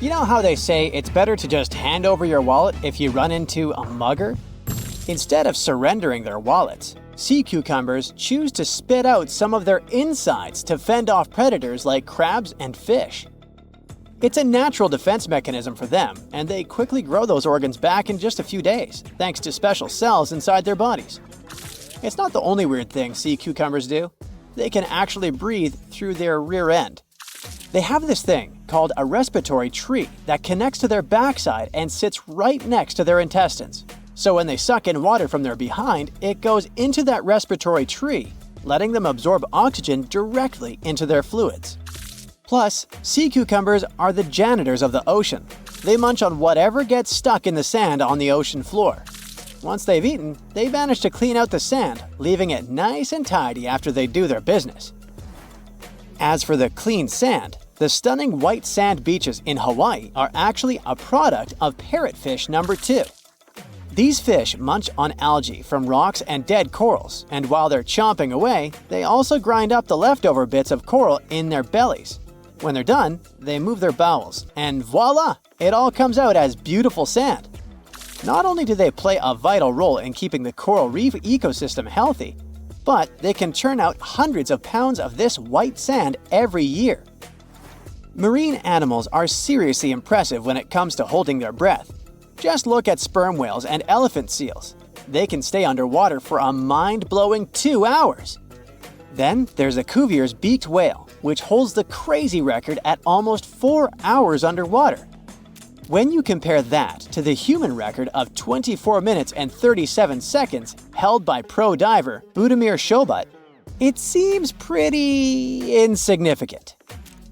You know how they say it's better to just hand over your wallet if you run into a mugger? Instead of surrendering their wallets, sea cucumbers choose to spit out some of their insides to fend off predators like crabs and fish. It's a natural defense mechanism for them, and they quickly grow those organs back in just a few days, thanks to special cells inside their bodies. It's not the only weird thing sea cucumbers do. They can actually breathe through their rear end. They have this thing called a respiratory tree that connects to their backside and sits right next to their intestines. So when they suck in water from their behind, it goes into that respiratory tree, letting them absorb oxygen directly into their fluids. Plus, sea cucumbers are the janitors of the ocean. They munch on whatever gets stuck in the sand on the ocean floor. Once they've eaten, they manage to clean out the sand, leaving it nice and tidy after they do their business. As for the clean sand, the stunning white sand beaches in Hawaii are actually a product of parrotfish number 2. These fish munch on algae from rocks and dead corals, and while they're chomping away, they also grind up the leftover bits of coral in their bellies. When they're done, they move their bowels, and voila! It all comes out as beautiful sand. Not only do they play a vital role in keeping the coral reef ecosystem healthy, but they can churn out hundreds of pounds of this white sand every year. Marine animals are seriously impressive when it comes to holding their breath. Just look at sperm whales and elephant seals. They can stay underwater for a mind-blowing 2 hours. Then there's a Cuvier's beaked whale, which holds the crazy record at almost 4 hours underwater. When you compare that to the human record of 24 minutes and 37 seconds held by pro diver Budimir Shobut, it seems pretty insignificant.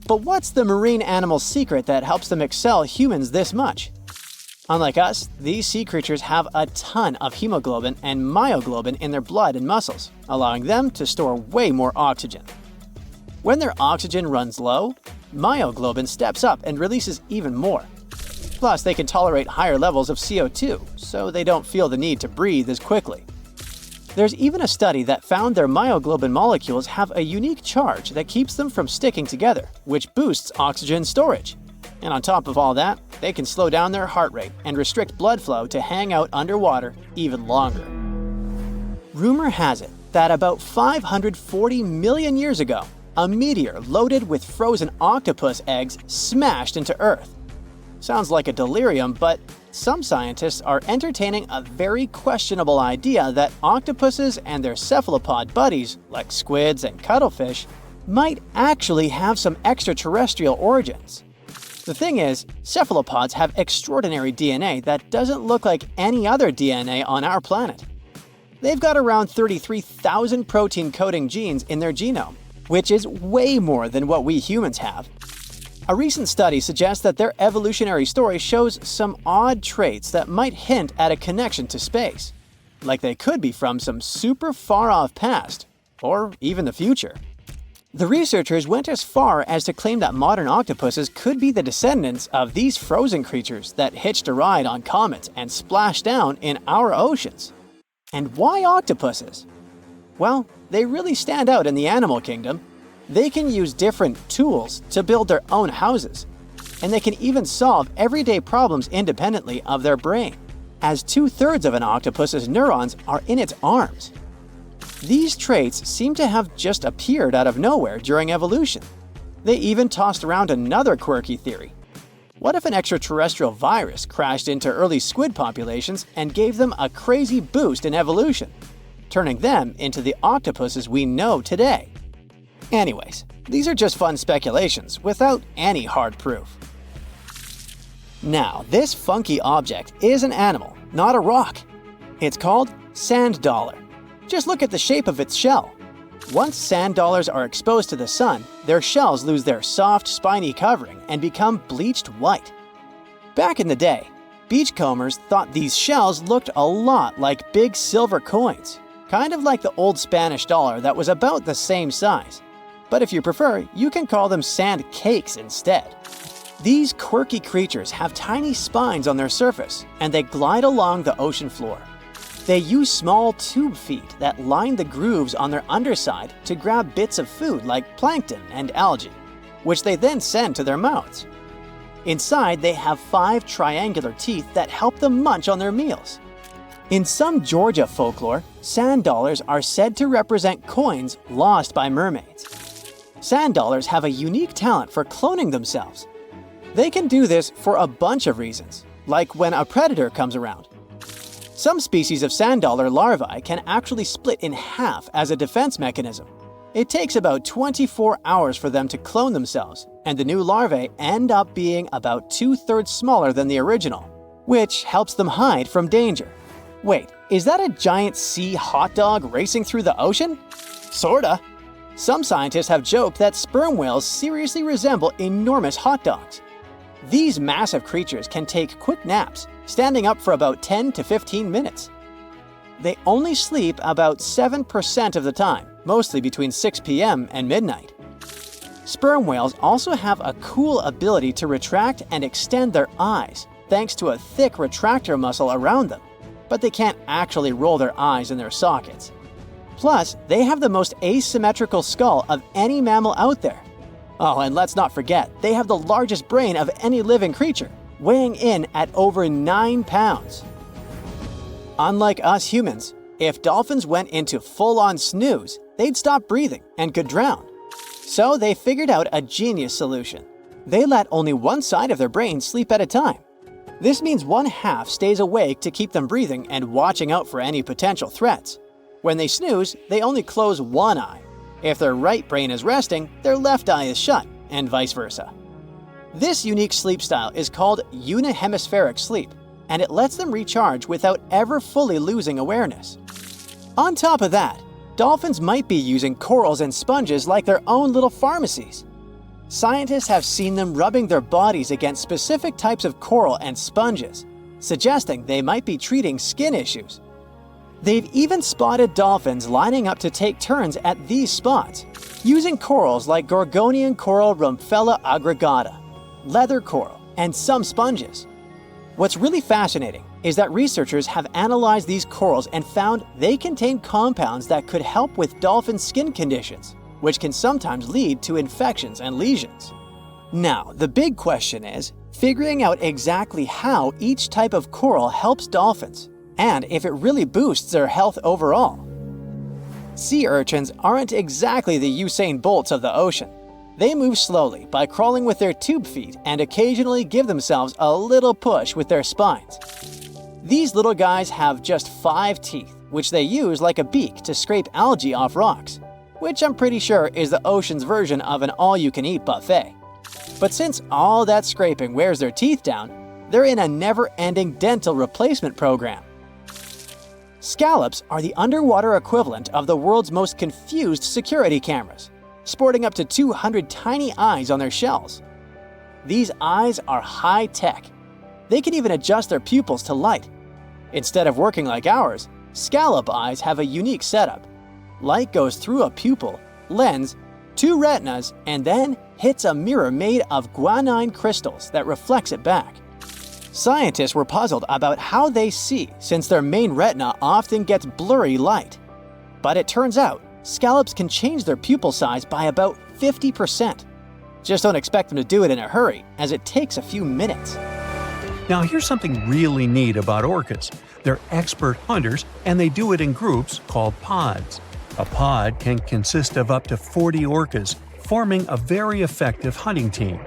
But what's the marine animal's secret that helps them excel humans this much? Unlike us, these sea creatures have a ton of hemoglobin and myoglobin in their blood and muscles, allowing them to store way more oxygen. When their oxygen runs low, myoglobin steps up and releases even more. Plus, they can tolerate higher levels of CO2, so they don't feel the need to breathe as quickly. There's even a study that found their myoglobin molecules have a unique charge that keeps them from sticking together, which boosts oxygen storage. And on top of all that, they can slow down their heart rate and restrict blood flow to hang out underwater even longer. Rumor has it that about 540 million years ago, a meteor loaded with frozen octopus eggs smashed into Earth. Sounds like a delirium, but some scientists are entertaining a very questionable idea that octopuses and their cephalopod buddies, like squids and cuttlefish, might actually have some extraterrestrial origins. The thing is, cephalopods have extraordinary DNA that doesn't look like any other DNA on our planet. They've got around 33,000 protein-coding genes in their genome, which is way more than what we humans have. A recent study suggests that their evolutionary story shows some odd traits that might hint at a connection to space, like they could be from some super far-off past, or even the future. The researchers went as far as to claim that modern octopuses could be the descendants of these frozen creatures that hitched a ride on comets and splashed down in our oceans. And why octopuses? Well, they really stand out in the animal kingdom. They can use different tools to build their own houses, and they can even solve everyday problems independently of their brain, as 2/3 of an octopus's neurons are in its arms. These traits seem to have just appeared out of nowhere during evolution. They even tossed around another quirky theory. What if an extraterrestrial virus crashed into early squid populations and gave them a crazy boost in evolution, turning them into the octopuses we know today? Anyways, these are just fun speculations without any hard proof. Now, this funky object is an animal, not a rock. It's called sand dollar. Just look at the shape of its shell. Once sand dollars are exposed to the sun, their shells lose their soft, spiny covering and become bleached white. Back in the day, beachcombers thought these shells looked a lot like big silver coins, kind of like the old Spanish dollar that was about the same size. But if you prefer, you can call them sand cakes instead. These quirky creatures have tiny spines on their surface, and they glide along the ocean floor. They use small tube feet that line the grooves on their underside to grab bits of food like plankton and algae, which they then send to their mouths. Inside, they have 5 triangular teeth that help them munch on their meals. In some Georgia folklore, sand dollars are said to represent coins lost by mermaids. Sand dollars have a unique talent for cloning themselves. They can do this for a bunch of reasons, like when a predator comes around. Some species of sand dollar larvae can actually split in half as a defense mechanism. It takes about 24 hours for them to clone themselves, and the new larvae end up being about 2/3 smaller than the original, which helps them hide from danger. Wait, is that a giant sea hot dog racing through the ocean? Sorta. Some scientists have joked that sperm whales seriously resemble enormous hot dogs. These massive creatures can take quick naps, standing up for about 10 to 15 minutes. They only sleep about 7% of the time, mostly between 6 p.m. and midnight. Sperm whales also have a cool ability to retract and extend their eyes, thanks to a thick retractor muscle around them, but they can't actually roll their eyes in their sockets. Plus, they have the most asymmetrical skull of any mammal out there. Oh, and let's not forget, they have the largest brain of any living creature, weighing in at over 9 pounds. Unlike us humans, if dolphins went into full-on snooze, they'd stop breathing and could drown. So they figured out a genius solution. They let only one side of their brain sleep at a time. This means one half stays awake to keep them breathing and watching out for any potential threats. When they snooze, they only close one eye. If their right brain is resting, their left eye is shut, and vice versa. This unique sleep style is called unihemispheric sleep, and it lets them recharge without ever fully losing awareness. On top of that, dolphins might be using corals and sponges like their own little pharmacies. Scientists have seen them rubbing their bodies against specific types of coral and sponges, suggesting they might be treating skin issues. They've even spotted dolphins lining up to take turns at these spots, using corals like Gorgonian coral Rumphella aggregata, leather coral, and some sponges. What's really fascinating is that researchers have analyzed these corals and found they contain compounds that could help with dolphin skin conditions, which can sometimes lead to infections and lesions. Now, the big question is figuring out exactly how each type of coral helps dolphins, and if it really boosts their health overall. Sea urchins aren't exactly the Usain Bolts of the ocean. They move slowly by crawling with their tube feet and occasionally give themselves a little push with their spines. These little guys have just 5 teeth, which they use like a beak to scrape algae off rocks, which I'm pretty sure is the ocean's version of an all-you-can-eat buffet. But since all that scraping wears their teeth down, they're in a never-ending dental replacement program. Scallops are the underwater equivalent of the world's most confused security cameras, sporting up to 200 tiny eyes on their shells. These eyes are high-tech. They can even adjust their pupils to light. Instead of working like ours, scallop eyes have a unique setup. Light goes through a pupil, lens, 2 retinas, and then hits a mirror made of guanine crystals that reflects it back. Scientists were puzzled about how they see since their main retina often gets blurry light. But it turns out, scallops can change their pupil size by about 50%. Just don't expect them to do it in a hurry, as it takes a few minutes. Now here's something really neat about orcas. They're expert hunters, and they do it in groups called pods. A pod can consist of up to 40 orcas, forming a very effective hunting team.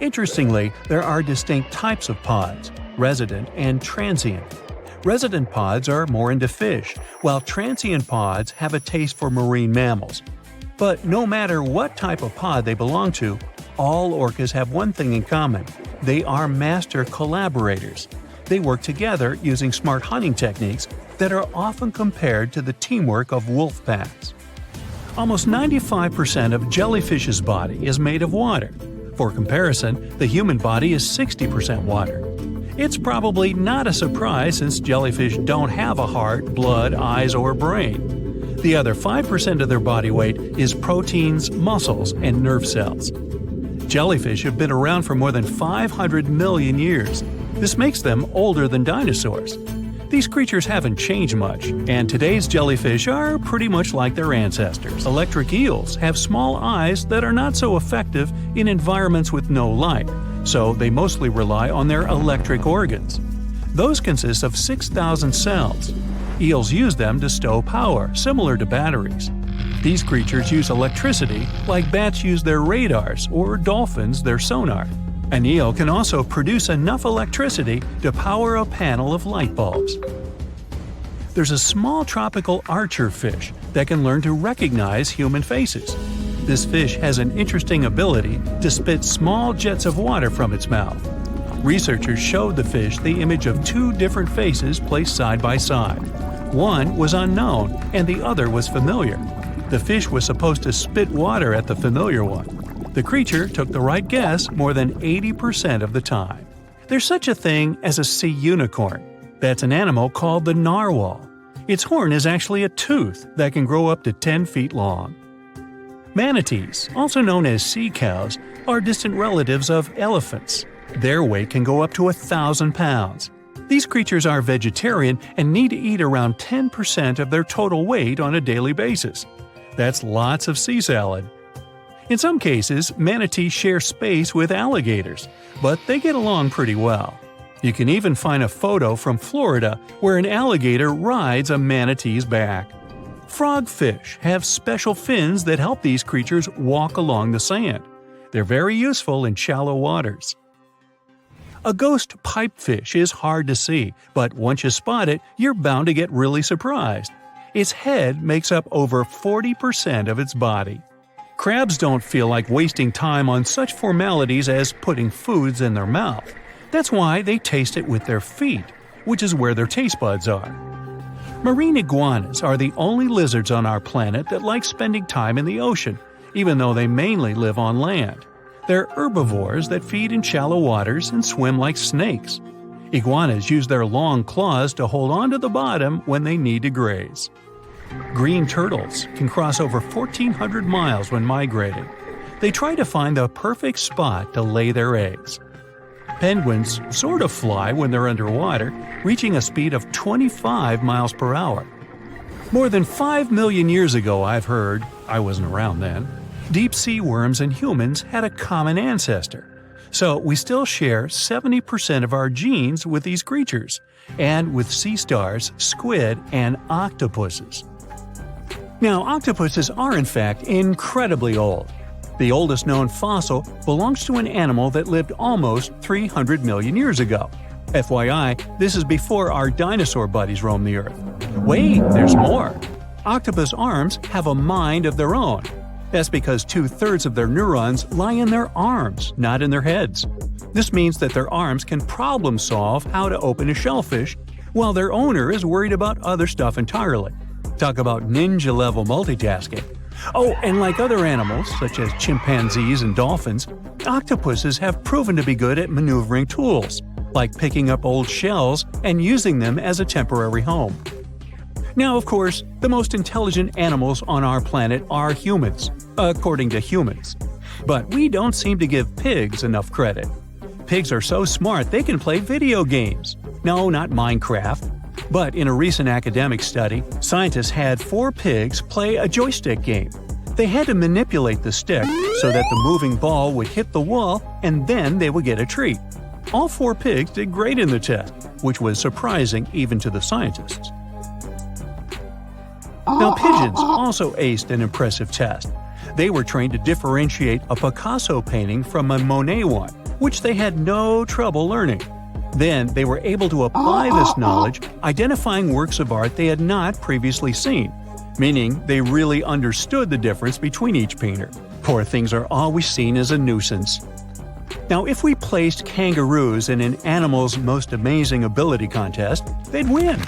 Interestingly, there are distinct types of pods: resident and transient. Resident pods are more into fish, while transient pods have a taste for marine mammals. But no matter what type of pod they belong to, all orcas have one thing in common: they are master collaborators. They work together using smart hunting techniques that are often compared to the teamwork of wolf packs. Almost 95% of jellyfish's body is made of water. For comparison, the human body is 60% water. It's probably not a surprise since jellyfish don't have a heart, blood, eyes, or brain. The other 5% of their body weight is proteins, muscles, and nerve cells. Jellyfish have been around for more than 500 million years. This makes them older than dinosaurs. These creatures haven't changed much, and today's jellyfish are pretty much like their ancestors. Electric eels have small eyes that are not so effective in environments with no light, so they mostly rely on their electric organs. Those consist of 6,000 cells. Eels use them to stow power, similar to batteries. These creatures use electricity like bats use their radars or dolphins their sonar. An eel can also produce enough electricity to power a panel of light bulbs. There's a small tropical archer fish that can learn to recognize human faces. This fish has an interesting ability to spit small jets of water from its mouth. Researchers showed the fish the image of two different faces placed side by side. One was unknown and the other was familiar. The fish was supposed to spit water at the familiar one. The creature took the right guess more than 80% of the time. There's such a thing as a sea unicorn. That's an animal called the narwhal. Its horn is actually a tooth that can grow up to 10 feet long. Manatees, also known as sea cows, are distant relatives of elephants. Their weight can go up to 1,000 pounds. These creatures are vegetarian and need to eat around 10% of their total weight on a daily basis. That's lots of sea salad. In some cases, manatees share space with alligators, but they get along pretty well. You can even find a photo from Florida where an alligator rides a manatee's back. Frogfish have special fins that help these creatures walk along the sand. They're very useful in shallow waters. A ghost pipefish is hard to see, but once you spot it, you're bound to get really surprised. Its head makes up over 40% of its body. Crabs don't feel like wasting time on such formalities as putting foods in their mouth. That's why they taste it with their feet, which is where their taste buds are. Marine iguanas are the only lizards on our planet that like spending time in the ocean, even though they mainly live on land. They're herbivores that feed in shallow waters and swim like snakes. Iguanas use their long claws to hold on to the bottom when they need to graze. Green turtles can cross over 1,400 miles when migrating. They try to find the perfect spot to lay their eggs. Penguins sort of fly when they're underwater, reaching a speed of 25 miles per hour. More than 5 million years ago, I've heard, I wasn't around then, deep-sea worms and humans had a common ancestor. So we still share 70% of our genes with these creatures, and with sea stars, squid, and octopuses. Now, octopuses are in fact incredibly old. The oldest known fossil belongs to an animal that lived almost 300 million years ago. FYI, this is before our dinosaur buddies roamed the Earth. Wait, there's more! Octopus arms have a mind of their own. That's because 2/3 of their neurons lie in their arms, not in their heads. This means that their arms can problem solve how to open a shellfish, while their owner is worried about other stuff entirely. Talk about ninja-level multitasking. Oh, and like other animals, such as chimpanzees and dolphins, octopuses have proven to be good at maneuvering tools, like picking up old shells and using them as a temporary home. Now, of course, the most intelligent animals on our planet are humans, according to humans. But we don't seem to give pigs enough credit. Pigs are so smart they can play video games. No, not Minecraft. But in a recent academic study, scientists had 4 pigs play a joystick game. They had to manipulate the stick so that the moving ball would hit the wall and then they would get a treat. All 4 pigs did great in the test, which was surprising even to the scientists. Now, pigeons also aced an impressive test. They were trained to differentiate a Picasso painting from a Monet one, which they had no trouble learning. Then they were able to apply this knowledge, identifying works of art they had not previously seen, meaning they really understood the difference between each painter. Poor things are always seen as a nuisance. Now, if we placed kangaroos in an Animal's Most Amazing Ability contest, they'd win.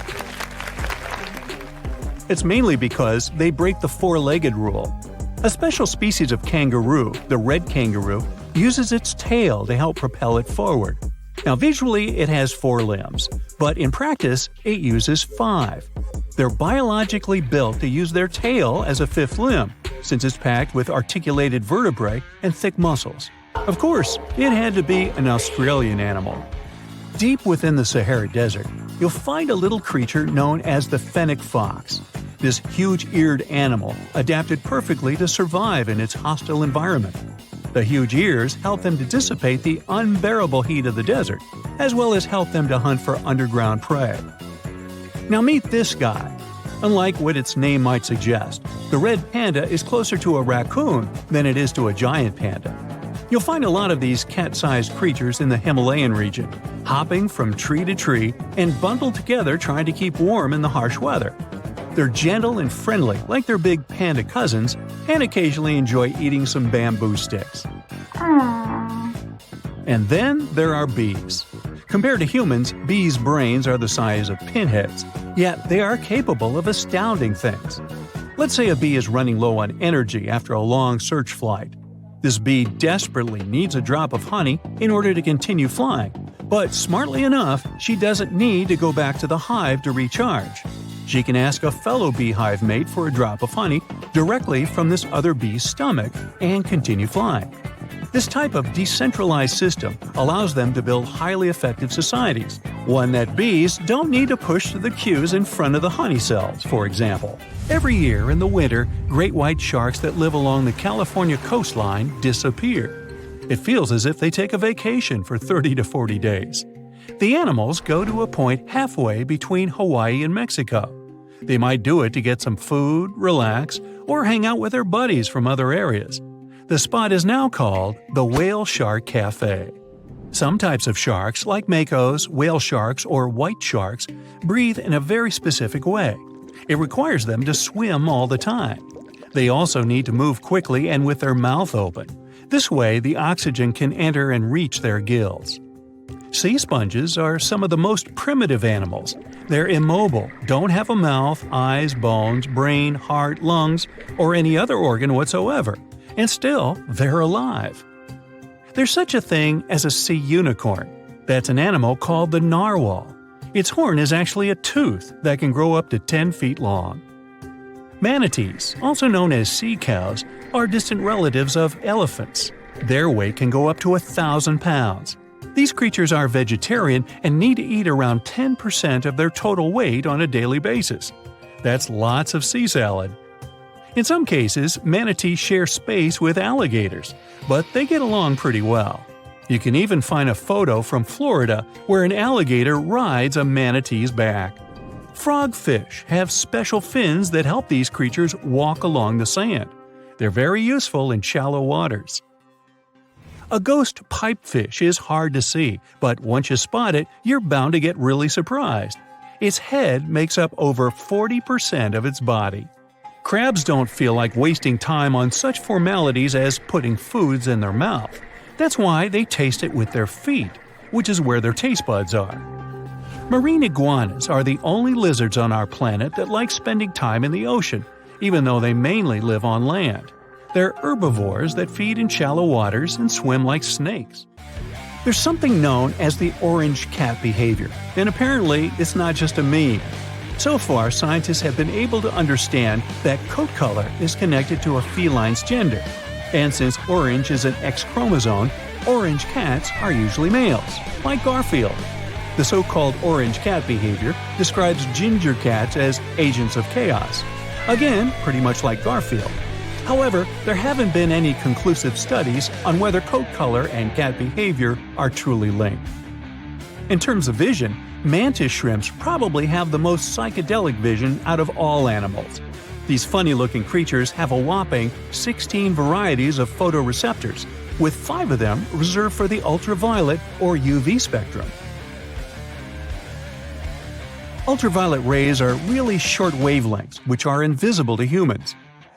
It's mainly because they break the 4-legged rule. A special species of kangaroo, the red kangaroo, uses its tail to help propel it forward. Now, visually, it has 4 limbs, but in practice, it uses 5. They're biologically built to use their tail as a 5th limb, since it's packed with articulated vertebrae and thick muscles. Of course, it had to be an Australian animal. Deep within the Sahara Desert, you'll find a little creature known as the fennec fox. This huge-eared animal adapted perfectly to survive in its hostile environment. The huge ears help them to dissipate the unbearable heat of the desert, as well as help them to hunt for underground prey. Now meet this guy. Unlike what its name might suggest, the red panda is closer to a raccoon than it is to a giant panda. You'll find a lot of these cat-sized creatures in the Himalayan region, hopping from tree to tree and bundled together trying to keep warm in the harsh weather. They're gentle and friendly like their big panda cousins, and occasionally enjoy eating some bamboo sticks. And then there are bees. Compared to humans, bees' brains are the size of pinheads, yet they are capable of astounding things. Let's say a bee is running low on energy after a long search flight. This bee desperately needs a drop of honey in order to continue flying, but smartly enough, she doesn't need to go back to the hive to recharge. She can ask a fellow beehive mate for a drop of honey directly from this other bee's stomach and continue flying. This type of decentralized system allows them to build highly effective societies, one that bees don't need to push the queues in front of the honey cells, for example. Every year in the winter, great white sharks that live along the California coastline disappear. It feels as if they take a vacation for 30 to 40 days. The animals go to a point halfway between Hawaii and Mexico. They might do it to get some food, relax, or hang out with their buddies from other areas. The spot is now called the Whale Shark Cafe. Some types of sharks, like makos, whale sharks, or white sharks, breathe in a very specific way. It requires them to swim all the time. They also need to move quickly and with their mouth open. This way, the oxygen can enter and reach their gills. Sea sponges are some of the most primitive animals. They're immobile, don't have a mouth, eyes, bones, brain, heart, lungs, or any other organ whatsoever. And still, they're alive. There's such a thing as a sea unicorn. That's an animal called the narwhal. Its horn is actually a tooth that can grow up to 10 feet long. Manatees, also known as sea cows, are distant relatives of elephants. Their weight can go up to 1,000 pounds. These creatures are vegetarian and need to eat around 10% of their total weight on a daily basis. That's lots of sea salad. In some cases, manatees share space with alligators, but they get along pretty well. You can even find a photo from Florida where an alligator rides a manatee's back. Frogfish have special fins that help these creatures walk along the sand. They're very useful in shallow waters. A ghost pipefish is hard to see, but once you spot it, you're bound to get really surprised. Its head makes up over 40% of its body. Crabs don't feel like wasting time on such formalities as putting foods in their mouth. That's why they taste it with their feet, which is where their taste buds are. Marine iguanas are the only lizards on our planet that like spending time in the ocean, even though they mainly live on land. They're herbivores that feed in shallow waters and swim like snakes. There's something known as the orange cat behavior, and apparently it's not just a meme. So far, scientists have been able to understand that coat color is connected to a feline's gender. And since orange is an X chromosome, orange cats are usually males, like Garfield. The so-called orange cat behavior describes ginger cats as agents of chaos. Again, pretty much like Garfield. However, there haven't been any conclusive studies on whether coat color and cat behavior are truly linked. In terms of vision, mantis shrimps probably have the most psychedelic vision out of all animals. These funny-looking creatures have a whopping 16 varieties of photoreceptors, with 5 of them reserved for the ultraviolet or UV spectrum. Ultraviolet rays are really short wavelengths, which are invisible to humans.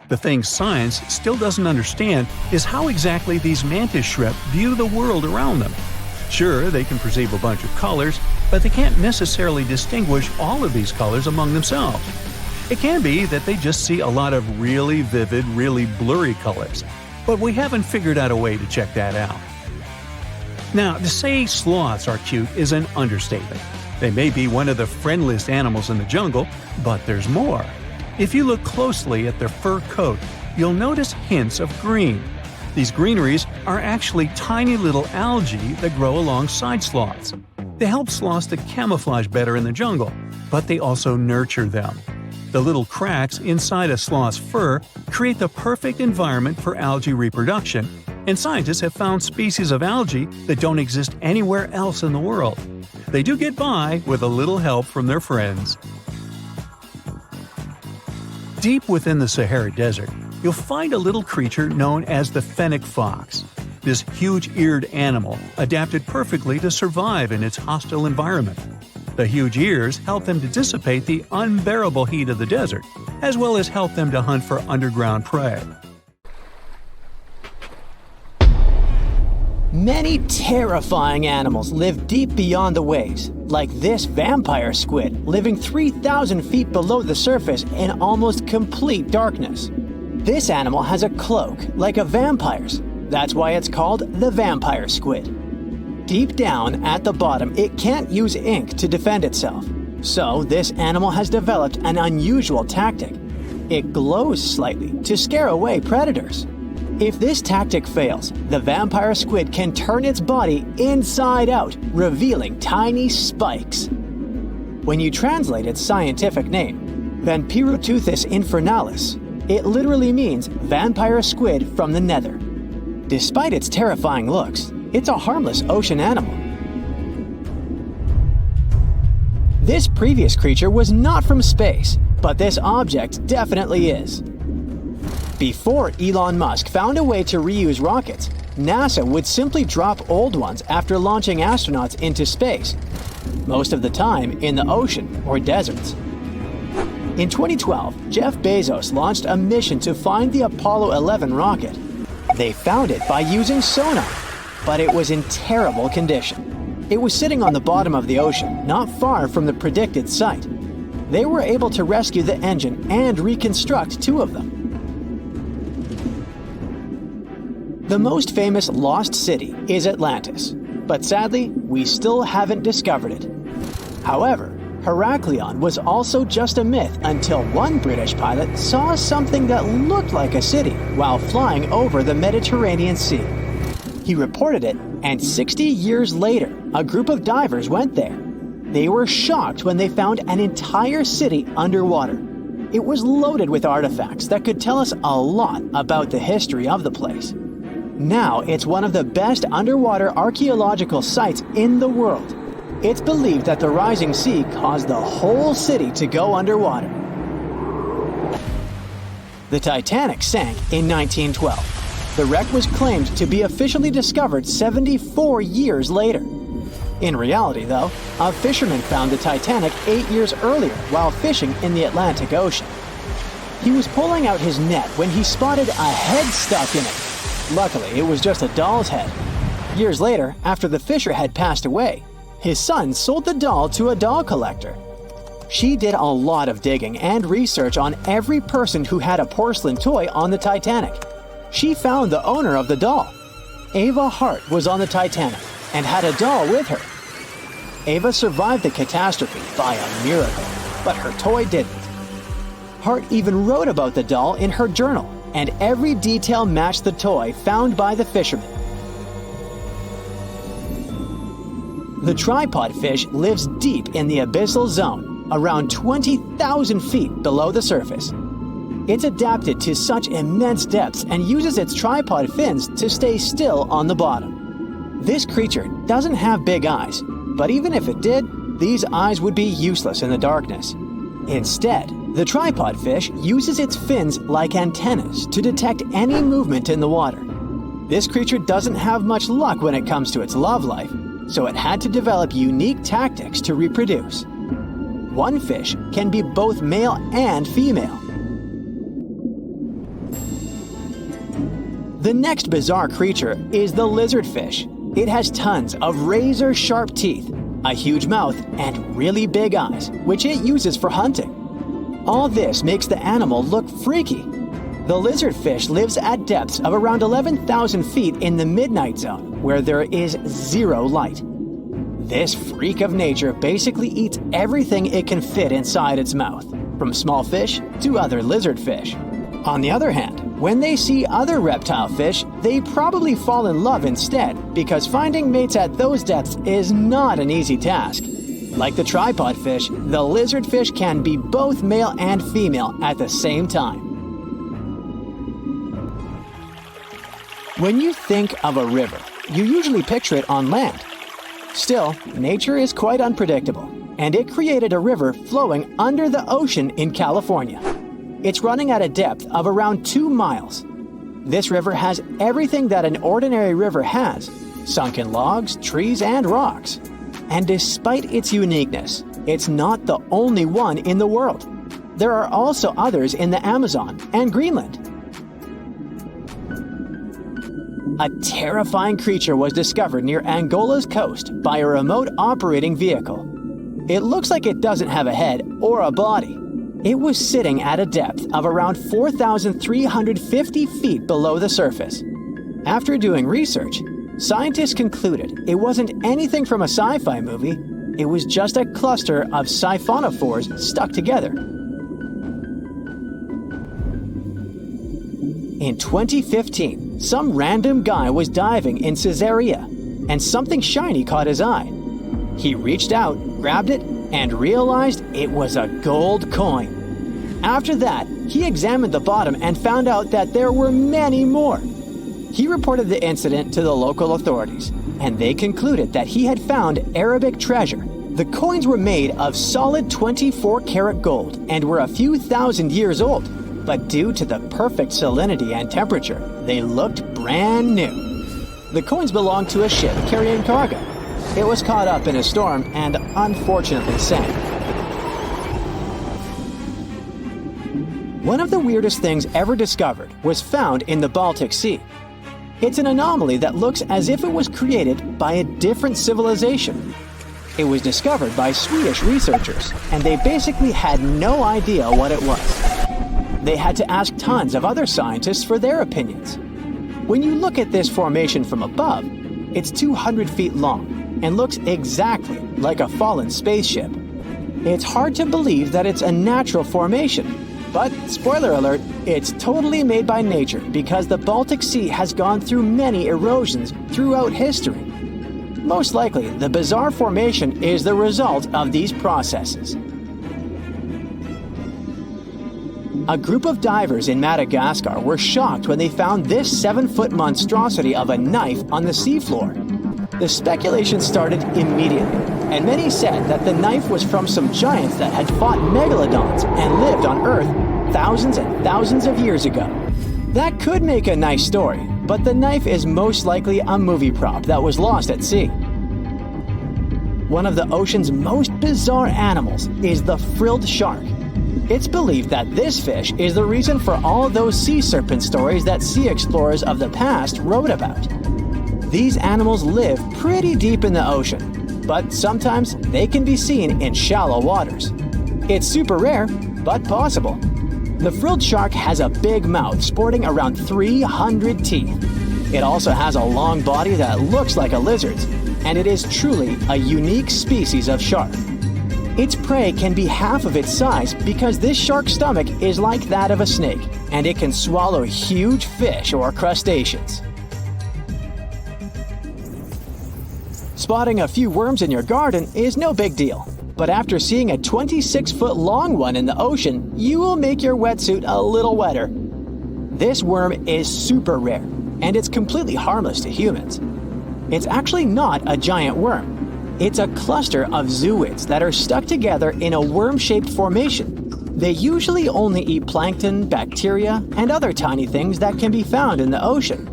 The thing science still doesn't understand is how exactly these mantis shrimp view the world around them. Sure, they can perceive a bunch of colors, but they can't necessarily distinguish all of these colors among themselves. It can be that they just see a lot of really vivid, really blurry colors, but we haven't figured out a way to check that out. Now, to say sloths are cute is an understatement. They may be one of the friendliest animals in the jungle, but there's more. If you look closely at their fur coat, you'll notice hints of green. These greeneries are actually tiny little algae that grow alongside sloths. They help sloths to camouflage better in the jungle, but they also nurture them. The little cracks inside a sloth's fur create the perfect environment for algae reproduction, and scientists have found species of algae that don't exist anywhere else in the world. They do get by with a little help from their friends. Deep within the Sahara Desert, you'll find a little creature known as the fennec fox. This huge-eared animal adapted perfectly to survive in its hostile environment. The huge ears help them to dissipate the unbearable heat of the desert, as well as help them to hunt for underground prey. Many terrifying animals live deep beyond the waves, like this vampire squid living 3,000 feet below the surface in almost complete darkness. This animal has a cloak, like a vampire's. That's why it's called the vampire squid. Deep down at the bottom, it can't use ink to defend itself. So this animal has developed an unusual tactic. It glows slightly to scare away predators. If this tactic fails, the vampire squid can turn its body inside out, revealing tiny spikes. When you translate its scientific name, Vampiroteuthis infernalis, it literally means vampire squid from the nether. Despite its terrifying looks, it's a harmless ocean animal. This previous creature was not from space, but this object definitely is. Before Elon Musk found a way to reuse rockets, NASA would simply drop old ones after launching astronauts into space, most of the time in the ocean or deserts. In 2012, Jeff Bezos launched a mission to find the Apollo 11 rocket. They found it by using sonar, but it was in terrible condition. It was sitting on the bottom of the ocean, not far from the predicted site. They were able to rescue the engine and reconstruct 2 of them. The most famous lost city is Atlantis, but sadly, we still haven't discovered it. However, Heraklion was also just a myth until one British pilot saw something that looked like a city while flying over the Mediterranean Sea. He reported it, and 60 years later, a group of divers went there. They were shocked when they found an entire city underwater. It was loaded with artifacts that could tell us a lot about the history of the place. Now it's one of the best underwater archaeological sites in the world. It's believed that the rising sea caused the whole city to go underwater. The Titanic sank in 1912. The wreck was claimed to be officially discovered 74 years later. In reality, though, a fisherman found the Titanic 8 years earlier while fishing in the Atlantic Ocean. He was pulling out his net when he spotted a head stuck in it. Luckily, it was just a doll's head. Years later, after the fisher had passed away, his son sold the doll to a doll collector. She did a lot of digging and research on every person who had a porcelain toy on the Titanic. She found the owner of the doll. Ava Hart was on the Titanic and had a doll with her. Ava survived the catastrophe by a miracle, but her toy didn't. Hart even wrote about the doll in her journal, and every detail matched the toy found by the fisherman. The tripod fish lives deep in the abyssal zone, around 20,000 feet below the surface. It's adapted to such immense depths and uses its tripod fins to stay still on the bottom. This creature doesn't have big eyes, but even if it did, these eyes would be useless in the darkness. Instead, the tripod fish uses its fins like antennas to detect any movement in the water. This creature doesn't have much luck when it comes to its love life, so it had to develop unique tactics to reproduce. One fish can be both male and female. The next bizarre creature is the lizardfish. It has tons of razor-sharp teeth, a huge mouth, and really big eyes, which it uses for hunting. All this makes the animal look freaky. The lizardfish lives at depths of around 11,000 feet in the midnight zone, where there is zero light. This freak of nature basically eats everything it can fit inside its mouth, from small fish to other lizardfish. On the other hand, when they see other reptile fish, they probably fall in love instead, because finding mates at those depths is not an easy task. Like the tripod fish, the lizardfish can be both male and female at the same time. When you think of a river, you usually picture it on land. Still, nature is quite unpredictable, and it created a river flowing under the ocean in California. It's running at a depth of around 2 miles. This river has everything that an ordinary river has: sunken logs, trees, and rocks. And despite its uniqueness, it's not the only one in the world. There are also others in the Amazon and Greenland. A terrifying creature was discovered near Angola's coast by a remote operating vehicle. It looks like it doesn't have a head or a body. It was sitting at a depth of around 4,350 feet below the surface. After doing research, scientists concluded it wasn't anything from a sci-fi movie. It was just a cluster of siphonophores stuck together. In 2015, some random guy was diving in Caesarea, and something shiny caught his eye. He reached out, grabbed it, and realized it was a gold coin. After that, he examined the bottom and found out that there were many more. He reported the incident to the local authorities, and they concluded that he had found Arabic treasure. The coins were made of solid 24-karat gold and were a few thousand years old, but due to the perfect salinity and temperature, they looked brand new. The coins belonged to a ship carrying cargo. It was caught up in a storm and unfortunately sank. One of the weirdest things ever discovered was found in the Baltic Sea. It's an anomaly that looks as if it was created by a different civilization. It was discovered by Swedish researchers, and they basically had no idea what it was. They had to ask tons of other scientists for their opinions. When you look at this formation from above, it's 200 feet long and looks exactly like a fallen spaceship. It's hard to believe that it's a natural formation, but spoiler alert, it's totally made by nature because the Baltic Sea has gone through many erosions throughout history. Most likely, the bizarre formation is the result of these processes. A group of divers in Madagascar were shocked when they found this 7-foot monstrosity of a knife on the seafloor. The speculation started immediately, and many said that the knife was from some giants that had fought megalodons and lived on Earth thousands and thousands of years ago. That could make a nice story, but the knife is most likely a movie prop that was lost at sea. One of the ocean's most bizarre animals is the frilled shark. It's believed that this fish is the reason for all those sea serpent stories that sea explorers of the past wrote about. These animals live pretty deep in the ocean, but sometimes they can be seen in shallow waters. It's super rare, but possible. The frilled shark has a big mouth sporting around 300 teeth. It also has a long body that looks like a lizard's, and it is truly a unique species of shark. Its prey can be half of its size because this shark's stomach is like that of a snake, and it can swallow huge fish or crustaceans. Spotting a few worms in your garden is no big deal, but after seeing a 26-foot long one in the ocean, you will make your wetsuit a little wetter. This worm is super rare, and it's completely harmless to humans. It's actually not a giant worm. It's a cluster of zooids that are stuck together in a worm-shaped formation. They usually only eat plankton, bacteria, and other tiny things that can be found in the ocean.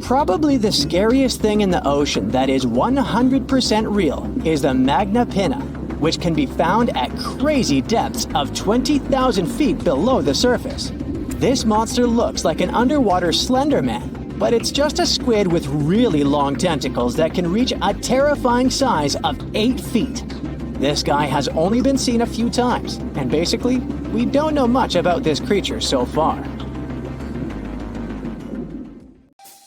Probably the scariest thing in the ocean that is 100% real is the magna pinna, which can be found at crazy depths of 20,000 feet below the surface. This monster looks like an underwater Slender Man, but it's just a squid with really long tentacles that can reach a terrifying size of 8 feet. This guy has only been seen a few times, and basically, we don't know much about this creature so far.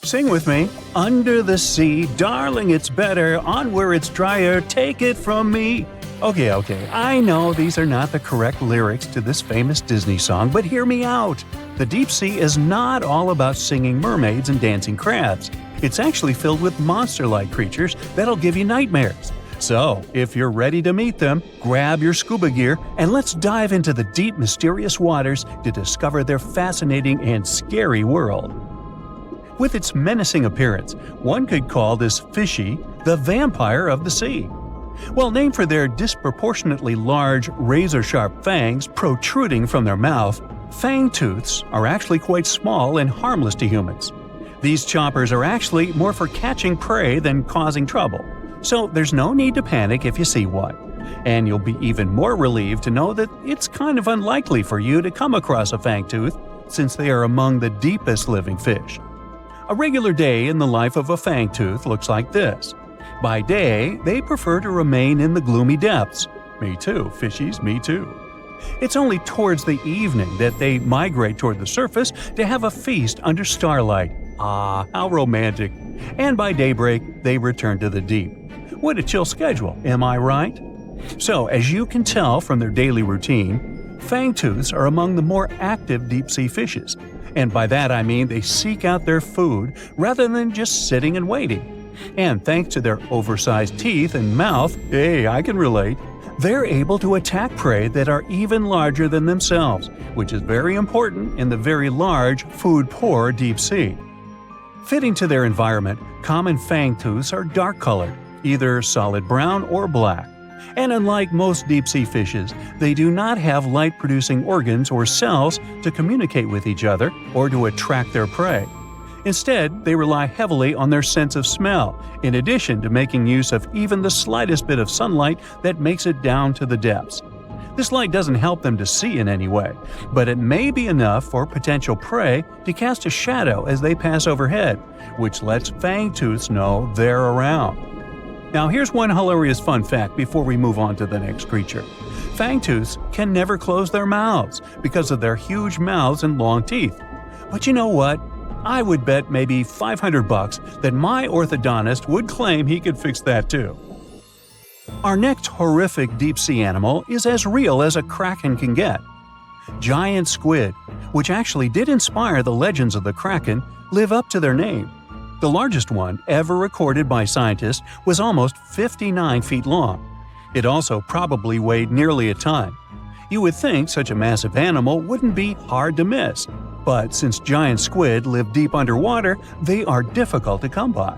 Sing with me. Under the sea, darling, it's better. On where it's drier, take it from me. Okay, I know these are not the correct lyrics to this famous Disney song, but hear me out. The deep sea is not all about singing mermaids and dancing crabs. It's actually filled with monster-like creatures that'll give you nightmares. So, if you're ready to meet them, grab your scuba gear and let's dive into the deep, mysterious waters to discover their fascinating and scary world. With its menacing appearance, one could call this fishy the vampire of the sea. Well, named for their disproportionately large, razor-sharp fangs protruding from their mouth, fangtooths are actually quite small and harmless to humans. These choppers are actually more for catching prey than causing trouble, so there's no need to panic if you see one. And you'll be even more relieved to know that it's kind of unlikely for you to come across a fangtooth, since they are among the deepest living fish. A regular day in the life of a fangtooth looks like this. By day, they prefer to remain in the gloomy depths. Me too, fishies, me too. It's only towards the evening that they migrate toward the surface to have a feast under starlight. Ah, how romantic. And by daybreak, they return to the deep. What a chill schedule, am I right? So, as you can tell from their daily routine, fangtooths are among the more active deep-sea fishes. And by that I mean they seek out their food rather than just sitting and waiting. And thanks to their oversized teeth and mouth, hey, I can relate, they're able to attack prey that are even larger than themselves, which is very important in the very large, food-poor deep sea. Fitting to their environment, common fangtooths are dark-colored, either solid brown or black. And unlike most deep-sea fishes, they do not have light-producing organs or cells to communicate with each other or to attract their prey. Instead, they rely heavily on their sense of smell, in addition to making use of even the slightest bit of sunlight that makes it down to the depths. This light doesn't help them to see in any way, but it may be enough for potential prey to cast a shadow as they pass overhead, which lets fangtooths know they're around. Now here's one hilarious fun fact before we move on to the next creature. Fangtooths can never close their mouths because of their huge mouths and long teeth. But you know what? I would bet maybe $500 that my orthodontist would claim he could fix that too. Our next horrific deep-sea animal is as real as a kraken can get. Giant squid, which actually did inspire the legends of the kraken, live up to their name. The largest one ever recorded by scientists was almost 59 feet long. It also probably weighed nearly a ton. You would think such a massive animal wouldn't be hard to miss, but since giant squid live deep underwater, they are difficult to come by.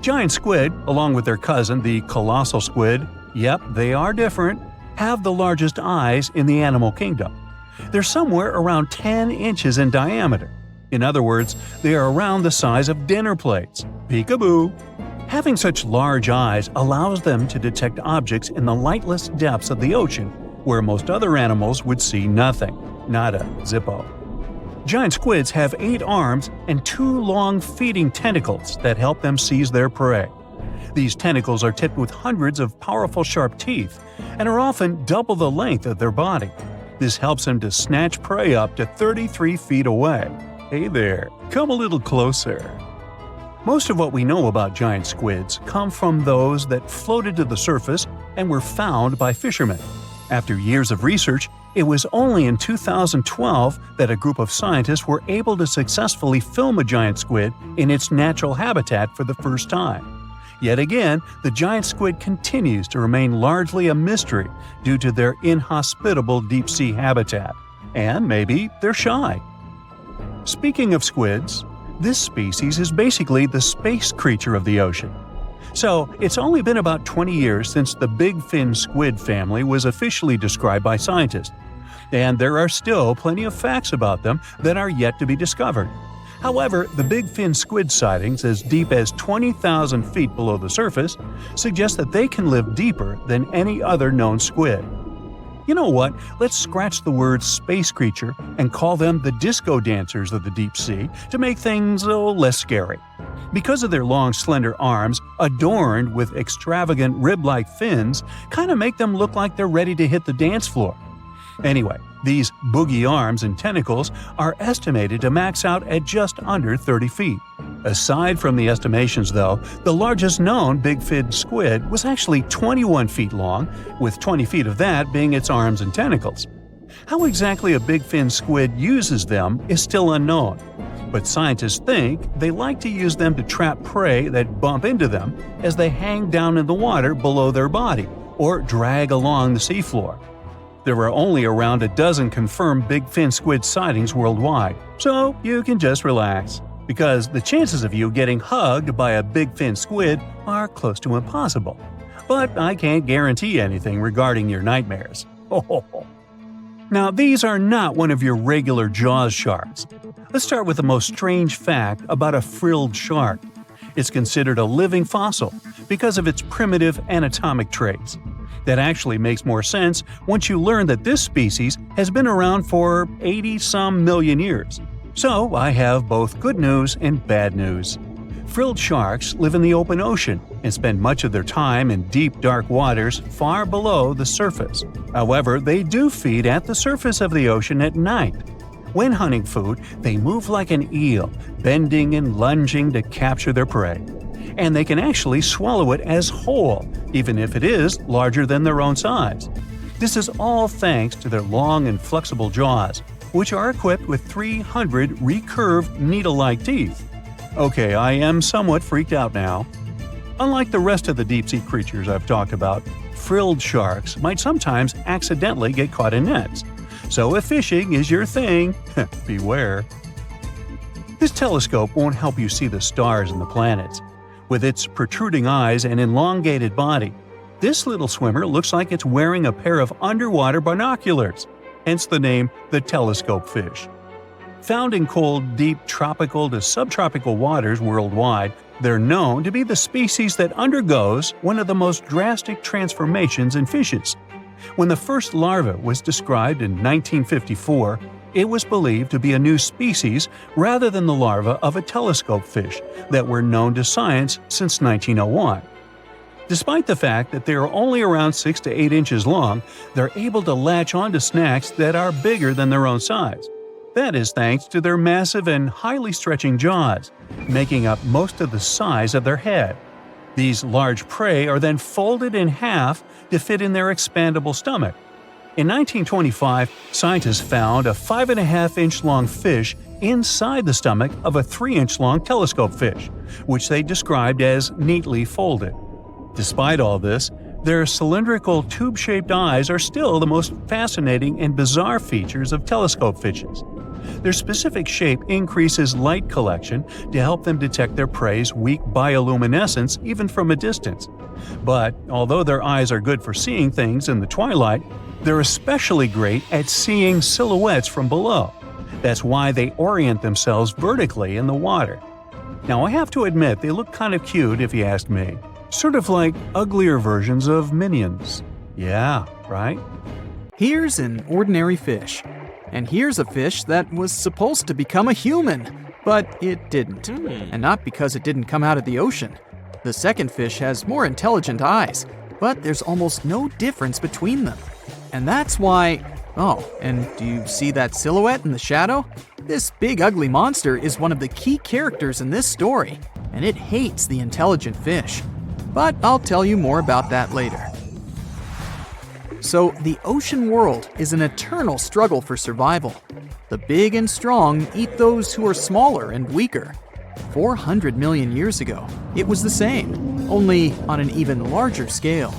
Giant squid, along with their cousin the colossal squid, yep, they are different, have the largest eyes in the animal kingdom. They're somewhere around 10 inches in diameter. In other words, they are around the size of dinner plates. Peekaboo! Having such large eyes allows them to detect objects in the lightless depths of the ocean, where most other animals would see nothing. Not a zippo. Giant squids have 8 arms and 2 long feeding tentacles that help them seize their prey. These tentacles are tipped with hundreds of powerful sharp teeth and are often double the length of their body. This helps them to snatch prey up to 33 feet away. Hey there, come a little closer. Most of what we know about giant squids come from those that floated to the surface and were found by fishermen. After years of research, it was only in 2012 that a group of scientists were able to successfully film a giant squid in its natural habitat for the first time. Yet again, the giant squid continues to remain largely a mystery due to their inhospitable deep-sea habitat. And maybe they're shy. Speaking of squids, this species is basically the space creature of the ocean. So, it's only been about 20 years since the big fin squid family was officially described by scientists, and there are still plenty of facts about them that are yet to be discovered. However, the big fin squid sightings as deep as 20,000 feet below the surface suggest that they can live deeper than any other known squid. You know what? Let's scratch the word space creature and call them the disco dancers of the deep sea to make things less scary. Because of their long, slender arms, adorned with extravagant rib-like fins, kind of make them look like they're ready to hit the dance floor. Anyway, these boogie arms and tentacles are estimated to max out at just under 30 feet. Aside from the estimations, though, the largest known big fin squid was actually 21 feet long, with 20 feet of that being its arms and tentacles. How exactly a big fin squid uses them is still unknown, but scientists think they like to use them to trap prey that bump into them as they hang down in the water below their body or drag along the seafloor. There are only around a dozen confirmed big fin squid sightings worldwide, so you can just relax. because the chances of you getting hugged by a big fin squid are close to impossible. But I can't guarantee anything regarding your nightmares. Now, these are not one of your regular Jaws sharks. Let's start with the most strange fact about a frilled shark. It's considered a living fossil because of its primitive anatomic traits. That actually makes more sense once you learn that this species has been around for 80-some million years. So I have both good news and bad news. Frilled sharks live in the open ocean and spend much of their time in deep, dark waters far below the surface. However, they do feed at the surface of the ocean at night. When hunting food, they move like an eel, bending and lunging to capture their prey. And they can actually swallow it as whole, even if it is larger than their own size. This is all thanks to their long and flexible jaws, which are equipped with 300 recurved needle-like teeth. Okay, I am somewhat freaked out now. Unlike the rest of the deep-sea creatures I've talked about, frilled sharks might sometimes accidentally get caught in nets. So if fishing is your thing, beware. This telescope won't help you see the stars and the planets. With its protruding eyes and elongated body, this little swimmer looks like it's wearing a pair of underwater binoculars, hence the name the telescope fish. Found in cold, deep tropical to subtropical waters worldwide, they're known to be the species that undergoes one of the most drastic transformations in fishes. When the first larva was described in 1954, it was believed to be a new species rather than the larva of a telescope fish that were known to science since 1901. Despite the fact that they are only around 6 to 8 inches long, they're able to latch onto snacks that are bigger than their own size. That is thanks to their massive and highly stretching jaws, making up most of the size of their head. These large prey are then folded in half to fit in their expandable stomach. In 1925, scientists found a 5.5-inch long fish inside the stomach of a 3-inch long telescope fish, which they described as neatly folded. Despite all this, their cylindrical tube-shaped eyes are still the most fascinating and bizarre features of telescope fishes. Their specific shape increases light collection to help them detect their prey's weak bioluminescence even from a distance. But although their eyes are good for seeing things in the twilight, they're especially great at seeing silhouettes from below. That's why they orient themselves vertically in the water. Now, I have to admit they look kind of cute if you ask me. Sort of like uglier versions of Minions. Yeah, right? Here's an ordinary fish. And here's a fish that was supposed to become a human, but it didn't. And not because it didn't come out of the ocean. The second fish has more intelligent eyes, but there's almost no difference between them. And that's why... Oh, and do you see that silhouette in the shadow? This big ugly monster is one of the key characters in this story, and it hates the intelligent fish. But I'll tell you more about that later. So, the ocean world is an eternal struggle for survival. The big and strong eat those who are smaller and weaker. 400 million years ago, it was the same, only on an even larger scale.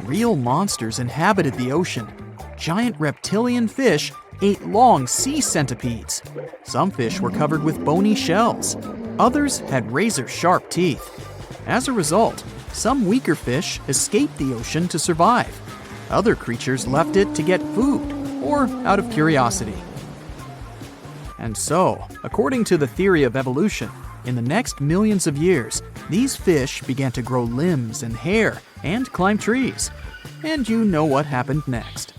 Real monsters inhabited the ocean. Giant reptilian fish ate long sea centipedes. Some fish were covered with bony shells. Others had razor-sharp teeth. As a result, some weaker fish escaped the ocean to survive. Other creatures left it to get food, or out of curiosity. And so, according to the theory of evolution, in the next millions of years, these fish began to grow limbs and hair and climb trees. And you know what happened next.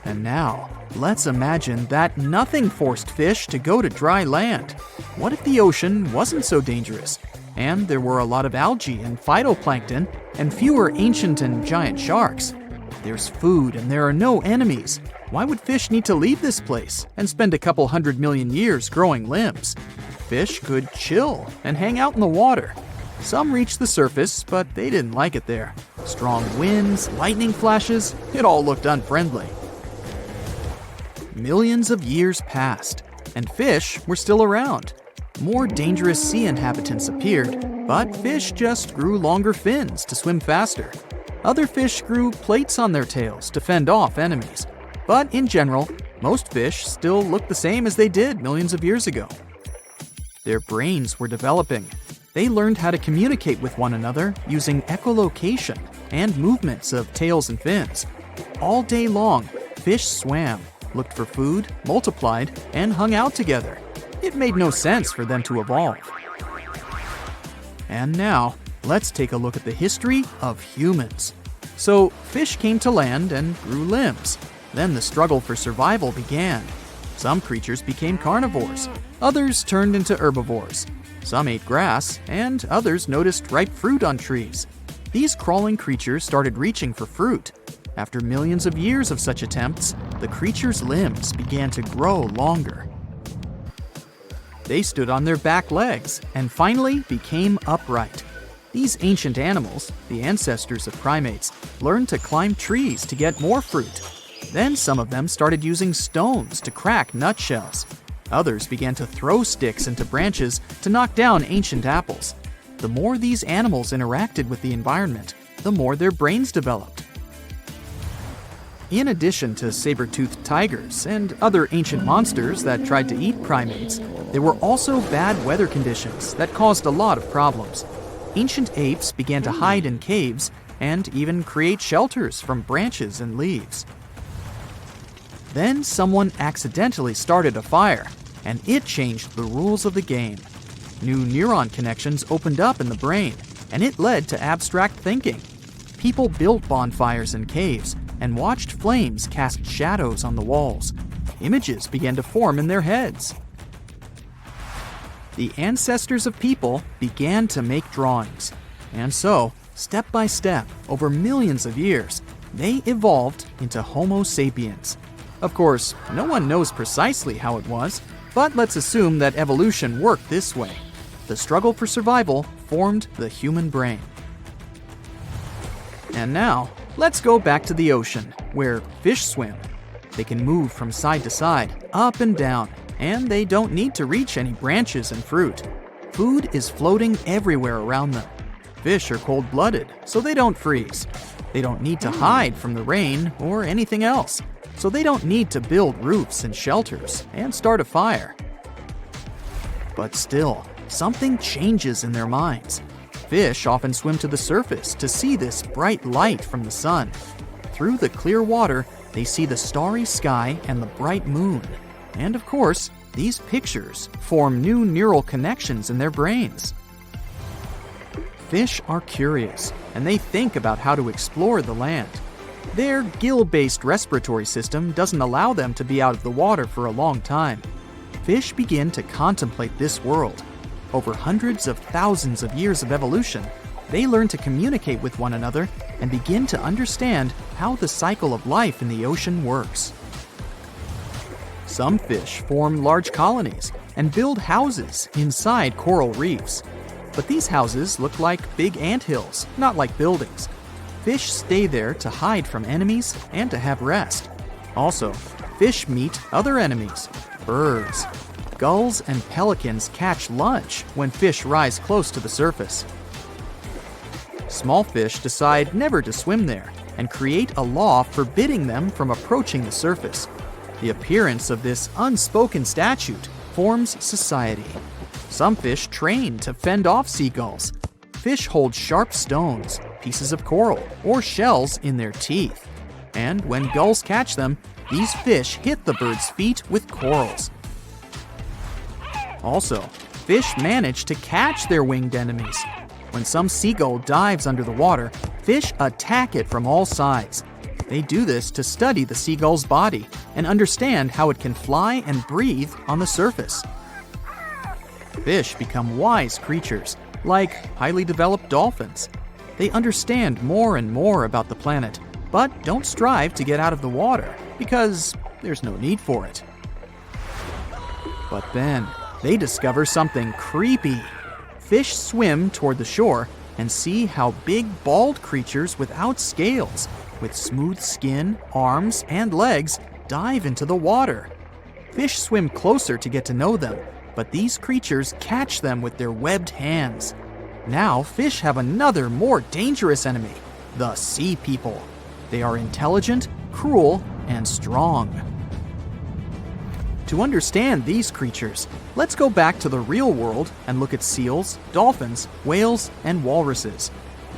And now, let's imagine that nothing forced fish to go to dry land. What if the ocean wasn't so dangerous, and there were a lot of algae and phytoplankton, and fewer ancient and giant sharks? There's food and there are no enemies. Why would fish need to leave this place and spend a couple 100 million years growing limbs? Fish could chill and hang out in the water. Some reached the surface, but they didn't like it there. Strong winds, lightning flashes, it all looked unfriendly. Millions of years passed, and fish were still around. More dangerous sea inhabitants appeared, but fish just grew longer fins to swim faster. Other fish grew plates on their tails to fend off enemies. But in general, most fish still look the same as they did millions of years ago. Their brains were developing. They learned how to communicate with one another using echolocation and movements of tails and fins. All day long, fish swam, looked for food, multiplied, and hung out together. It made no sense for them to evolve. And now, let's take a look at the history of humans. So, fish came to land and grew limbs. Then the struggle for survival began. Some creatures became carnivores. Others turned into herbivores. Some ate grass, and others noticed ripe fruit on trees. These crawling creatures started reaching for fruit. After millions of years of such attempts, the creatures' limbs began to grow longer. They stood on their back legs and finally became upright. These ancient animals, the ancestors of primates, learned to climb trees to get more fruit. Then some of them started using stones to crack nutshells. Others began to throw sticks into branches to knock down ancient apples. The more these animals interacted with the environment, the more their brains developed. In addition to saber-toothed tigers and other ancient monsters that tried to eat primates, there were also bad weather conditions that caused a lot of problems. Ancient apes began to hide in caves and even create shelters from branches and leaves. Then someone accidentally started a fire, and it changed the rules of the game. New neuron connections opened up in the brain, and it led to abstract thinking. People built bonfires in caves and watched flames cast shadows on the walls. Images began to form in their heads. The ancestors of people began to make drawings. And so, step by step, over millions of years, they evolved into Homo sapiens. Of course, no one knows precisely how it was, but let's assume that evolution worked this way. The struggle for survival formed the human brain. And now, let's go back to the ocean, where fish swim. They can move from side to side, up and down, and they don't need to reach any branches and fruit. Food is floating everywhere around them. Fish are cold-blooded, so they don't freeze. They don't need to hide from the rain or anything else, so they don't need to build roofs and shelters and start a fire. But still, something changes in their minds. Fish often swim to the surface to see this bright light from the sun. Through the clear water, they see the starry sky and the bright moon. And of course, these pictures form new neural connections in their brains. Fish are curious, and they think about how to explore the land. Their gill-based respiratory system doesn't allow them to be out of the water for a long time. Fish begin to contemplate this world. Over hundreds of thousands of years of evolution, they learn to communicate with one another and begin to understand how the cycle of life in the ocean works. Some fish form large colonies and build houses inside coral reefs. But these houses look like big anthills, not like buildings. Fish stay there to hide from enemies and to have rest. Also, fish meet other enemies, birds. Gulls and pelicans catch lunch when fish rise close to the surface. Small fish decide never to swim there and create a law forbidding them from approaching the surface. The appearance of this unspoken statute forms society. Some fish train to fend off seagulls. Fish hold sharp stones, pieces of coral, or shells in their teeth. And when gulls catch them, these fish hit the bird's feet with corals. Also, fish manage to catch their winged enemies. When some seagull dives under the water, fish attack it from all sides. They do this to study the seagull's body and understand how it can fly and breathe on the surface. Fish become wise creatures, like highly developed dolphins. They understand more and more about the planet, but don't strive to get out of the water because there's no need for it. But then, they discover something creepy. Fish swim toward the shore and see how big bald creatures without scales, with smooth skin, arms, and legs, dive into the water. Fish swim closer to get to know them, but these creatures catch them with their webbed hands. Now fish have another, more dangerous enemy, the sea people. They are intelligent, cruel, and strong. To understand these creatures, let's go back to the real world and look at seals, dolphins, whales, and walruses.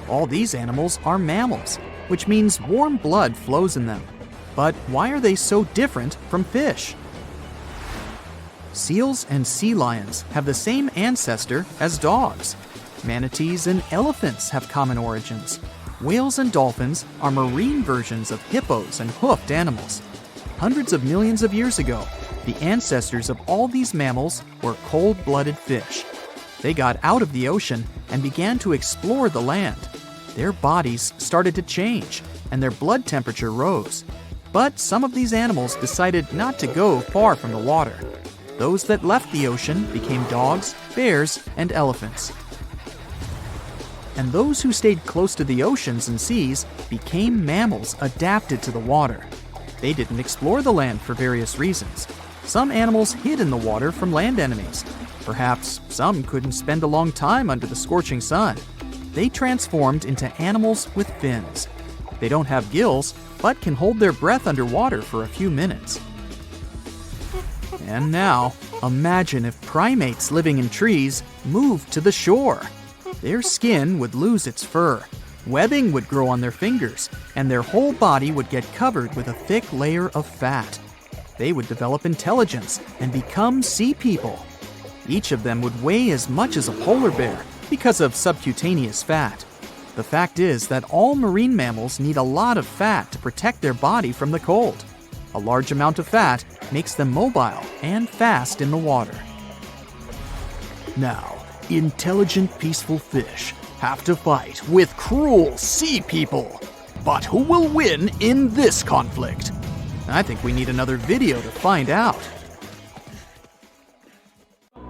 All these animals are mammals, which means warm blood flows in them. But why are they so different from fish? Seals and sea lions have the same ancestor as dogs. Manatees and elephants have common origins. Whales and dolphins are marine versions of hippos and hoofed animals. Hundreds of millions of years ago, the ancestors of all these mammals were cold-blooded fish. They got out of the ocean and began to explore the land. Their bodies started to change, and their blood temperature rose. But some of these animals decided not to go far from the water. Those that left the ocean became dogs, bears, and elephants. And those who stayed close to the oceans and seas became mammals adapted to the water. They didn't explore the land for various reasons. Some animals hid in the water from land enemies. Perhaps some couldn't spend a long time under the scorching sun. They transformed into animals with fins. They don't have gills, but can hold their breath underwater for a few minutes. And now, imagine if primates living in trees moved to the shore. Their skin would lose its fur, webbing would grow on their fingers, and their whole body would get covered with a thick layer of fat. They would develop intelligence and become sea people. Each of them would weigh as much as a polar bear because of subcutaneous fat. The fact is that all marine mammals need a lot of fat to protect their body from the cold. A large amount of fat makes them mobile and fast in the water. Now, intelligent, peaceful fish have to fight with cruel sea people. But who will win in this conflict? I think we need another video to find out.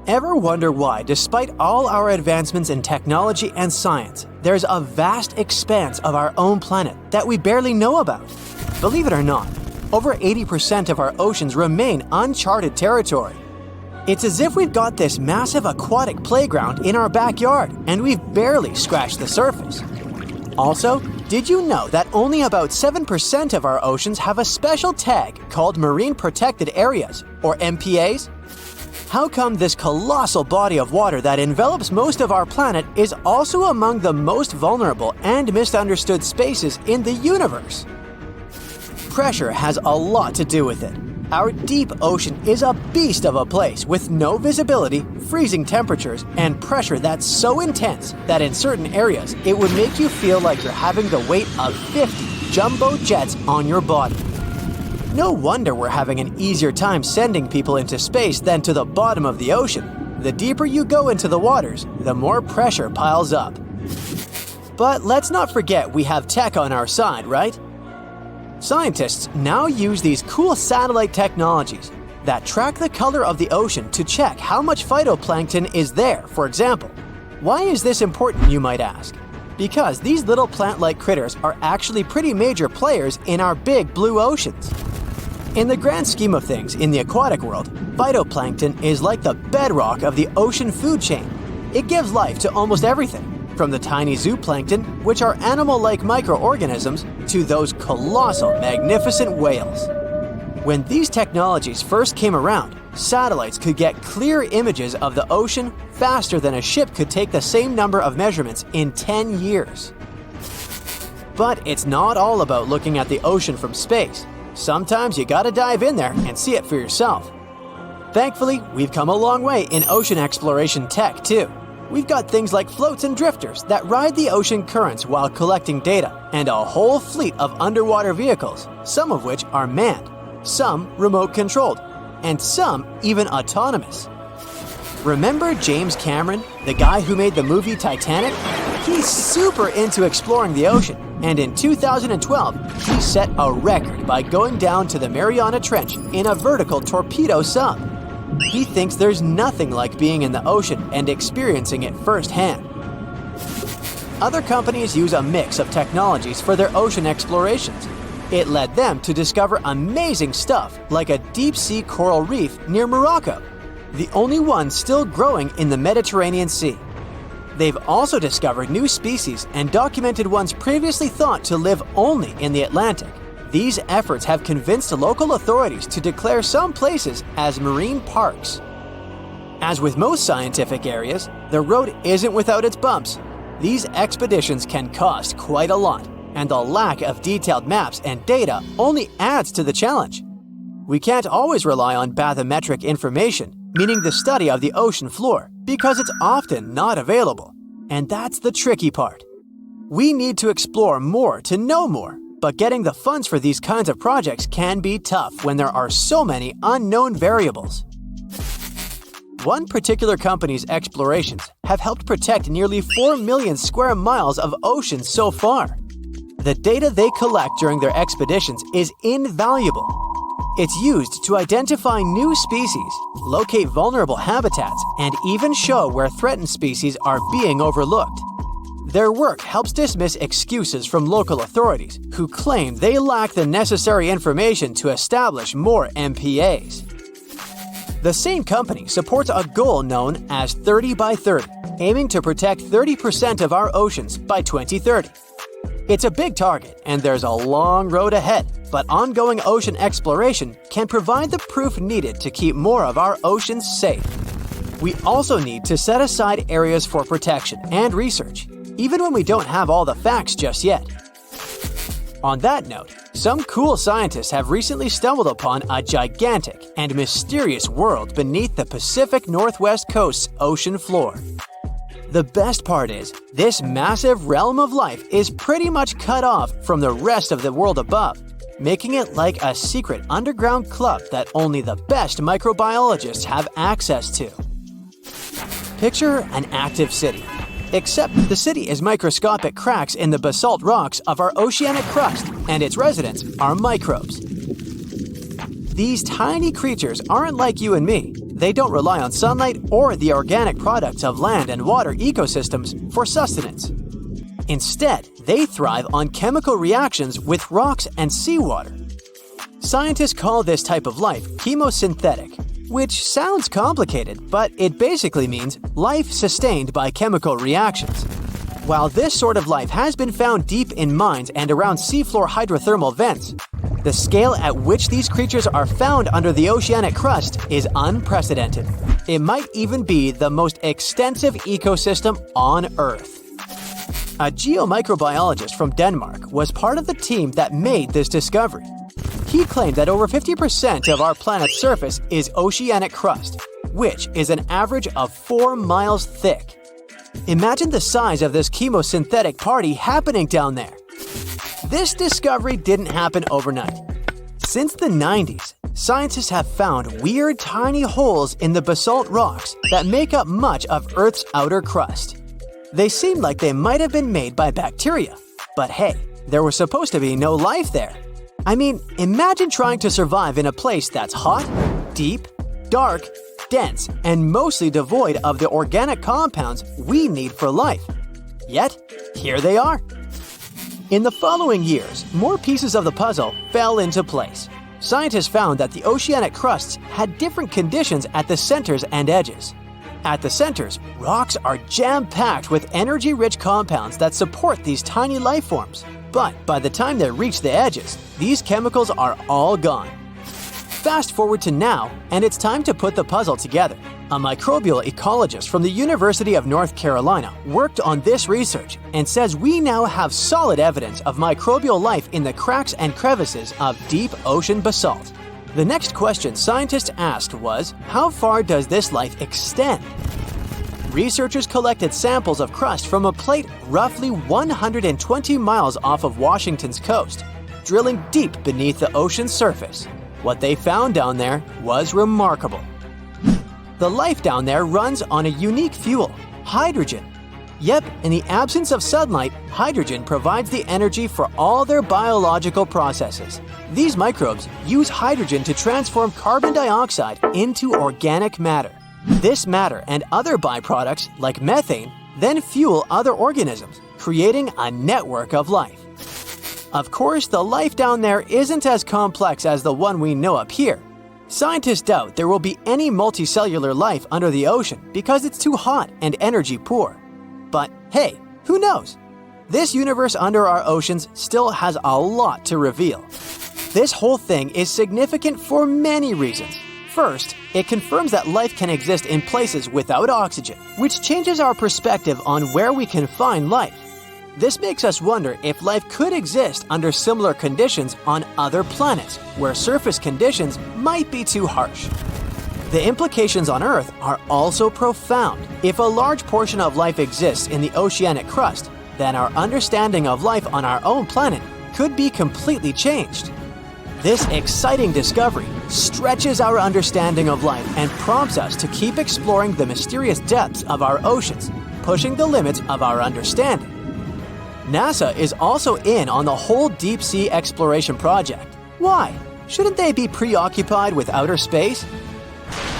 Ever wonder why, despite all our advancements in technology and science, there's a vast expanse of our own planet that we barely know about? Believe it or not, over 80% of our oceans remain uncharted territory. It's as if we've got this massive aquatic playground in our backyard, and we've barely scratched the surface. Also, did you know that only about 7% of our oceans have a special tag called Marine Protected Areas, or MPAs? How come this colossal body of water that envelops most of our planet is also among the most vulnerable and misunderstood spaces in the universe? Pressure has a lot to do with it. Our deep ocean is a beast of a place with no visibility, freezing temperatures, and pressure that's so intense that in certain areas it would make you feel like you're having the weight of 50 jumbo jets on your body. No wonder we're having an easier time sending people into space than to the bottom of the ocean. The deeper you go into the waters, the more pressure piles up. But let's not forget we have tech on our side, right? Scientists now use these cool satellite technologies that track the color of the ocean to check how much phytoplankton is there, for example. Why is this important, you might ask? Because these little plant-like critters are actually pretty major players in our big blue oceans. In the grand scheme of things in the aquatic world, phytoplankton is like the bedrock of the ocean food chain. It gives life to almost everything, from the tiny zooplankton, which are animal-like microorganisms, to those colossal, magnificent whales. When these technologies first came around, satellites could get clear images of the ocean faster than a ship could take the same number of measurements in 10 years. But it's not all about looking at the ocean from space. Sometimes you gotta dive in there and see it for yourself. Thankfully, we've come a long way in ocean exploration tech, too. We've got things like floats and drifters that ride the ocean currents while collecting data, and a whole fleet of underwater vehicles, some of which are manned, some remote-controlled, and some even autonomous. Remember James Cameron, the guy who made the movie Titanic? He's super into exploring the ocean, and in 2012, he set a record by going down to the Mariana Trench in a vertical torpedo sub. He thinks there's nothing like being in the ocean and experiencing it firsthand. Other companies use a mix of technologies for their ocean explorations. It led them to discover amazing stuff like a deep-sea coral reef near Morocco, the only one still growing in the Mediterranean Sea. They've also discovered new species and documented ones previously thought to live only in the Atlantic. These efforts have convinced local authorities to declare some places as marine parks. As with most scientific areas, the road isn't without its bumps. These expeditions can cost quite a lot, and the lack of detailed maps and data only adds to the challenge. We can't always rely on bathymetric information, meaning the study of the ocean floor, because it's often not available. And that's the tricky part. We need to explore more to know more, but getting the funds for these kinds of projects can be tough when there are so many unknown variables. One particular company's explorations have helped protect nearly 4 million square miles of ocean so far. The data they collect during their expeditions is invaluable. It's used to identify new species, locate vulnerable habitats, and even show where threatened species are being overlooked. Their work helps dismiss excuses from local authorities who claim they lack the necessary information to establish more MPAs. The same company supports a goal known as 30 by 30, aiming to protect 30% of our oceans by 2030. It's a big target, and there's a long road ahead, but ongoing ocean exploration can provide the proof needed to keep more of our oceans safe. We also need to set aside areas for protection and research, even when we don't have all the facts just yet. On that note, some cool scientists have recently stumbled upon a gigantic and mysterious world beneath the Pacific Northwest coast's ocean floor. The best part is, this massive realm of life is pretty much cut off from the rest of the world above, making it like a secret underground club that only the best microbiologists have access to. Picture an active city. Except the city is microscopic cracks in the basalt rocks of our oceanic crust, and its residents are microbes. These tiny creatures aren't like you and me. They don't rely on sunlight or the organic products of land and water ecosystems for sustenance. Instead, they thrive on chemical reactions with rocks and seawater. Scientists call this type of life chemosynthetic, which sounds complicated, but it basically means life sustained by chemical reactions. While this sort of life has been found deep in mines and around seafloor hydrothermal vents, the scale at which these creatures are found under the oceanic crust is unprecedented. It might even be the most extensive ecosystem on Earth. A geomicrobiologist from Denmark was part of the team that made this discovery. He claimed that over 50% of our planet's surface is oceanic crust, which is an average of 4 miles thick. Imagine the size of this chemosynthetic party happening down there. This discovery didn't happen overnight. Since the 90s, scientists have found weird tiny holes in the basalt rocks that make up much of Earth's outer crust. They seem like they might have been made by bacteria, but hey, there was supposed to be no life there. I mean, imagine trying to survive in a place that's hot, deep, dark, dense, and mostly devoid of the organic compounds we need for life. Yet, here they are. In the following years, more pieces of the puzzle fell into place. Scientists found that the oceanic crusts had different conditions at the centers and edges. At the centers, rocks are jam-packed with energy-rich compounds that support these tiny life forms. But by the time they reach the edges, these chemicals are all gone. Fast forward to now, and it's time to put the puzzle together. A microbial ecologist from the University of North Carolina worked on this research and says we now have solid evidence of microbial life in the cracks and crevices of deep ocean basalt. The next question scientists asked was, how far does this life extend? Researchers collected samples of crust from a plate roughly 120 miles off of Washington's coast, drilling deep beneath the ocean's surface. What they found down there was remarkable. The life down there runs on a unique fuel, hydrogen. Yep, in the absence of sunlight, hydrogen provides the energy for all their biological processes. These microbes use hydrogen to transform carbon dioxide into organic matter. This matter and other byproducts, like methane, then fuel other organisms, creating a network of life. Of course, the life down there isn't as complex as the one we know up here. Scientists doubt there will be any multicellular life under the ocean because it's too hot and energy poor. But hey, who knows? This universe under our oceans still has a lot to reveal. This whole thing is significant for many reasons. First, it confirms that life can exist in places without oxygen, which changes our perspective on where we can find life. This makes us wonder if life could exist under similar conditions on other planets, where surface conditions might be too harsh. The implications on Earth are also profound. If a large portion of life exists in the oceanic crust, then our understanding of life on our own planet could be completely changed. This exciting discovery stretches our understanding of life and prompts us to keep exploring the mysterious depths of our oceans, pushing the limits of our understanding. NASA is also in on the whole deep sea exploration project. Why? Shouldn't they be preoccupied with outer space?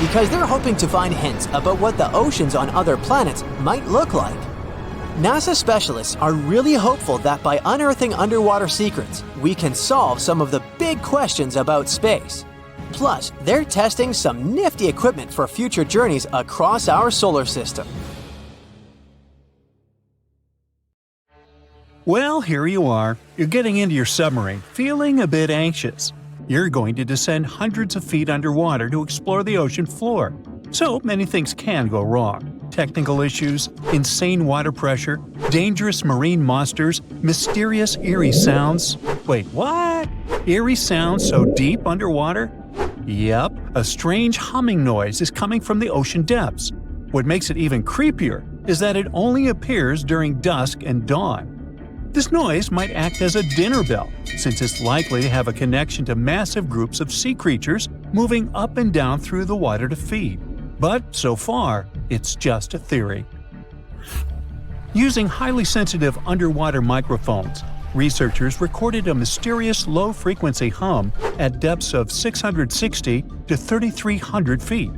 Because they're hoping to find hints about what the oceans on other planets might look like. NASA specialists are really hopeful that by unearthing underwater secrets, we can solve some of the big questions about space. Plus, they're testing some nifty equipment for future journeys across our solar system. Well, here you are. You're getting into your submarine, feeling a bit anxious. You're going to descend hundreds of feet underwater to explore the ocean floor. So many things can go wrong. Technical issues, insane water pressure, dangerous marine monsters, mysterious eerie sounds. Wait, what? Eerie sounds so deep underwater? Yep, a strange humming noise is coming from the ocean depths. What makes it even creepier is that it only appears during dusk and dawn. This noise might act as a dinner bell, since it's likely to have a connection to massive groups of sea creatures moving up and down through the water to feed. But so far, it's just a theory. Using highly sensitive underwater microphones, researchers recorded a mysterious low-frequency hum at depths of 660 to 3,300 feet.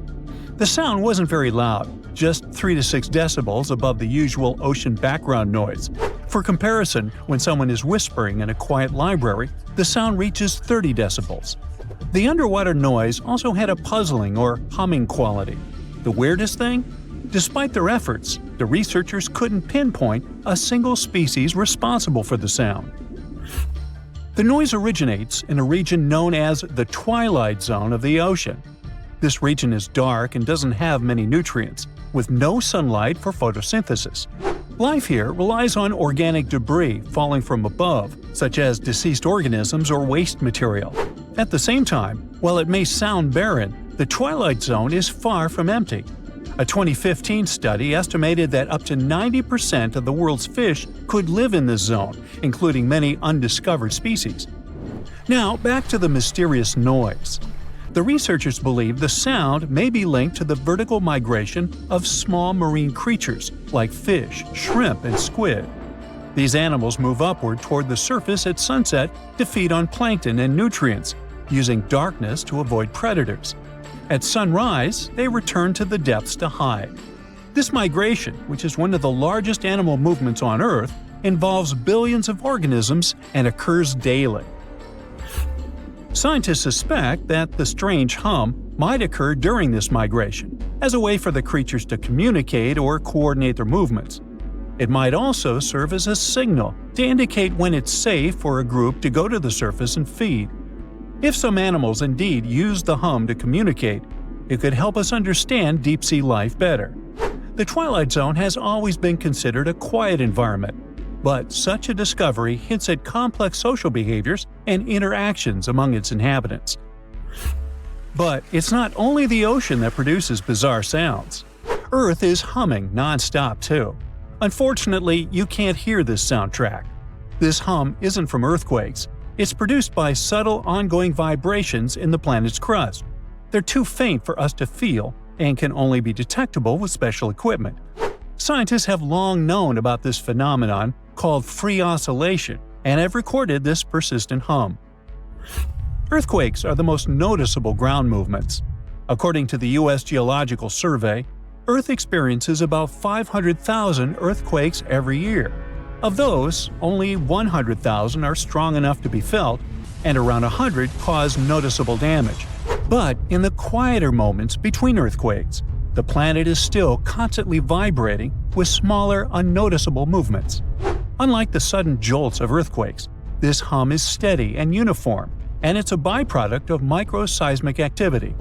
The sound wasn't very loud, just 3 to 6 decibels above the usual ocean background noise. For comparison, when someone is whispering in a quiet library, the sound reaches 30 decibels. The underwater noise also had a puzzling or humming quality. The weirdest thing? Despite their efforts, the researchers couldn't pinpoint a single species responsible for the sound. The noise originates in a region known as the twilight zone of the ocean. This region is dark and doesn't have many nutrients, with no sunlight for photosynthesis. Life here relies on organic debris falling from above, such as deceased organisms or waste material. At the same time, while it may sound barren, the twilight zone is far from empty. A 2015 study estimated that up to 90% of the world's fish could live in this zone, including many undiscovered species. Now, back to the mysterious noise. The researchers believe the sound may be linked to the vertical migration of small marine creatures like fish, shrimp, and squid. These animals move upward toward the surface at sunset to feed on plankton and nutrients, using darkness to avoid predators. At sunrise, they return to the depths to hide. This migration, which is one of the largest animal movements on Earth, involves billions of organisms and occurs daily. Scientists suspect that the strange hum might occur during this migration, as a way for the creatures to communicate or coordinate their movements. It might also serve as a signal to indicate when it's safe for a group to go to the surface and feed. If some animals indeed use the hum to communicate, it could help us understand deep-sea life better. The Twilight Zone has always been considered a quiet environment, but such a discovery hints at complex social behaviors and interactions among its inhabitants. But it's not only the ocean that produces bizarre sounds. Earth is humming non-stop too. Unfortunately, you can't hear this soundtrack. This hum isn't from earthquakes. It's produced by subtle ongoing vibrations in the planet's crust. They're too faint for us to feel and can only be detectable with special equipment. Scientists have long known about this phenomenon called free oscillation and have recorded this persistent hum. Earthquakes are the most noticeable ground movements. According to the U.S. Geological Survey, Earth experiences about 500,000 earthquakes every year. Of those, only 100,000 are strong enough to be felt, and around 100 cause noticeable damage. But in the quieter moments between earthquakes, the planet is still constantly vibrating with smaller, unnoticeable movements. Unlike the sudden jolts of earthquakes, this hum is steady and uniform, and it's a byproduct of microseismic activity.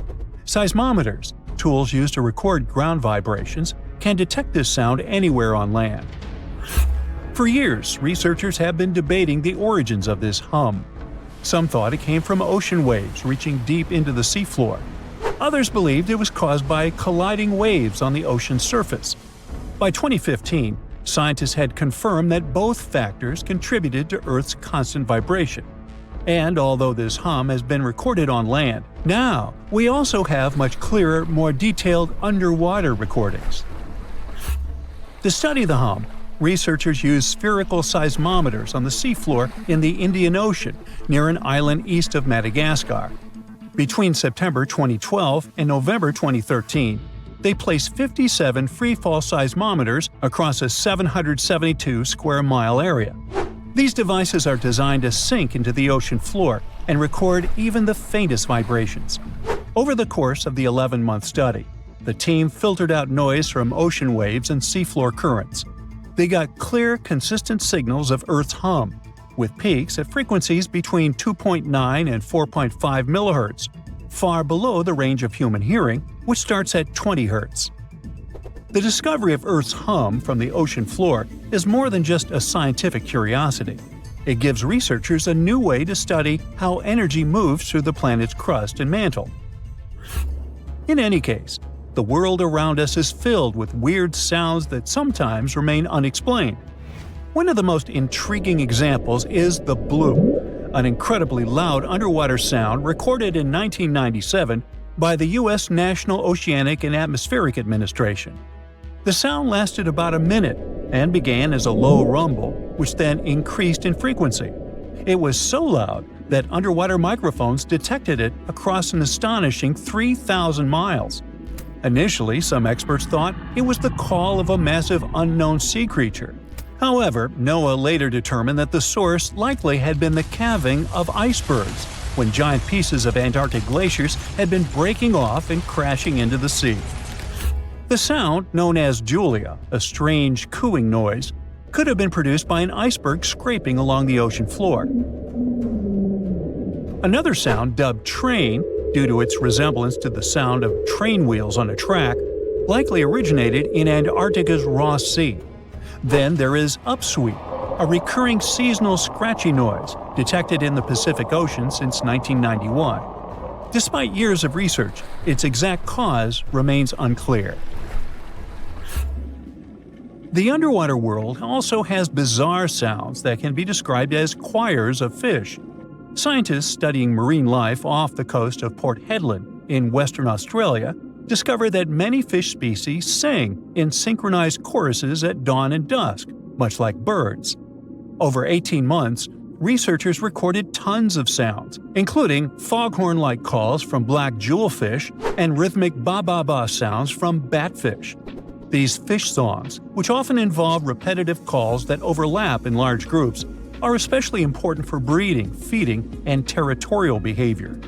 Seismometers, tools used to record ground vibrations, can detect this sound anywhere on land. For years, researchers have been debating the origins of this hum. Some thought it came from ocean waves reaching deep into the seafloor. Others believed it was caused by colliding waves on the ocean's surface. By 2015, scientists had confirmed that both factors contributed to Earth's constant vibration. And although this hum has been recorded on land, now we also have much clearer, more detailed underwater recordings. To study the hum, researchers used spherical seismometers on the seafloor in the Indian Ocean near an island east of Madagascar. Between September 2012 and November 2013, they placed 57 freefall seismometers across a 772 square mile area. These devices are designed to sink into the ocean floor and record even the faintest vibrations. Over the course of the 11-month study, the team filtered out noise from ocean waves and seafloor currents. They got clear, consistent signals of Earth's hum, with peaks at frequencies between 2.9 and 4.5 MHz, far below the range of human hearing, which starts at 20 Hz. The discovery of Earth's hum from the ocean floor is more than just a scientific curiosity. It gives researchers a new way to study how energy moves through the planet's crust and mantle. In any case, the world around us is filled with weird sounds that sometimes remain unexplained. One of the most intriguing examples is the bloop, an incredibly loud underwater sound recorded in 1997 by the U.S. National Oceanic and Atmospheric Administration. The sound lasted about a minute and began as a low rumble, which then increased in frequency. It was so loud that underwater microphones detected it across an astonishing 3,000 miles. Initially, some experts thought it was the call of a massive unknown sea creature. However, NOAA later determined that the source likely had been the calving of icebergs, when giant pieces of Antarctic glaciers had been breaking off and crashing into the sea. The sound, known as Julia, a strange cooing noise, could have been produced by an iceberg scraping along the ocean floor. Another sound, dubbed train, due to its resemblance to the sound of train wheels on a track, likely originated in Antarctica's Ross Sea. Then there is upsweep, a recurring seasonal scratchy noise detected in the Pacific Ocean since 1991. Despite years of research, its exact cause remains unclear. The underwater world also has bizarre sounds that can be described as choirs of fish. Scientists studying marine life off the coast of Port Hedland in Western Australia discovered that many fish species sing in synchronized choruses at dawn and dusk, much like birds. Over 18 months, researchers recorded tons of sounds, including foghorn-like calls from black jewelfish and rhythmic ba-ba-ba sounds from batfish. These fish songs, which often involve repetitive calls that overlap in large groups, are especially important for breeding, feeding, and territorial behavior.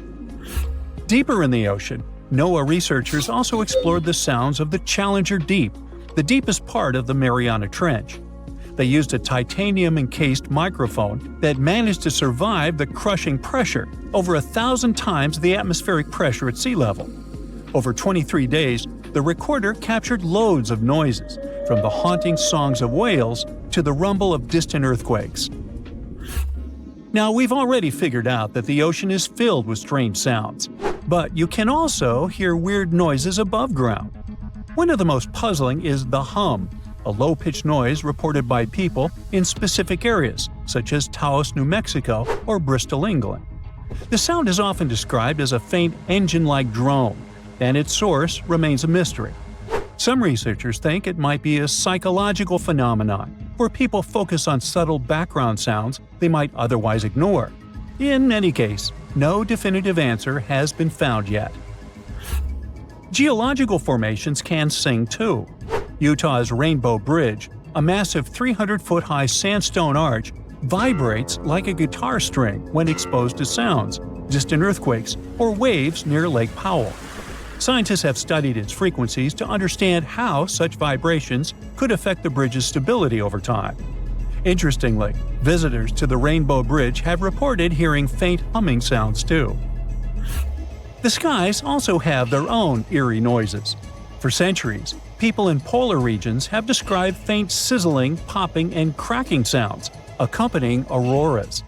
Deeper in the ocean, NOAA researchers also explored the sounds of the Challenger Deep, the deepest part of the Mariana Trench. They used a titanium-encased microphone that managed to survive the crushing pressure, over 1,000 times the atmospheric pressure at sea level. Over 23 days, the recorder captured loads of noises, from the haunting songs of whales to the rumble of distant earthquakes. Now, we've already figured out that the ocean is filled with strange sounds, but you can also hear weird noises above ground. One of the most puzzling is the hum, a low-pitched noise reported by people in specific areas, such as Taos, New Mexico, or Bristol, England. The sound is often described as a faint engine-like drone, and its source remains a mystery. Some researchers think it might be a psychological phenomenon, where people focus on subtle background sounds they might otherwise ignore. In any case, no definitive answer has been found yet. Geological formations can sing too. Utah's Rainbow Bridge, a massive 300-foot-high sandstone arch, vibrates like a guitar string when exposed to sounds, distant earthquakes, or waves near Lake Powell. Scientists have studied its frequencies to understand how such vibrations could affect the bridge's stability over time. Interestingly, visitors to the Rainbow Bridge have reported hearing faint humming sounds too. The skies also have their own eerie noises. For centuries, people in polar regions have described faint sizzling, popping, and cracking sounds, accompanying auroras.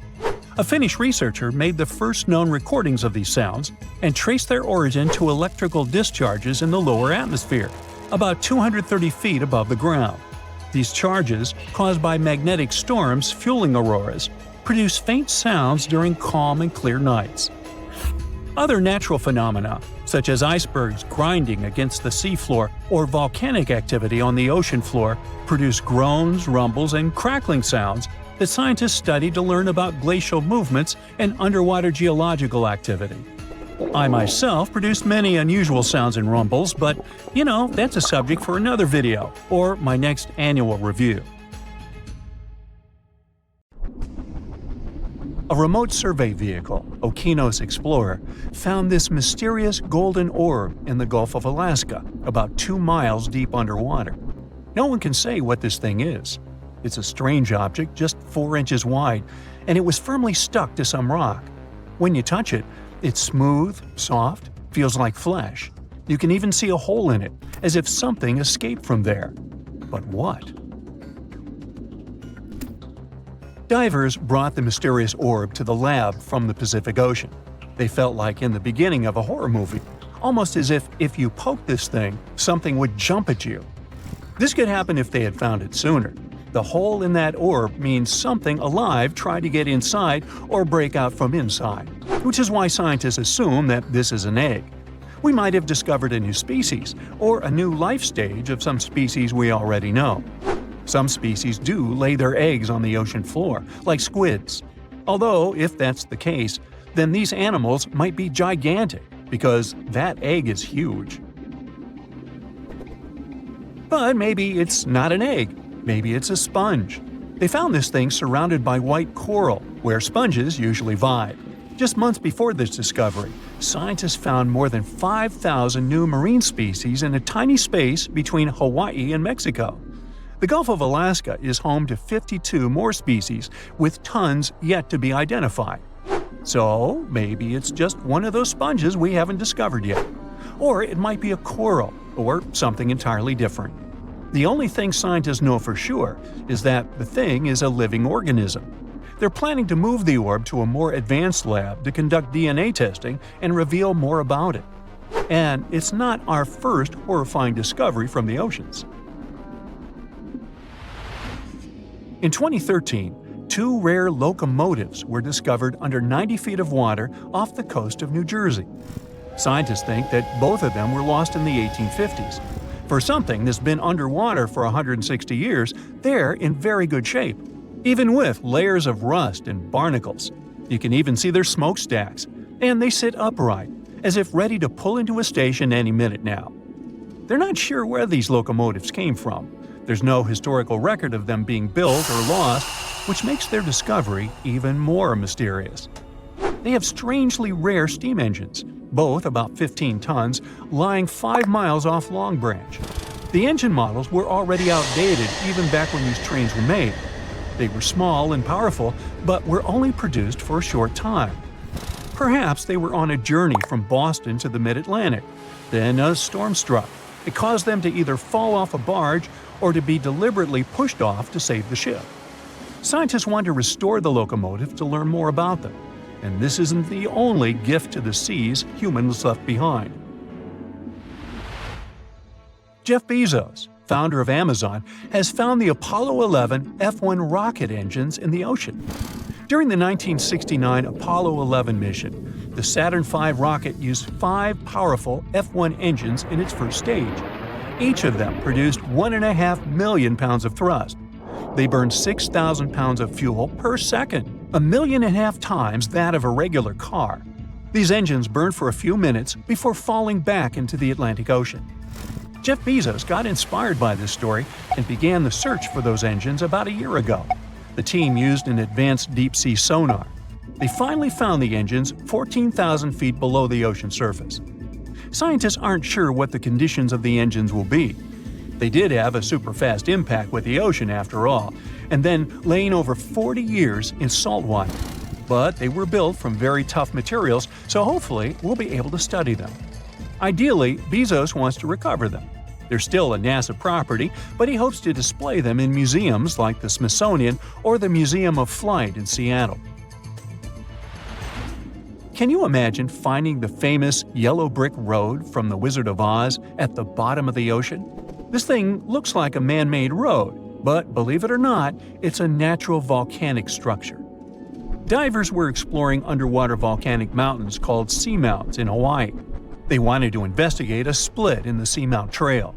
A Finnish researcher made the first known recordings of these sounds and traced their origin to electrical discharges in the lower atmosphere, about 230 feet above the ground. These charges, caused by magnetic storms fueling auroras, produce faint sounds during calm and clear nights. Other natural phenomena, such as icebergs grinding against the seafloor or volcanic activity on the ocean floor, produce groans, rumbles, and crackling sounds that scientists study to learn about glacial movements and underwater geological activity. I myself produced many unusual sounds and rumbles, but, that's a subject for another video, or my next annual review. A remote survey vehicle, Okeanos Explorer, found this mysterious golden orb in the Gulf of Alaska, about 2 miles deep underwater. No one can say what this thing is. It's a strange object just 4 inches wide, and it was firmly stuck to some rock. When you touch it, it's smooth, soft, feels like flesh. You can even see a hole in it, as if something escaped from there. But what? Divers brought the mysterious orb to the lab from the Pacific Ocean. They felt like in the beginning of a horror movie, almost as if you poked this thing, something would jump at you. This could happen if they had found it sooner. The hole in that orb means something alive tried to get inside or break out from inside, which is why scientists assume that this is an egg. We might have discovered a new species, or a new life stage of some species we already know. Some species do lay their eggs on the ocean floor, like squids. Although, if that's the case, then these animals might be gigantic, because that egg is huge. But maybe it's not an egg. Maybe it's a sponge. They found this thing surrounded by white coral, where sponges usually vibe. Just months before this discovery, scientists found more than 5,000 new marine species in a tiny space between Hawaii and Mexico. The Gulf of Alaska is home to 52 more species, with tons yet to be identified. So maybe it's just one of those sponges we haven't discovered yet. Or it might be a coral, or something entirely different. The only thing scientists know for sure is that the thing is a living organism. They're planning to move the orb to a more advanced lab to conduct DNA testing and reveal more about it. And it's not our first horrifying discovery from the oceans. In 2013, 2 rare locomotives were discovered under 90 feet of water off the coast of New Jersey. Scientists think that both of them were lost in the 1850s. For something that's been underwater for 160 years, they're in very good shape, even with layers of rust and barnacles. You can even see their smokestacks, and they sit upright, as if ready to pull into a station any minute now. They're not sure where these locomotives came from. There's no historical record of them being built or lost, which makes their discovery even more mysterious. They have strangely rare steam engines, both about 15 tons, lying 5 miles off Long Branch. The engine models were already outdated even back when these trains were made. They were small and powerful, but were only produced for a short time. Perhaps they were on a journey from Boston to the mid-Atlantic. Then a storm struck. It caused them to either fall off a barge or to be deliberately pushed off to save the ship. Scientists want to restore the locomotive to learn more about them. And this isn't the only gift to the seas humans left behind. Jeff Bezos, founder of Amazon, has found the Apollo 11 F-1 rocket engines in the ocean. During the 1969 Apollo 11 mission, the Saturn V rocket used 5 powerful F-1 engines in its first stage. Each of them produced 1.5 million pounds of thrust. They burned 6,000 pounds of fuel per second, 1.5 million times that of a regular car. These engines burned for a few minutes before falling back into the Atlantic Ocean. Jeff Bezos got inspired by this story and began the search for those engines about a year ago. The team used an advanced deep-sea sonar. They finally found the engines 14,000 feet below the ocean surface. Scientists aren't sure what the conditions of the engines will be. They did have a super-fast impact with the ocean after all, and then laying over 40 years in salt water. But they were built from very tough materials, so hopefully we'll be able to study them. Ideally, Bezos wants to recover them. They're still a NASA property, but he hopes to display them in museums like the Smithsonian or the Museum of Flight in Seattle. Can you imagine finding the famous yellow brick road from The Wizard of Oz at the bottom of the ocean? This thing looks like a man-made road, but believe it or not, it's a natural volcanic structure. Divers were exploring underwater volcanic mountains called seamounts in Hawaii. They wanted to investigate a split in the Seamount Trail.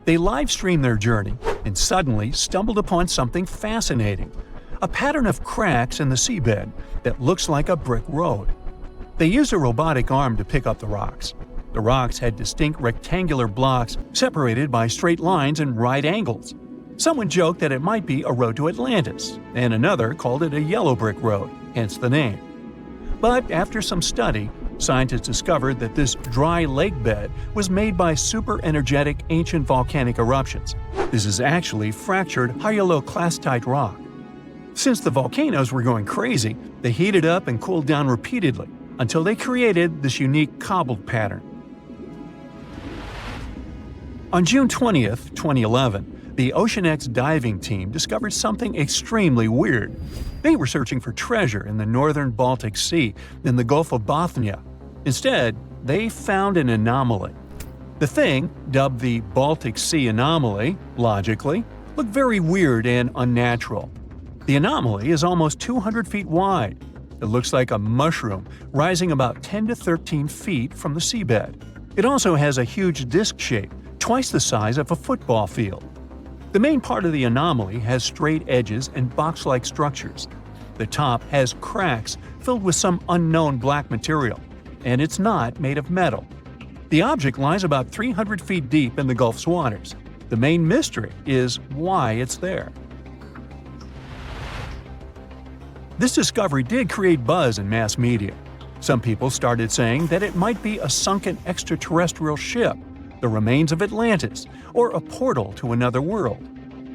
They live-streamed their journey and suddenly stumbled upon something fascinating, a pattern of cracks in the seabed that looks like a brick road. They used a robotic arm to pick up the rocks. The rocks had distinct rectangular blocks separated by straight lines and right angles. Someone joked that it might be a road to Atlantis, and another called it a yellow brick road, hence the name. But after some study, scientists discovered that this dry lake bed was made by super-energetic ancient volcanic eruptions. This is actually fractured hyaloclastite rock. Since the volcanoes were going crazy, they heated up and cooled down repeatedly until they created this unique cobbled pattern. On June 20, 2011, the OceanX diving team discovered something extremely weird. They were searching for treasure in the northern Baltic Sea in the Gulf of Bothnia. Instead, they found an anomaly. The thing, dubbed the Baltic Sea anomaly, logically, looked very weird and unnatural. The anomaly is almost 200 feet wide. It looks like a mushroom, rising about 10 to 13 feet from the seabed. It also has a huge disc shape, twice the size of a football field. The main part of the anomaly has straight edges and box-like structures. The top has cracks filled with some unknown black material, and it's not made of metal. The object lies about 300 feet deep in the Gulf's waters. The main mystery is why it's there. This discovery did create buzz in mass media. Some people started saying that it might be a sunken extraterrestrial ship, the remains of Atlantis, or a portal to another world.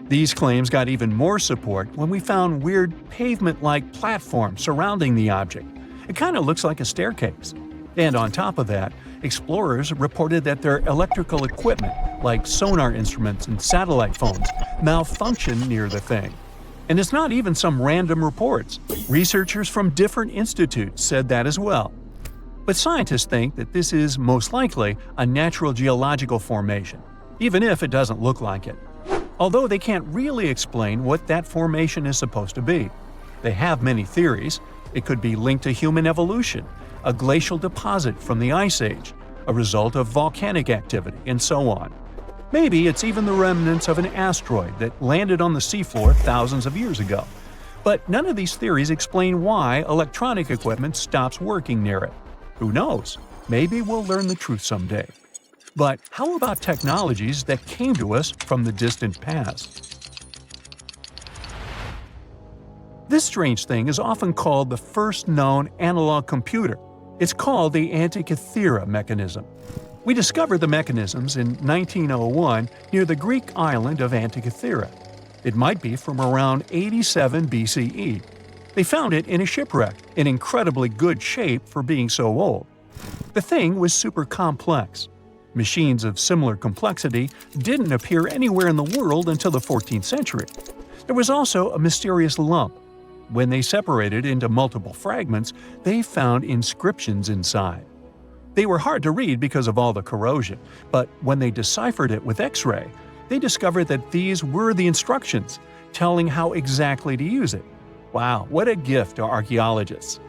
These claims got even more support when we found weird pavement-like platforms surrounding the object. It kind of looks like a staircase. And on top of that, explorers reported that their electrical equipment, like sonar instruments and satellite phones, malfunctioned near the thing. And it's not even some random reports. Researchers from different institutes said that as well. But scientists think that this is most likely a natural geological formation, even if it doesn't look like it. Although they can't really explain what that formation is supposed to be. They have many theories. It could be linked to human evolution, a glacial deposit from the Ice Age, a result of volcanic activity, and so on. Maybe it's even the remnants of an asteroid that landed on the seafloor thousands of years ago. But none of these theories explain why electronic equipment stops working near it. Who knows? Maybe we'll learn the truth someday. But how about technologies that came to us from the distant past? This strange thing is often called the first known analog computer. It's called the Antikythera mechanism. We discovered the mechanisms in 1901 near the Greek island of Antikythera. It might be from around 87 BCE. They found it in a shipwreck, in incredibly good shape for being so old. The thing was super complex. Machines of similar complexity didn't appear anywhere in the world until the 14th century. There was also a mysterious lump. When they separated into multiple fragments, they found inscriptions inside. They were hard to read because of all the corrosion, but when they deciphered it with X-ray, they discovered that these were the instructions, telling how exactly to use it. Wow, what a gift to archaeologists!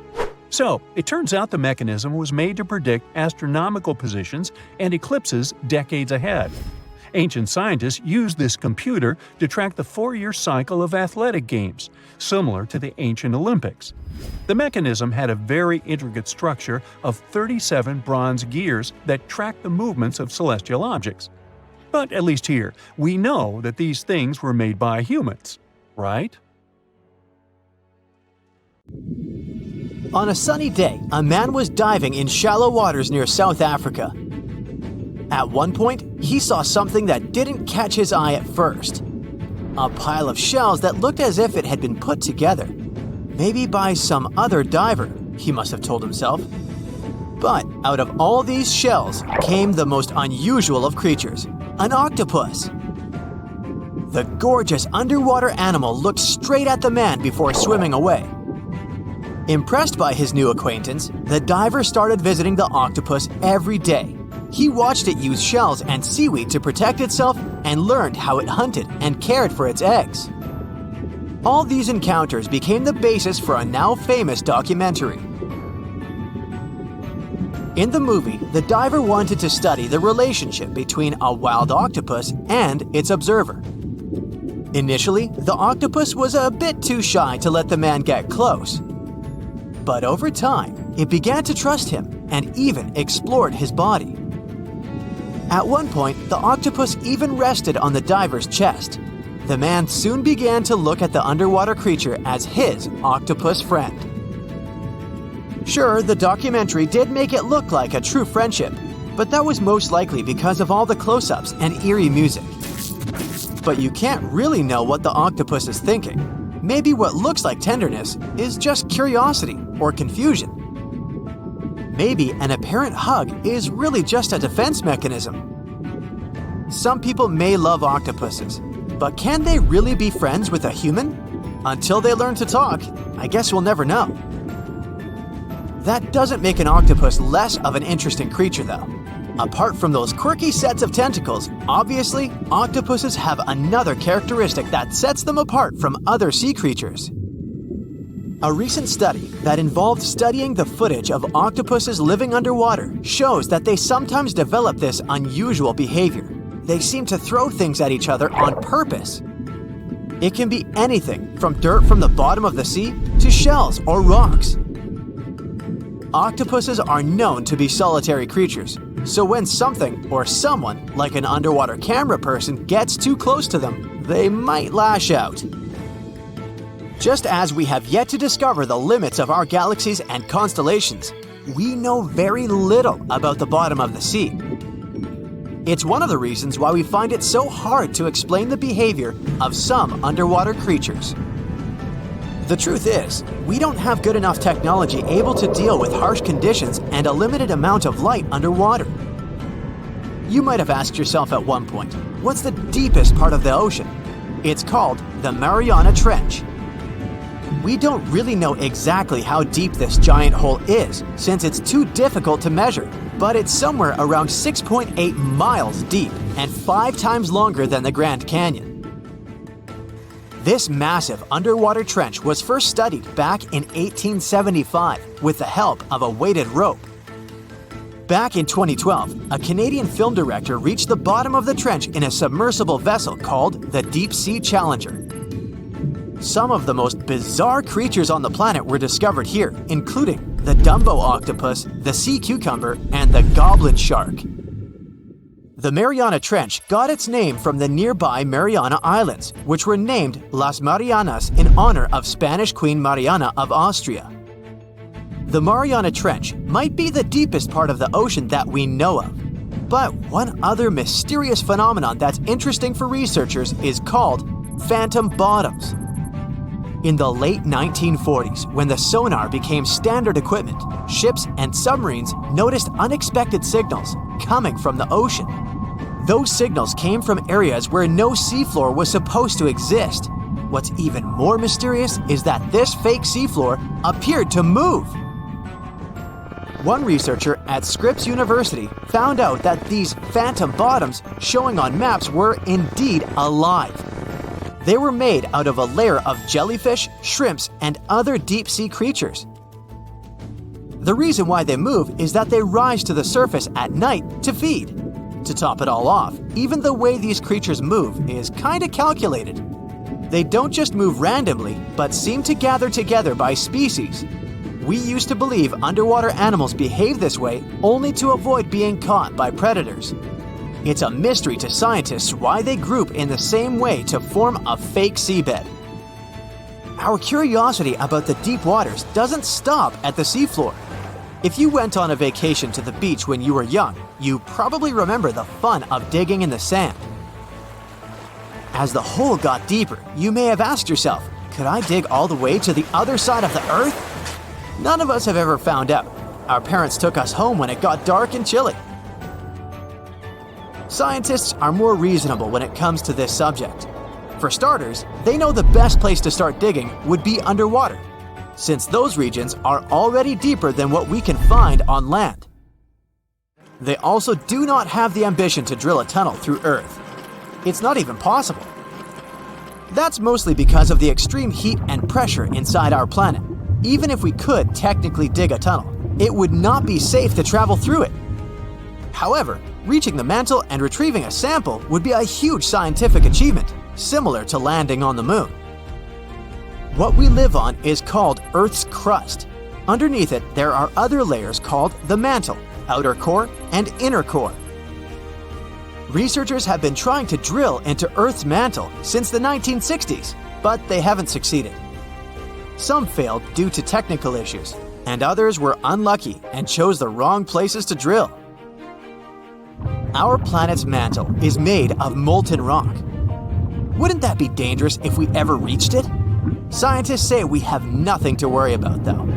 So, it turns out the mechanism was made to predict astronomical positions and eclipses decades ahead. Ancient scientists used this computer to track the 4-year cycle of athletic games, similar to the ancient Olympics. The mechanism had a very intricate structure of 37 bronze gears that tracked the movements of celestial objects. But at least here, we know that these things were made by humans, right? On a sunny day, a man was diving in shallow waters near South Africa. At one point, he saw something that didn't catch his eye at first. a pile of shells that looked as if it had been put together. Maybe by some other diver, he must have told himself. But out of all these shells came the most unusual of creatures, an octopus. The gorgeous underwater animal looked straight at the man before swimming away. Impressed by his new acquaintance, the diver started visiting the octopus every day. He watched it use shells and seaweed to protect itself and learned how it hunted and cared for its eggs. All these encounters became the basis for a now famous documentary. In the movie, the diver wanted to study the relationship between a wild octopus and its observer. Initially, the octopus was a bit too shy to let the man get close. But over time, it began to trust him and even explored his body. At one point, the octopus even rested on the diver's chest. The man soon began to look at the underwater creature as his octopus friend. Sure, the documentary did make it look like a true friendship, but that was most likely because of all the close-ups and eerie music. But you can't really know what the octopus is thinking. Maybe what looks like tenderness is just curiosity or confusion. Maybe an apparent hug is really just a defense mechanism. Some people may love octopuses, but can they really be friends with a human? Until they learn to talk, I guess we'll never know. That doesn't make an octopus less of an interesting creature, though. Apart from those quirky sets of tentacles, obviously, octopuses have another characteristic that sets them apart from other sea creatures. A recent study that involved studying the footage of octopuses living underwater shows that they sometimes develop this unusual behavior. They seem to throw things at each other on purpose. It can be anything from dirt from the bottom of the sea to shells or rocks. Octopuses are known to be solitary creatures, so when something or someone, like an underwater camera person, gets too close to them, they might lash out. Just as we have yet to discover the limits of our galaxies and constellations, we know very little about the bottom of the sea. It's one of the reasons why we find it so hard to explain the behavior of some underwater creatures. The truth is, we don't have good enough technology able to deal with harsh conditions and a limited amount of light underwater. You might have asked yourself at one point, what's the deepest part of the ocean? It's called the Mariana Trench. We don't really know exactly how deep this giant hole is, since it's too difficult to measure, but it's somewhere around 6.8 miles deep and 5 times longer than the Grand Canyon. This massive underwater trench was first studied back in 1875 with the help of a weighted rope. Back in 2012, a Canadian film director reached the bottom of the trench in a submersible vessel called the Deep Sea Challenger. Some of the most bizarre creatures on the planet were discovered here, including the Dumbo octopus, the sea cucumber, and the goblin shark. The Mariana Trench got its name from the nearby Mariana Islands, which were named Las Marianas in honor of Spanish Queen Mariana of Austria. The Mariana Trench might be the deepest part of the ocean that we know of. But one other mysterious phenomenon that's interesting for researchers is called phantom bottoms. In the late 1940s, when the sonar became standard equipment, ships and submarines noticed unexpected signals coming from the ocean. Those signals came from areas where no seafloor was supposed to exist. What's even more mysterious is that this fake seafloor appeared to move. One researcher at Scripps University found out that these phantom bottoms showing on maps were indeed alive. They were made out of a layer of jellyfish, shrimps, and other deep-sea creatures. The reason why they move is that they rise to the surface at night to feed. To top it all off, even the way these creatures move is kinda calculated. They don't just move randomly, but seem to gather together by species. We used to believe underwater animals behave this way only to avoid being caught by predators. It's a mystery to scientists why they group in the same way to form a fake seabed. Our curiosity about the deep waters doesn't stop at the seafloor. If you went on a vacation to the beach when you were young, you probably remember the fun of digging in the sand. As the hole got deeper, you may have asked yourself, could I dig all the way to the other side of the Earth? None of us have ever found out. Our parents took us home when it got dark and chilly. Scientists are more reasonable when it comes to this subject. For starters, they know the best place to start digging would be underwater, since those regions are already deeper than what we can find on land. They also do not have the ambition to drill a tunnel through Earth. It's not even possible. That's mostly because of the extreme heat and pressure inside our planet. Even if we could technically dig a tunnel, it would not be safe to travel through it. However, reaching the mantle and retrieving a sample would be a huge scientific achievement, similar to landing on the moon. What we live on is called Earth's crust. Underneath it, there are other layers called the mantle, outer core, and inner core. Researchers have been trying to drill into Earth's mantle since the 1960s, but they haven't succeeded. Some failed due to technical issues, and others were unlucky and chose the wrong places to drill. Our planet's mantle is made of molten rock. Wouldn't that be dangerous if we ever reached it? Scientists say we have nothing to worry about, though.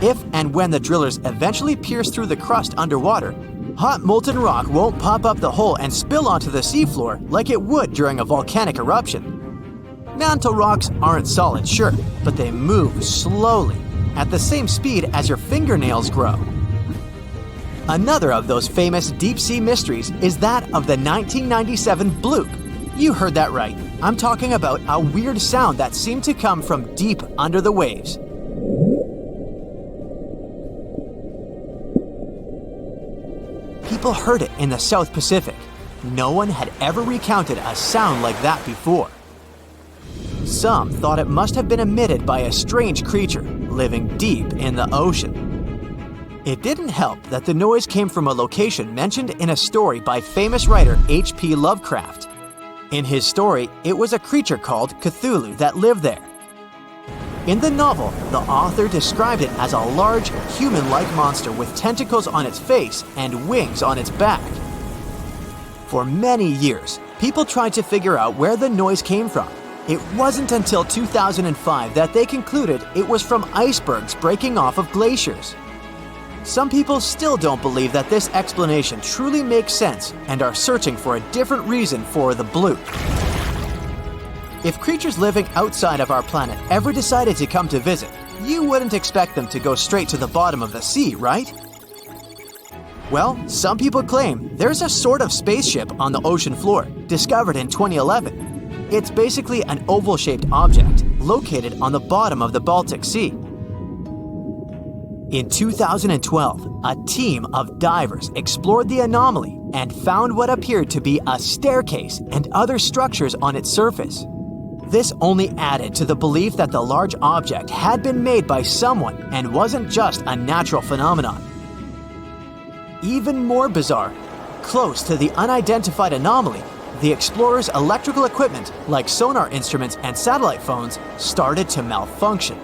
If and when the drillers eventually pierce through the crust underwater, hot molten rock won't pop up the hole and spill onto the seafloor like it would during a volcanic eruption. Mantle rocks aren't solid, sure, but they move slowly, at the same speed as your fingernails grow. Another of those famous deep-sea mysteries is that of the 1997 bloop. You heard that right. I'm talking about a weird sound that seemed to come from deep under the waves. People heard it in the South Pacific. No one had ever recounted a sound like that before. Some thought it must have been emitted by a strange creature living deep in the ocean. It didn't help that the noise came from a location mentioned in a story by famous writer H.P. Lovecraft. In his story, it was a creature called Cthulhu that lived there. In the novel, the author described it as a large, human-like monster with tentacles on its face and wings on its back. For many years, people tried to figure out where the noise came from. It wasn't until 2005 that they concluded it was from icebergs breaking off of glaciers. Some people still don't believe that this explanation truly makes sense and are searching for a different reason for the bloop. If creatures living outside of our planet ever decided to come to visit, you wouldn't expect them to go straight to the bottom of the sea, right? Well, some people claim there's a sort of spaceship on the ocean floor, discovered in 2011. It's basically an oval-shaped object located on the bottom of the Baltic Sea. In 2012, a team of divers explored the anomaly and found what appeared to be a staircase and other structures on its surface. This only added to the belief that the large object had been made by someone and wasn't just a natural phenomenon. Even more bizarre, close to the unidentified anomaly, the explorers' electrical equipment, like sonar instruments and satellite phones, started to malfunction.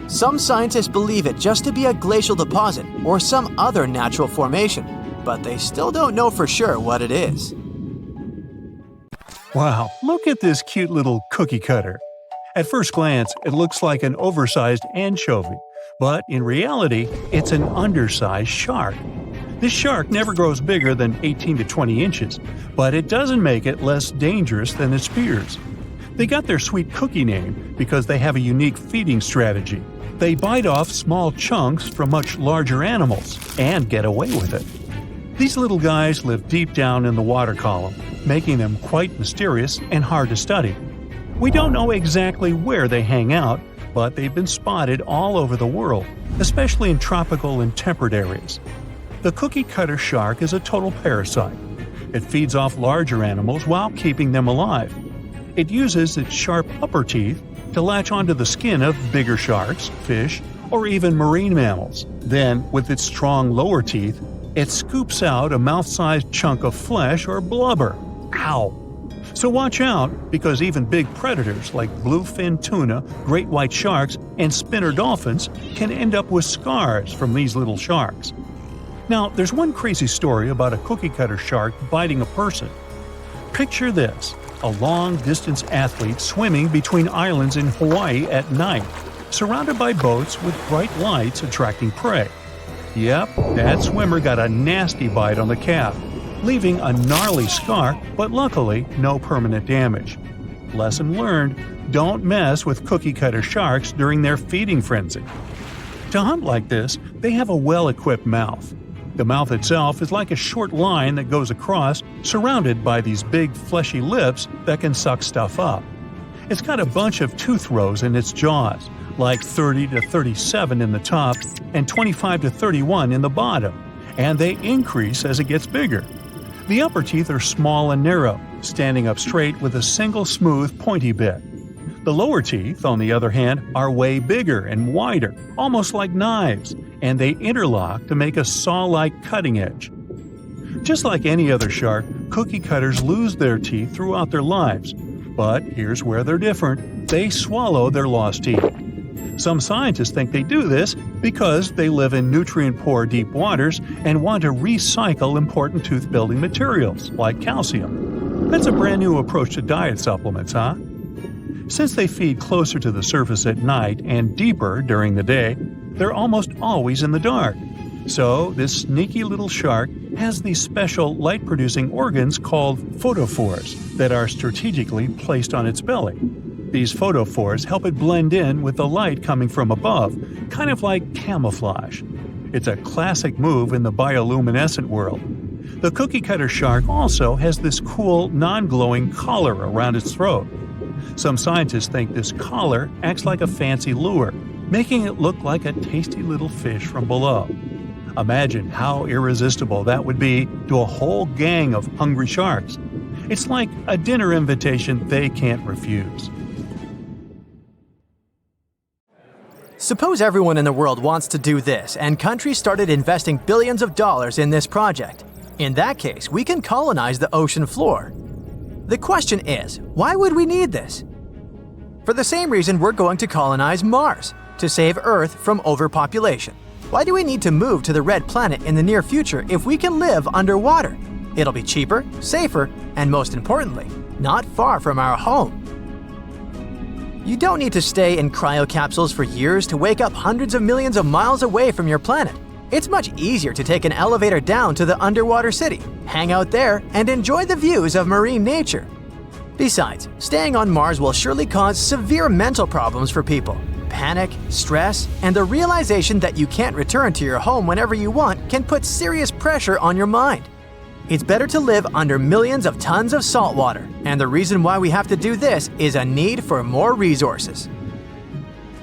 Some scientists believe it just to be a glacial deposit or some other natural formation, but they still don't know for sure what it is. Wow, look at this cute little cookie cutter. At first glance, it looks like an oversized anchovy, but in reality, it's an undersized shark. This shark never grows bigger than 18 to 20 inches, but it doesn't make it less dangerous than its peers. They got their sweet cookie name because they have a unique feeding strategy. They bite off small chunks from much larger animals and get away with it. These little guys live deep down in the water column, making them quite mysterious and hard to study. We don't know exactly where they hang out, but they've been spotted all over the world, especially in tropical and temperate areas. The cookie cutter shark is a total parasite. It feeds off larger animals while keeping them alive. It uses its sharp upper teeth to latch onto the skin of bigger sharks, fish, or even marine mammals. Then, with its strong lower teeth, it scoops out a mouth-sized chunk of flesh or blubber. Ow! So watch out, because even big predators like bluefin tuna, great white sharks, and spinner dolphins can end up with scars from these little sharks. Now, there's one crazy story about a cookie cutter shark biting a person. Picture this. a long-distance athlete swimming between islands in Hawaii at night, surrounded by boats with bright lights attracting prey. Yep, that swimmer got a nasty bite on the calf, leaving a gnarly scar, but luckily no permanent damage. Lesson learned: don't mess with cookie-cutter sharks during their feeding frenzy. To hunt like this, they have a well-equipped mouth. The mouth itself is like a short line that goes across, surrounded by these big fleshy lips that can suck stuff up. It's got a bunch of tooth rows in its jaws, like 30 to 37 in the top and 25 to 31 in the bottom, and they increase as it gets bigger. The upper teeth are small and narrow, standing up straight with a single smooth, pointy bit. The lower teeth, on the other hand, are way bigger and wider, almost like knives, and they interlock to make a saw-like cutting edge. Just like any other shark, cookie cutters lose their teeth throughout their lives. But here's where they're different: they swallow their lost teeth. Some scientists think they do this because they live in nutrient-poor deep waters and want to recycle important tooth-building materials, like calcium. That's a brand new approach to diet supplements, huh? Since they feed closer to the surface at night and deeper during the day, they're almost always in the dark. So, this sneaky little shark has these special light-producing organs called photophores that are strategically placed on its belly. These photophores help it blend in with the light coming from above, kind of like camouflage. It's a classic move in the bioluminescent world. The cookie-cutter shark also has this cool, non-glowing collar around its throat. Some scientists think this collar acts like a fancy lure, making it look like a tasty little fish from below. Imagine how irresistible that would be to a whole gang of hungry sharks. It's like a dinner invitation they can't refuse. Suppose everyone in the world wants to do this, and countries started investing billions of dollars in this project. In that case, we can colonize the ocean floor. The question is, why would we need this? For the same reason we're going to colonize Mars, to save Earth from overpopulation. Why do we need to move to the red planet in the near future if we can live underwater? It'll be cheaper, safer, and most importantly, not far from our home. You don't need to stay in cryocapsules for years to wake up hundreds of millions of miles away from your planet. It's much easier to take an elevator down to the underwater city, hang out there, and enjoy the views of marine nature. Besides, staying on Mars will surely cause severe mental problems for people. Panic, stress, and the realization that you can't return to your home whenever you want can put serious pressure on your mind. It's better to live under millions of tons of salt water, and the reason why we have to do this is a need for more resources.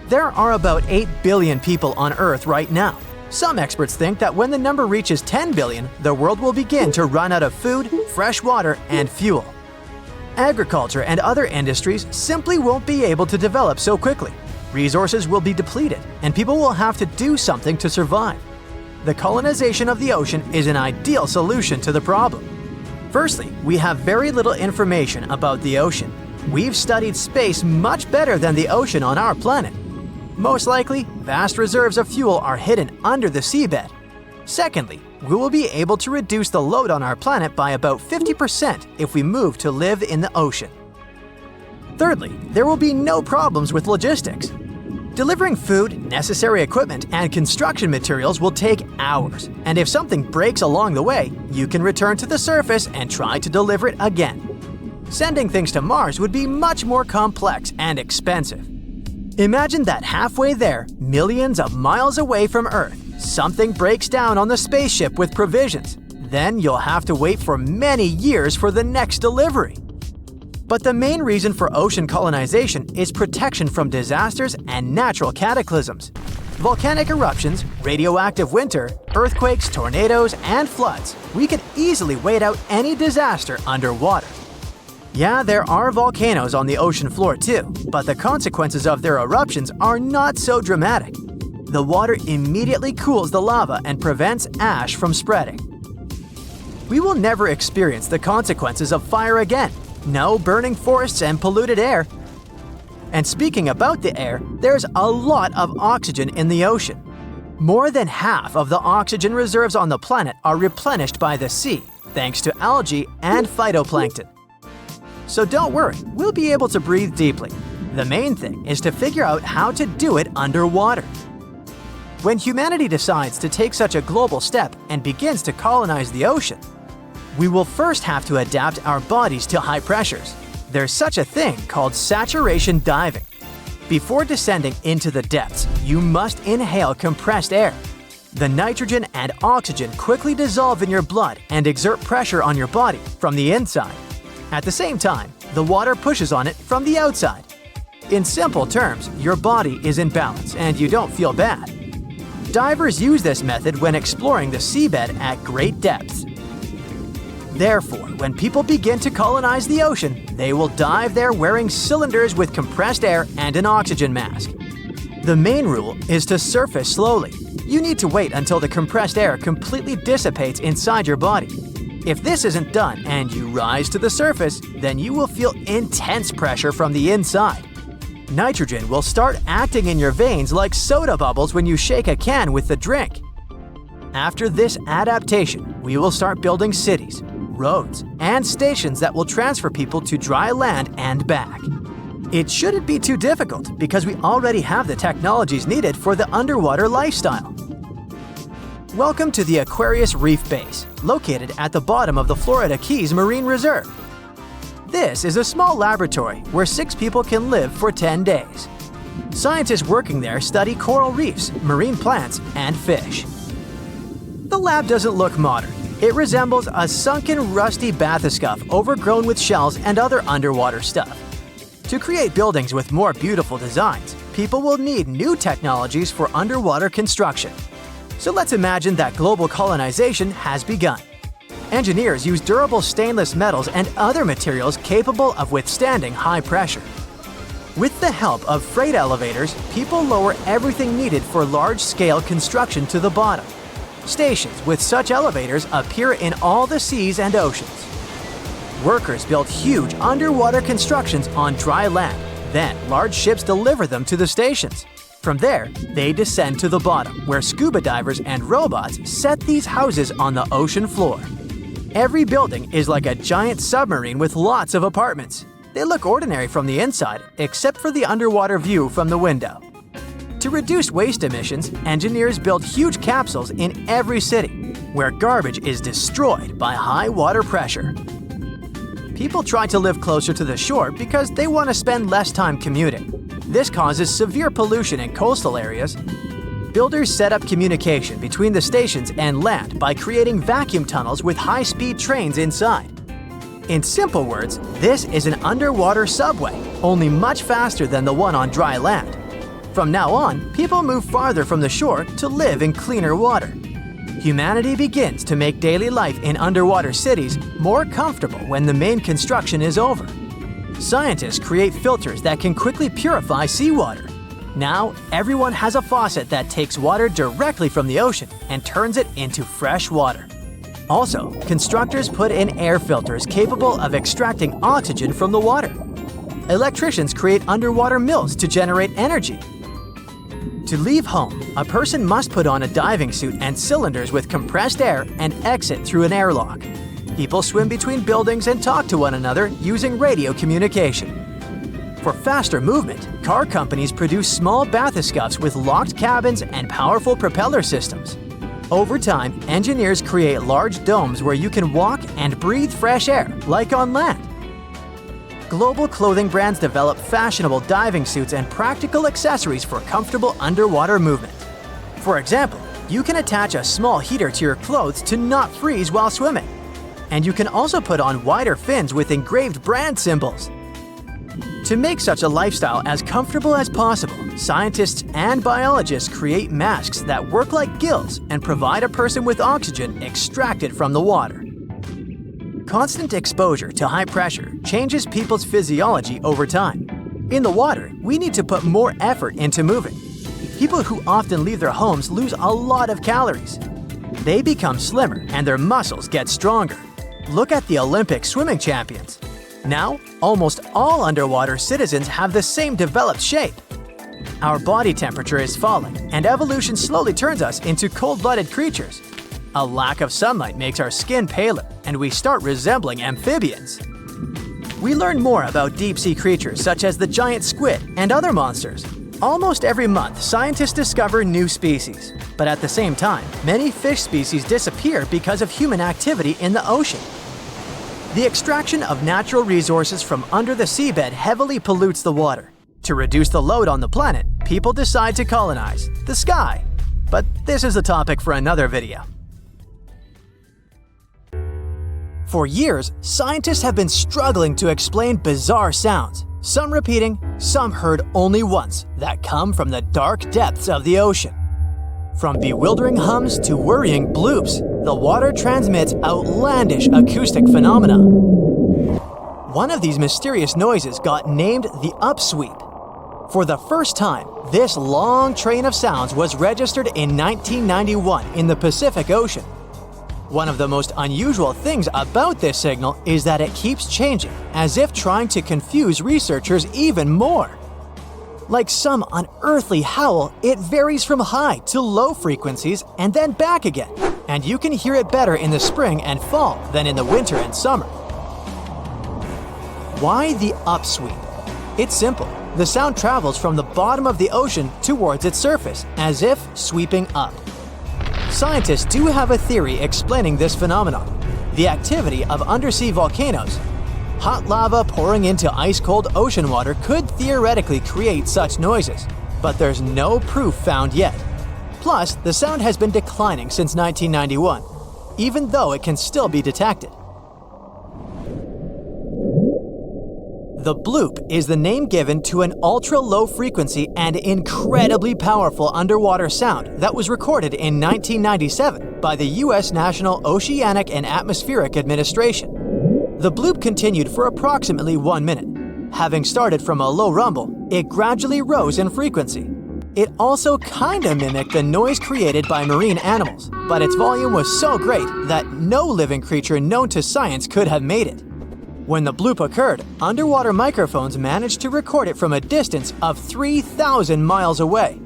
There are about 8 billion people on Earth right now. Some experts think that when the number reaches 10 billion, the world will begin to run out of food, fresh water, and fuel. Agriculture and other industries simply won't be able to develop so quickly. Resources will be depleted, and people will have to do something to survive. The colonization of the ocean is an ideal solution to the problem. Firstly, we have very little information about the ocean. We've studied space much better than the ocean on our planet. Most likely, vast reserves of fuel are hidden under the seabed. Secondly, we will be able to reduce the load on our planet by about 50% if we move to live in the ocean. Thirdly, there will be no problems with logistics. Delivering food, necessary equipment, and construction materials will take hours, and if something breaks along the way, you can return to the surface and try to deliver it again. Sending things to Mars would be much more complex and expensive. Imagine that halfway there, millions of miles away from Earth, something breaks down on the spaceship with provisions. Then you'll have to wait for many years for the next delivery. But the main reason for ocean colonization is protection from disasters and natural cataclysms. Volcanic eruptions, radioactive winter, earthquakes, tornadoes, and floods. We could easily wait out any disaster underwater. Yeah, there are volcanoes on the ocean floor too, but the consequences of their eruptions are not so dramatic. The water immediately cools the lava and prevents ash from spreading. We will never experience the consequences of fire again. No burning forests and polluted air. And speaking about the air, there's a lot of oxygen in the ocean. More than half of the oxygen reserves on the planet are replenished by the sea, thanks to algae and phytoplankton. So don't worry, we'll be able to breathe deeply. The main thing is to figure out how to do it underwater. When humanity decides to take such a global step and begins to colonize the ocean, we will first have to adapt our bodies to high pressures. There's such a thing called saturation diving. Before descending into the depths, you must inhale compressed air. The nitrogen and oxygen quickly dissolve in your blood and exert pressure on your body from the inside. At the same time, the water pushes on it from the outside. In simple terms, your body is in balance and you don't feel bad. Divers use this method when exploring the seabed at great depths. Therefore, when people begin to colonize the ocean, they will dive there wearing cylinders with compressed air and an oxygen mask. The main rule is to surface slowly. You need to wait until the compressed air completely dissipates inside your body. If this isn't done and you rise to the surface, then you will feel intense pressure from the inside. Nitrogen will start acting in your veins like soda bubbles when you shake a can with the drink. After this adaptation, we will start building cities, roads, and stations that will transfer people to dry land and back. It shouldn't be too difficult because we already have the technologies needed for the underwater lifestyle. Welcome to the Aquarius Reef Base, located at the bottom of the Florida Keys Marine Reserve. This is a small laboratory where 6 people can live for 10 days. Scientists working there study coral reefs, marine plants, and fish. The lab doesn't look modern. It resembles a sunken, rusty bathyscaphe overgrown with shells and other underwater stuff. To create buildings with more beautiful designs, people will need new technologies for underwater construction. So let's imagine that global colonization has begun. Engineers use durable stainless metals and other materials capable of withstanding high pressure. With the help of freight elevators, people lower everything needed for large-scale construction to the bottom. Stations with such elevators appear in all the seas and oceans. Workers build huge underwater constructions on dry land. Then, large ships deliver them to the stations. From there, they descend to the bottom, where scuba divers and robots set these houses on the ocean floor. Every building is like a giant submarine with lots of apartments. They look ordinary from the inside, except for the underwater view from the window. To reduce waste emissions, engineers build huge capsules in every city, where garbage is destroyed by high water pressure. People try to live closer to the shore because they want to spend less time commuting. This causes severe pollution in coastal areas. Builders set up communication between the stations and land by creating vacuum tunnels with high-speed trains inside. In simple words, this is an underwater subway, only much faster than the one on dry land. From now on, people move farther from the shore to live in cleaner water. Humanity begins to make daily life in underwater cities more comfortable when the main construction is over. Scientists create filters that can quickly purify seawater. Now, everyone has a faucet that takes water directly from the ocean and turns it into fresh water. Also, constructors put in air filters capable of extracting oxygen from the water. Electricians create underwater mills to generate energy. To leave home, a person must put on a diving suit and cylinders with compressed air and exit through an airlock. People swim between buildings and talk to one another using radio communication. For faster movement, car companies produce small bathyscaphes with locked cabins and powerful propeller systems. Over time, engineers create large domes where you can walk and breathe fresh air, like on land. Global clothing brands develop fashionable diving suits and practical accessories for comfortable underwater movement. For example, you can attach a small heater to your clothes to not freeze while swimming. And you can also put on wider fins with engraved brand symbols. To make such a lifestyle as comfortable as possible, scientists and biologists create masks that work like gills and provide a person with oxygen extracted from the water. Constant exposure to high pressure changes people's physiology over time. In the water, we need to put more effort into moving. People who often leave their homes lose a lot of calories. They become slimmer and their muscles get stronger. Look at the Olympic swimming champions. Now, almost all underwater citizens have the same developed shape. Our body temperature is falling, and evolution slowly turns us into cold-blooded creatures. A lack of sunlight makes our skin paler, and we start resembling amphibians. we learn more about deep-sea creatures such as the giant squid and other monsters. Almost every month, scientists discover new species. But at the same time, many fish species disappear because of human activity in the ocean. The extraction of natural resources from under the seabed heavily pollutes the water. To reduce the load on the planet, people decide to colonize the sky. But this is a topic for another video. For years, scientists have been struggling to explain bizarre sounds, some repeating, some heard only once, that come from the dark depths of the ocean. From bewildering hums to worrying bloops, the water transmits outlandish acoustic phenomena. One of these mysterious noises got named the upsweep. For the first time, this long train of sounds was registered in 1991 in the Pacific Ocean. One of the most unusual things about this signal is that it keeps changing, as if trying to confuse researchers even more. Like some unearthly howl, it varies from high to low frequencies and then back again, and you can hear it better in the spring and fall than in the winter and summer. Why the upsweep? It's simple. The sound travels from the bottom of the ocean towards its surface, as if sweeping up. Scientists do have a theory explaining this phenomenon: the activity of undersea volcanoes. Hot lava pouring into ice-cold ocean water could theoretically create such noises, but there's no proof found yet. Plus, the sound has been declining since 1991, even though it can still be detected. The bloop is the name given to an ultra-low frequency and incredibly powerful underwater sound that was recorded in 1997 by the U.S. National Oceanic and Atmospheric Administration. The bloop continued for approximately 1 minute. Having started from a low rumble, it gradually rose in frequency. It also kinda mimicked the noise created by marine animals, but its volume was so great that no living creature known to science could have made it. When the bloop occurred, underwater microphones managed to record it from a distance of 3,000 miles away.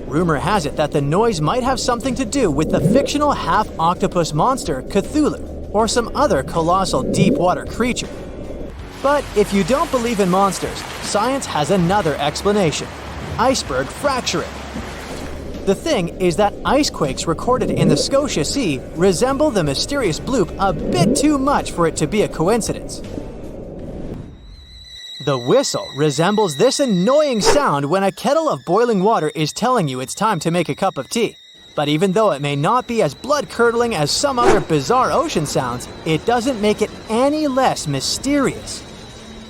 Rumor has it that the noise might have something to do with the fictional half-octopus monster Cthulhu, or some other colossal deep-water creature. But if you don't believe in monsters, science has another explanation: iceberg fracturing. The thing is that ice quakes recorded in the Scotia Sea resemble the mysterious bloop a bit too much for it to be a coincidence. The whistle resembles this annoying sound when a kettle of boiling water is telling you it's time to make a cup of tea. But even though it may not be as blood-curdling as some other bizarre ocean sounds, it doesn't make it any less mysterious.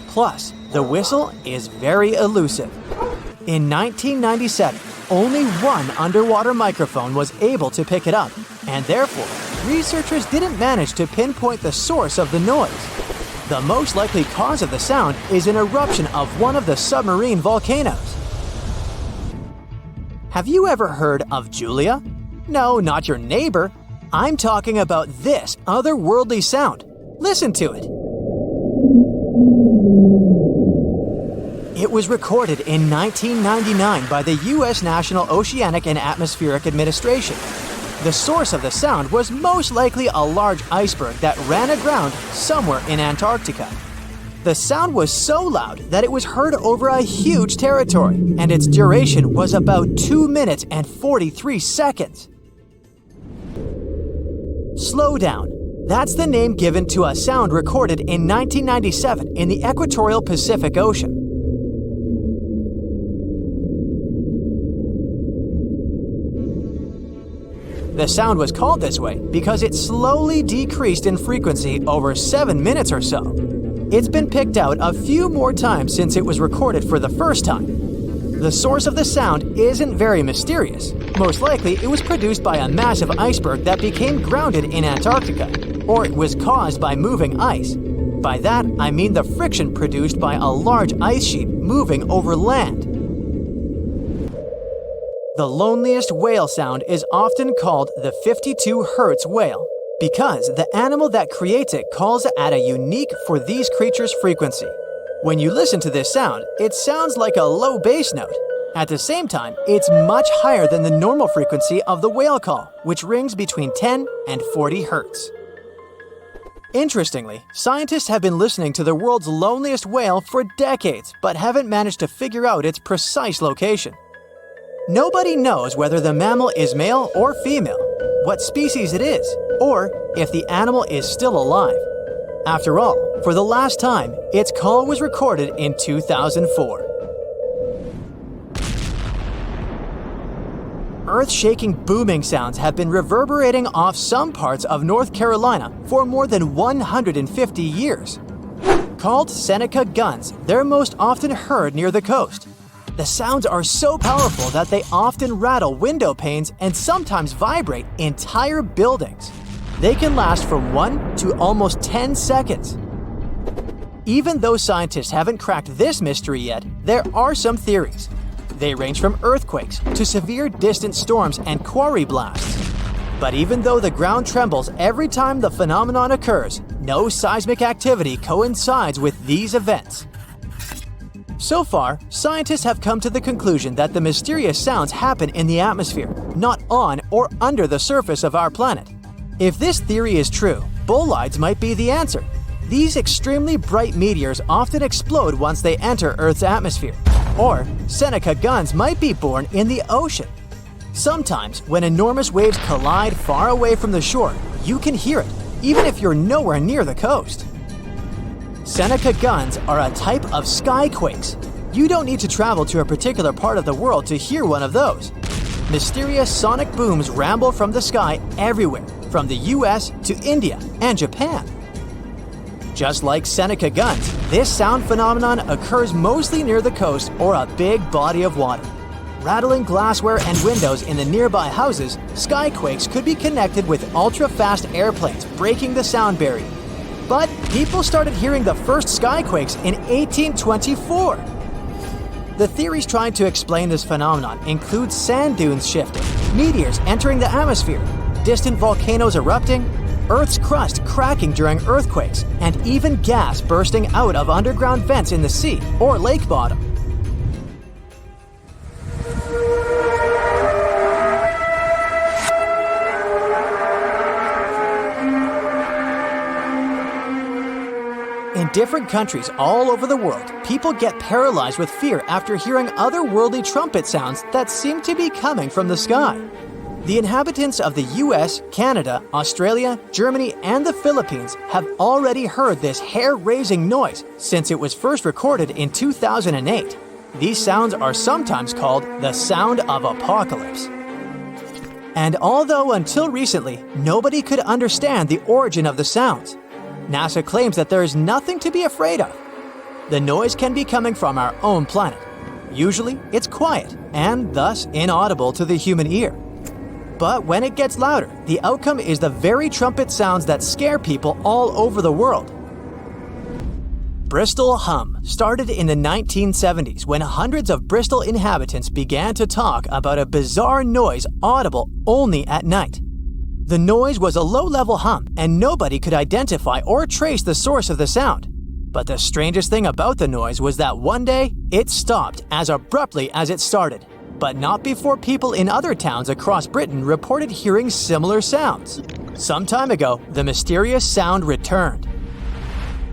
Plus, the whistle is very elusive. In 1997, only one underwater microphone was able to pick it up, and therefore, researchers didn't manage to pinpoint the source of the noise. The most likely cause of the sound is an eruption of one of the submarine volcanoes. Have you ever heard of Julia? No, not your neighbor. I'm talking about this otherworldly sound. Listen to it. It was recorded in 1999 by the U.S. National Oceanic and Atmospheric Administration. The source of the sound was most likely a large iceberg that ran aground somewhere in Antarctica. The sound was so loud that it was heard over a huge territory, and its duration was about 2 minutes and 43 seconds. Slow down. That's the name given to a sound recorded in 1997 in the equatorial Pacific Ocean. The sound was called this way because it slowly decreased in frequency over 7 minutes or so. It's been picked out a few more times since it was recorded for the first time. The source of the sound isn't very mysterious. Most likely, it was produced by a massive iceberg that became grounded in Antarctica, or it was caused by moving ice. By that, I mean the friction produced by a large ice sheet moving over land. The loneliest whale sound is often called the 52 Hz whale because the animal that creates it calls at a unique for these creatures frequency. When you listen to this sound, it sounds like a low bass note. At the same time, it's much higher than the normal frequency of the whale call, which rings between 10 and 40 Hz. Interestingly, scientists have been listening to the world's loneliest whale for decades, but haven't managed to figure out its precise location. Nobody knows whether the mammal is male or female, what species it is, or if the animal is still alive. After all, for the last time, its call was recorded in 2004. Earth-shaking booming sounds have been reverberating off some parts of North Carolina for more than 150 years. Called Seneca guns, they're most often heard near the coast. The sounds are so powerful that they often rattle window panes and sometimes vibrate entire buildings. They can last from 1 to almost 10 seconds. Even though scientists haven't cracked this mystery yet, there are some theories. They range from earthquakes to severe distant storms and quarry blasts. But even though the ground trembles every time the phenomenon occurs, no seismic activity coincides with these events. So far, scientists have come to the conclusion that the mysterious sounds happen in the atmosphere, not on or under the surface of our planet. If this theory is true, bolides might be the answer. These extremely bright meteors often explode once they enter Earth's atmosphere. Or Seneca guns might be born in the ocean. Sometimes, when enormous waves collide far away from the shore, you can hear it, even if you're nowhere near the coast. Seneca guns are a type of skyquakes. You don't need to travel to a particular part of the world to hear one of those. Mysterious sonic booms ramble from the sky everywhere, from the US to India and Japan. Just like Seneca guns, this sound phenomenon occurs mostly near the coast or a big body of water. Rattling glassware and windows in the nearby houses, skyquakes could be connected with ultra-fast airplanes breaking the sound barrier. But people started hearing the first skyquakes in 1824. The theories trying to explain this phenomenon include sand dunes shifting, meteors entering the atmosphere, distant volcanoes erupting, Earth's crust cracking during earthquakes, and even gas bursting out of underground vents in the sea or lake bottom. In different countries all over the world, people get paralyzed with fear after hearing otherworldly trumpet sounds that seem to be coming from the sky. The inhabitants of the US, Canada, Australia, Germany, and the Philippines have already heard this hair-raising noise since it was first recorded in 2008. These sounds are sometimes called the sound of apocalypse. And although until recently, nobody could understand the origin of the sounds, NASA claims that there is nothing to be afraid of. The noise can be coming from our own planet. Usually, it's quiet and thus inaudible to the human ear. But when it gets louder, the outcome is the very trumpet sounds that scare people all over the world. Bristol hum started in the 1970s when hundreds of Bristol inhabitants began to talk about a bizarre noise audible only at night. The noise was a low-level hum, and nobody could identify or trace the source of the sound. But the strangest thing about the noise was that one day, it stopped as abruptly as it started. But not before people in other towns across Britain reported hearing similar sounds. Some time ago, the mysterious sound returned.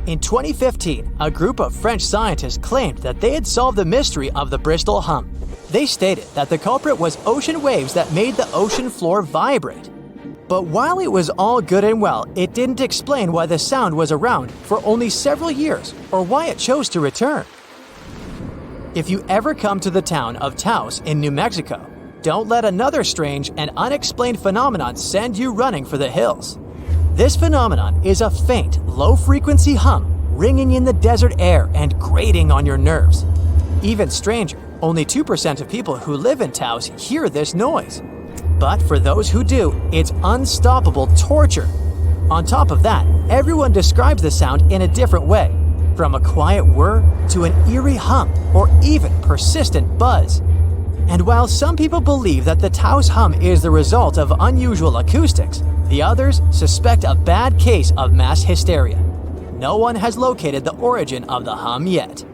In 2015, a group of French scientists claimed that they had solved the mystery of the Bristol hum. They stated that the culprit was ocean waves that made the ocean floor vibrate. But while it was all good and well, it didn't explain why the sound was around for only several years or why it chose to return. If you ever come to the town of Taos in New Mexico, don't let another strange and unexplained phenomenon send you running for the hills. This phenomenon is a faint, low-frequency hum ringing in the desert air and grating on your nerves. Even stranger, only 2% of people who live in Taos hear this noise. But for those who do, it's unstoppable torture. On top of that, everyone describes the sound in a different way, from a quiet whir to an eerie hum or even persistent buzz. And while some people believe that the Taos hum is the result of unusual acoustics, the others suspect a bad case of mass hysteria. No one has located the origin of the hum yet.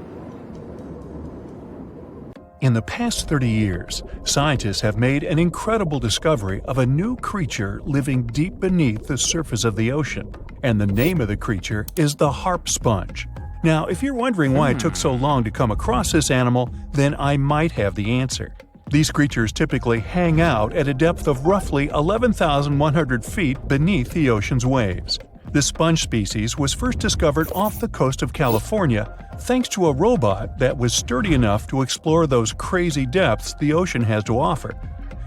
In the past 30 years, scientists have made an incredible discovery of a new creature living deep beneath the surface of the ocean. and the name of the creature is the harp sponge. Now, if you're wondering why it took so long to come across this animal, then I might have the answer. These creatures typically hang out at a depth of roughly 11,100 feet beneath the ocean's waves. This sponge species was first discovered off the coast of California thanks to a robot that was sturdy enough to explore those crazy depths the ocean has to offer.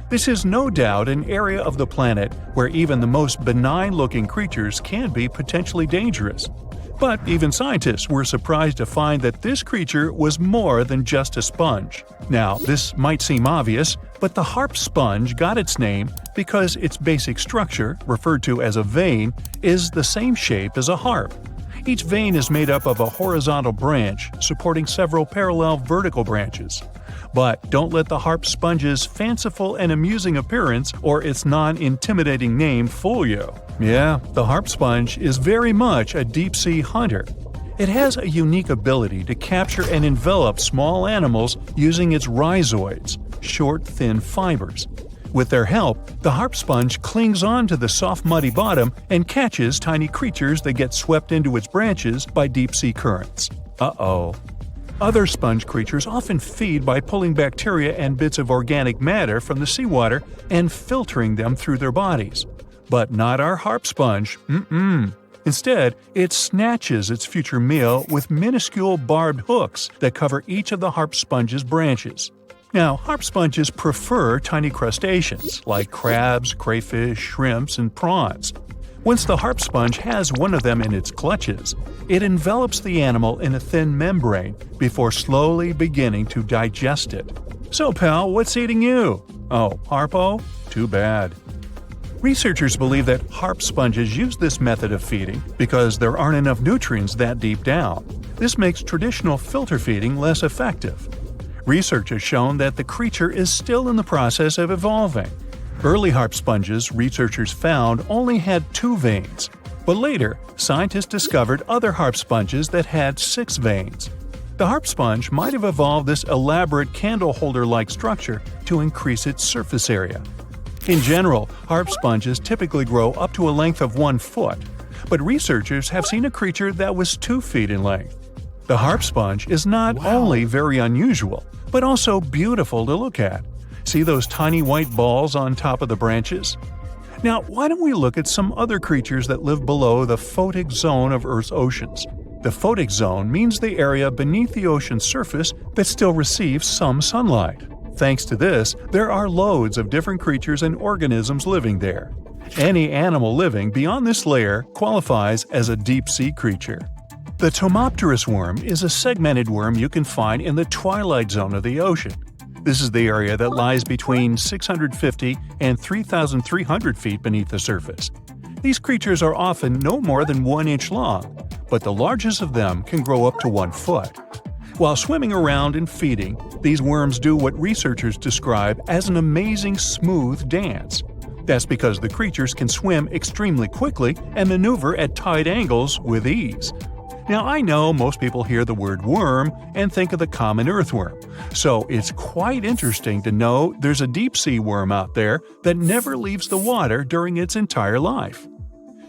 This is no doubt an area of the planet where even the most benign-looking creatures can be potentially dangerous. But even scientists were surprised to find that this creature was more than just a sponge. Now, this might seem obvious, but the harp sponge got its name because its basic structure, referred to as a vein, is the same shape as a harp. Each vein is made up of a horizontal branch supporting several parallel vertical branches. But don't let the harp sponge's fanciful and amusing appearance or its non-intimidating name fool you. Yeah, the harp sponge is very much a deep-sea hunter. It has a unique ability to capture and envelop small animals using its rhizoids, short, thin fibers. With their help, the harp sponge clings on to the soft, muddy bottom and catches tiny creatures that get swept into its branches by deep-sea currents. Uh-oh. Other sponge creatures often feed by pulling bacteria and bits of organic matter from the seawater and filtering them through their bodies. But not our harp sponge. Instead, it snatches its future meal with minuscule barbed hooks that cover each of the harp sponge's branches. Now, harp sponges prefer tiny crustaceans like crabs, crayfish, shrimps, and prawns. Once the harp sponge has one of them in its clutches, it envelops the animal in a thin membrane before slowly beginning to digest it. So, pal, what's eating you? Oh, Harpo? Too bad. Researchers believe that harp sponges use this method of feeding because there aren't enough nutrients that deep down. This makes traditional filter feeding less effective. Research has shown that the creature is still in the process of evolving. Early harp sponges researchers found only had 2 veins, but later scientists discovered other harp sponges that had 6 veins. The harp sponge might have evolved this elaborate candle holder-like structure to increase its surface area. In general, harp sponges typically grow up to a length of 1 foot, but researchers have seen a creature that was 2 feet in length. The harp sponge is not only very unusual, but also beautiful to look at. See those tiny white balls on top of the branches? Now, why don't we look at some other creatures that live below the photic zone of Earth's oceans? The photic zone means the area beneath the ocean's surface that still receives some sunlight. Thanks to this, there are loads of different creatures and organisms living there. Any animal living beyond this layer qualifies as a deep-sea creature. The Tomopterus worm is a segmented worm you can find in the twilight zone of the ocean. This is the area that lies between 650 and 3,300 feet beneath the surface. These creatures are often no more than 1 inch long, but the largest of them can grow up to 1 foot. While swimming around and feeding, these worms do what researchers describe as an amazing smooth dance. That's because the creatures can swim extremely quickly and maneuver at tight angles with ease. Now, I know most people hear the word worm and think of the common earthworm, so it's quite interesting to know there's a deep-sea worm out there that never leaves the water during its entire life.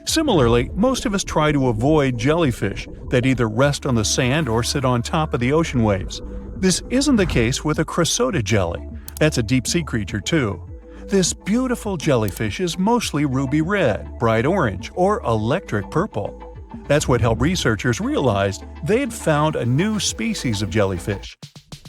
Similarly, most of us try to avoid jellyfish that either rest on the sand or sit on top of the ocean waves. This isn't the case with a cressota jelly. That's a deep-sea creature too. This beautiful jellyfish is mostly ruby red, bright orange, or electric purple. That's what helped researchers realize they had found a new species of jellyfish.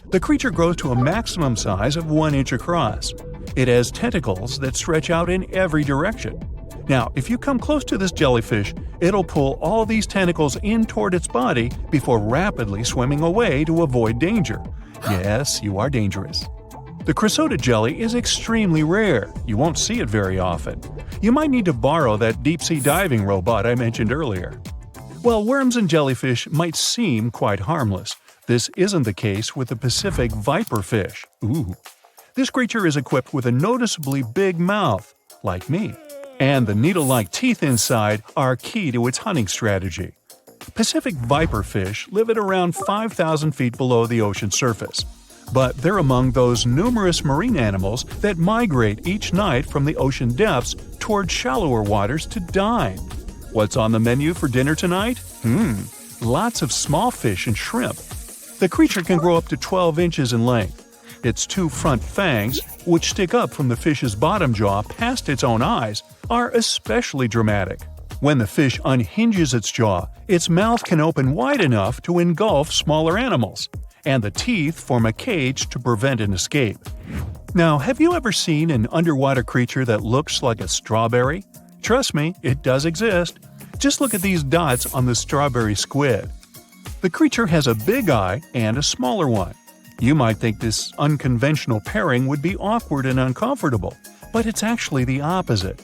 The creature grows to a maximum size of 1 inch across. It has tentacles that stretch out in every direction. Now, if you come close to this jellyfish, it'll pull all these tentacles in toward its body before rapidly swimming away to avoid danger. Yes, you are dangerous. The cressota jelly is extremely rare. You won't see it very often. You might need to borrow that deep-sea diving robot I mentioned earlier. While worms and jellyfish might seem quite harmless, this isn't the case with the Pacific viperfish. Ooh. This creature is equipped with a noticeably big mouth, like me, and the needle-like teeth inside are key to its hunting strategy. Pacific viperfish live at around 5,000 feet below the ocean surface, but they're among those numerous marine animals that migrate each night from the ocean depths toward shallower waters to dine. What's on the menu for dinner tonight? Lots of small fish and shrimp. The creature can grow up to 12 inches in length. Its two front fangs, which stick up from the fish's bottom jaw past its own eyes, are especially dramatic. When the fish unhinges its jaw, its mouth can open wide enough to engulf smaller animals, and the teeth form a cage to prevent an escape. Now, have you ever seen an underwater creature that looks like a strawberry? Trust me, it does exist. Just look at these dots on the strawberry squid. The creature has a big eye and a smaller one. You might think this unconventional pairing would be awkward and uncomfortable, but it's actually the opposite.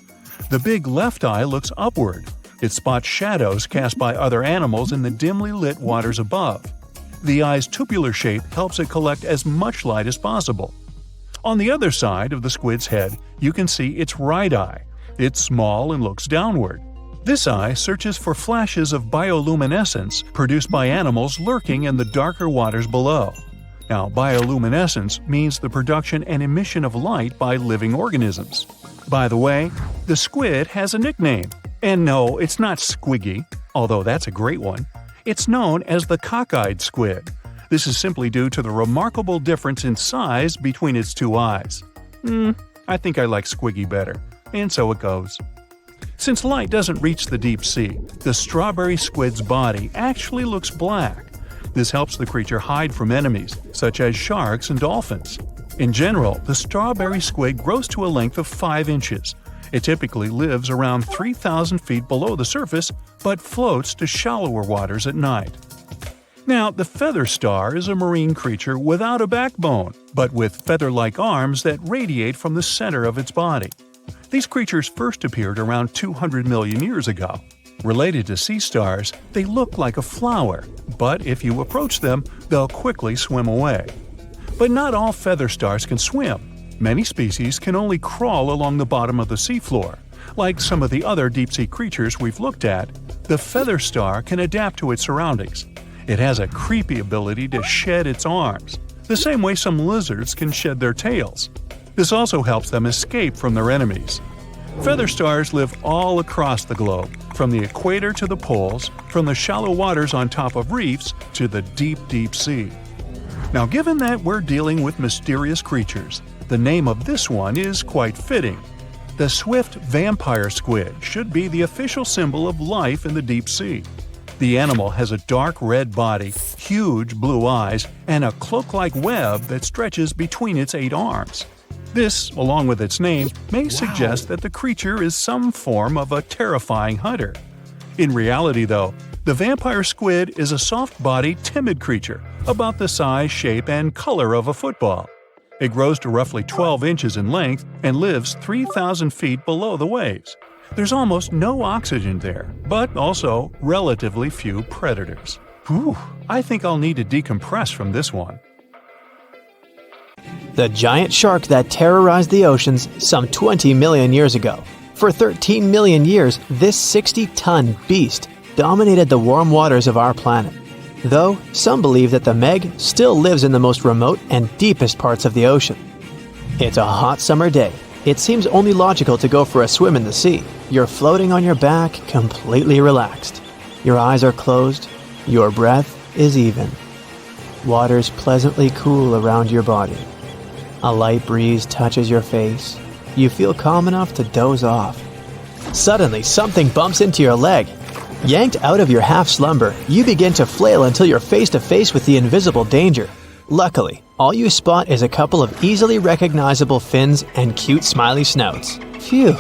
The big left eye looks upward. It spots shadows cast by other animals in the dimly lit waters above. The eye's tubular shape helps it collect as much light as possible. On the other side of the squid's head, you can see its right eye. It's small and looks downward. This eye searches for flashes of bioluminescence produced by animals lurking in the darker waters below. Now, bioluminescence means the production and emission of light by living organisms. By the way, the squid has a nickname. And no, it's not Squiggy, although that's a great one. It's known as the cockeyed squid. This is simply due to the remarkable difference in size between its two eyes. I think I like Squiggy better, and so it goes. Since light doesn't reach the deep sea, the strawberry squid's body actually looks black. This helps the creature hide from enemies, such as sharks and dolphins. In general, the strawberry squid grows to a length of 5 inches. It typically lives around 3,000 feet below the surface, but floats to shallower waters at night. Now, the feather star is a marine creature without a backbone, but with feather-like arms that radiate from the center of its body. These creatures first appeared around 200 million years ago. Related to sea stars, they look like a flower, but if you approach them, they'll quickly swim away. But not all feather stars can swim. Many species can only crawl along the bottom of the seafloor. Like some of the other deep-sea creatures we've looked at, the feather star can adapt to its surroundings. It has a creepy ability to shed its arms, the same way some lizards can shed their tails. This also helps them escape from their enemies. Feather stars live all across the globe, from the equator to the poles, from the shallow waters on top of reefs to the deep, deep sea. Now, given that we're dealing with mysterious creatures, the name of this one is quite fitting. The swift vampire squid should be the official symbol of life in the deep sea. The animal has a dark red body, huge blue eyes, and a cloak-like web that stretches between its 8 arms. This, along with its name, may suggest that the creature is some form of a terrifying hunter. In reality, though, the vampire squid is a soft-bodied, timid creature, about the size, shape, and color of a football. It grows to roughly 12 inches in length and lives 3,000 feet below the waves. There's almost no oxygen there, but also relatively few predators. I think I'll need to decompress from this one. The giant shark that terrorized the oceans some 20 million years ago. For 13 million years, this 60-ton beast dominated the warm waters of our planet. Though, some believe that the Meg still lives in the most remote and deepest parts of the ocean. It's a hot summer day. It seems only logical to go for a swim in the sea. You're floating on your back, completely relaxed. Your eyes are closed. Your breath is even. Water's pleasantly cool around your body. A light breeze touches your face. You feel calm enough to doze off. Suddenly, something bumps into your leg. Yanked out of your half-slumber, you begin to flail until you're face to face with the invisible danger. Luckily, all you spot is a couple of easily recognizable fins and cute smiley snouts. Phew,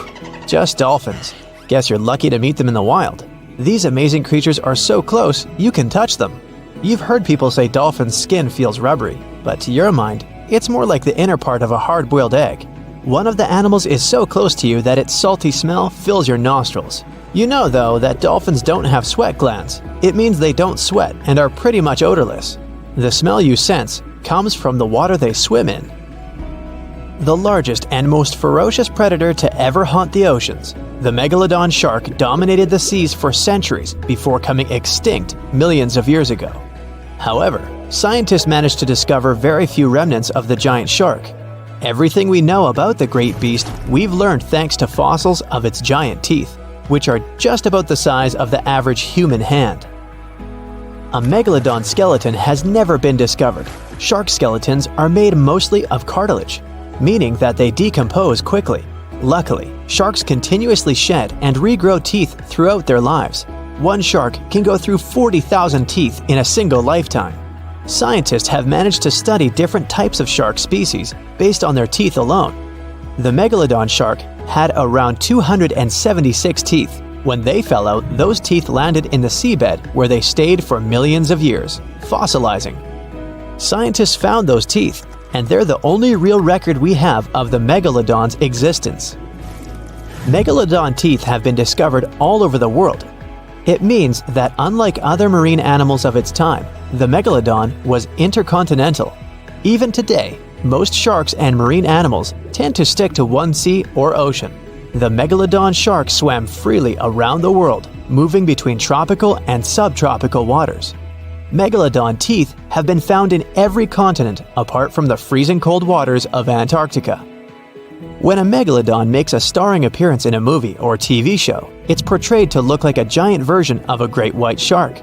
just dolphins. Guess you're lucky to meet them in the wild. These amazing creatures are so close, you can touch them. You've heard people say dolphins' skin feels rubbery, but to your mind, it's more like the inner part of a hard-boiled egg. One of the animals is so close to you that its salty smell fills your nostrils. You know, though, that dolphins don't have sweat glands. It means they don't sweat and are pretty much odorless. The smell you sense comes from the water they swim in. The largest and most ferocious predator to ever haunt the oceans, the Megalodon shark dominated the seas for centuries before coming extinct millions of years ago. However, scientists managed to discover very few remnants of the giant shark. Everything we know about the great beast we've learned thanks to fossils of its giant teeth. which are just about the size of the average human hand. A megalodon skeleton has never been discovered. Shark skeletons are made mostly of cartilage, meaning that they decompose quickly. Luckily, sharks continuously shed and regrow teeth throughout their lives. One shark can go through 40,000 teeth in a single lifetime. Scientists have managed to study different types of shark species based on their teeth alone. The megalodon shark had around 276 teeth. When they fell out, those teeth landed in the seabed where they stayed for millions of years, fossilizing. Scientists found those teeth, and they're the only real record we have of the megalodon's existence. Megalodon teeth have been discovered all over the world. It means that unlike other marine animals of its time, the megalodon was intercontinental. Even today, most sharks and marine animals tend to stick to one sea or ocean. The megalodon shark swam freely around the world, moving between tropical and subtropical waters. Megalodon teeth have been found in every continent apart from the freezing cold waters of Antarctica. When a megalodon makes a starring appearance in a movie or TV show, it's portrayed to look like a giant version of a great white shark.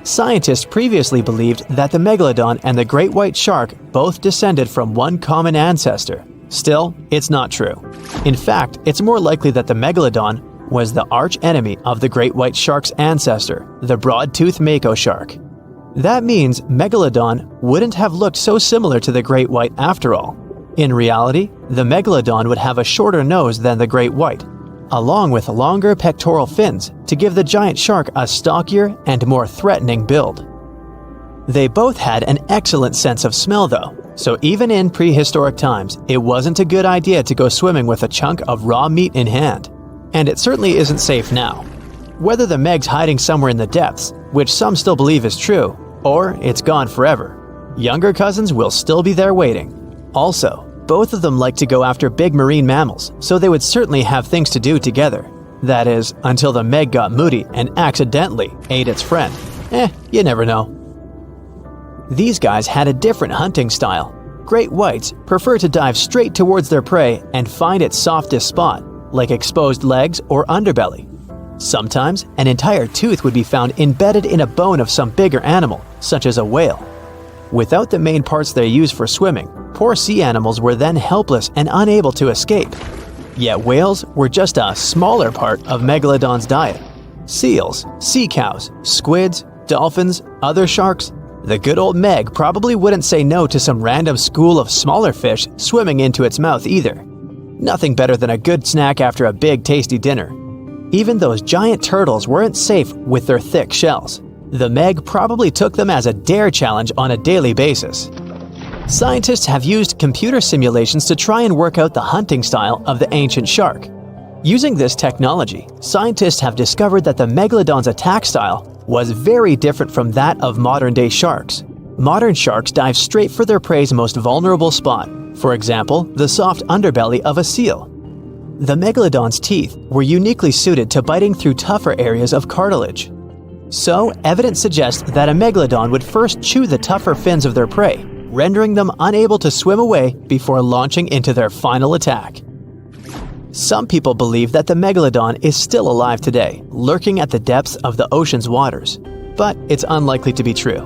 Scientists previously believed that the megalodon and the great white shark both descended from one common ancestor. Still, it's not true. In fact, it's more likely that the megalodon was the arch-enemy of the great white shark's ancestor, the broad-toothed mako shark. That means Megalodon wouldn't have looked so similar to the great white after all. In reality, the Megalodon would have a shorter nose than the great white, along with longer pectoral fins to give the giant shark a stockier and more threatening build. They both had an excellent sense of smell though, so even in prehistoric times, it wasn't a good idea to go swimming with a chunk of raw meat in hand. And it certainly isn't safe now. Whether the Meg's hiding somewhere in the depths, which some still believe is true, or it's gone forever, younger cousins will still be there waiting. Also, both of them like to go after big marine mammals, so they would certainly have things to do together. That is, until the Meg got moody and accidentally ate its friend. You never know. These guys had a different hunting style. Great whites prefer to dive straight towards their prey and find its softest spot, like exposed legs or underbelly. Sometimes, an entire tooth would be found embedded in a bone of some bigger animal, such as a whale. Without the main parts they use for swimming, poor sea animals were then helpless and unable to escape. Yet whales were just a smaller part of Megalodon's diet. Seals, sea cows, squids, dolphins, other sharks. The good old Meg probably wouldn't say no to some random school of smaller fish swimming into its mouth either. Nothing better than a good snack after a big tasty dinner. Even those giant turtles weren't safe with their thick shells. The Meg probably took them as a dare challenge on a daily basis. Scientists have used computer simulations to try and work out the hunting style of the ancient shark. Using this technology, scientists have discovered that the Megalodon's attack style was very different from that of modern-day sharks. Modern sharks dive straight for their prey's most vulnerable spot, for example, the soft underbelly of a seal. The Megalodon's teeth were uniquely suited to biting through tougher areas of cartilage. So, evidence suggests that a Megalodon would first chew the tougher fins of their prey, rendering them unable to swim away before launching into their final attack. Some people believe that the Megalodon is still alive today, lurking at the depths of the ocean's waters. But it's unlikely to be true.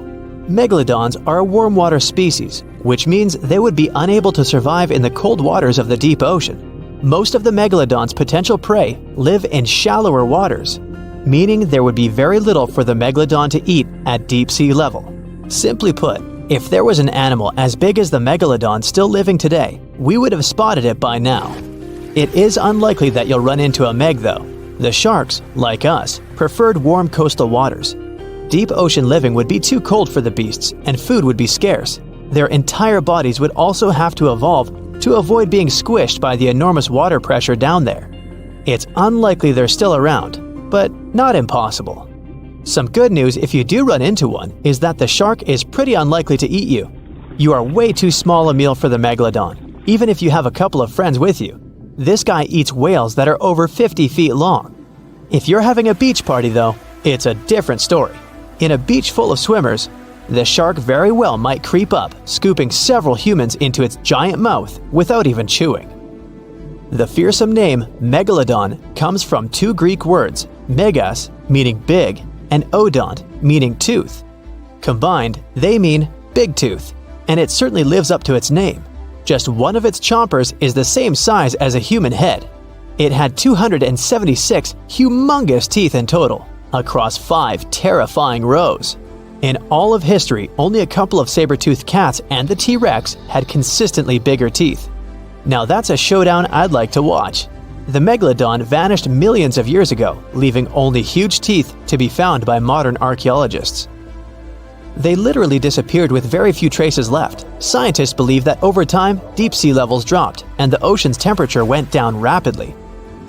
Megalodons are a warm water species, which means they would be unable to survive in the cold waters of the deep ocean. Most of the Megalodon's potential prey live in shallower waters, meaning there would be very little for the Megalodon to eat at deep sea level. Simply put, if there was an animal as big as the Megalodon still living today, we would have spotted it by now. It is unlikely that you'll run into a Meg though. The sharks, like us, preferred warm coastal waters. Deep ocean living would be too cold for the beasts, and food would be scarce. Their entire bodies would also have to evolve to avoid being squished by the enormous water pressure down there. It's unlikely they're still around, but not impossible. Some good news if you do run into one is that the shark is pretty unlikely to eat you. You are way too small a meal for the Megalodon, even if you have a couple of friends with you. This guy eats whales that are over 50 feet long. If you're having a beach party though, it's a different story. In a beach full of swimmers, the shark very well might creep up, scooping several humans into its giant mouth without even chewing. The fearsome name Megalodon comes from two Greek words, megas, meaning big, and odont, meaning tooth. Combined, they mean big tooth, and it certainly lives up to its name. Just one of its chompers is the same size as a human head. It had 276 humongous teeth in total, across 5 terrifying rows. In all of history, only a couple of saber-toothed cats and the T-Rex had consistently bigger teeth. Now that's a showdown I'd like to watch. The Megalodon vanished millions of years ago, leaving only huge teeth to be found by modern archaeologists. They literally disappeared with very few traces left. Scientists believe that over time, deep sea levels dropped and the ocean's temperature went down rapidly.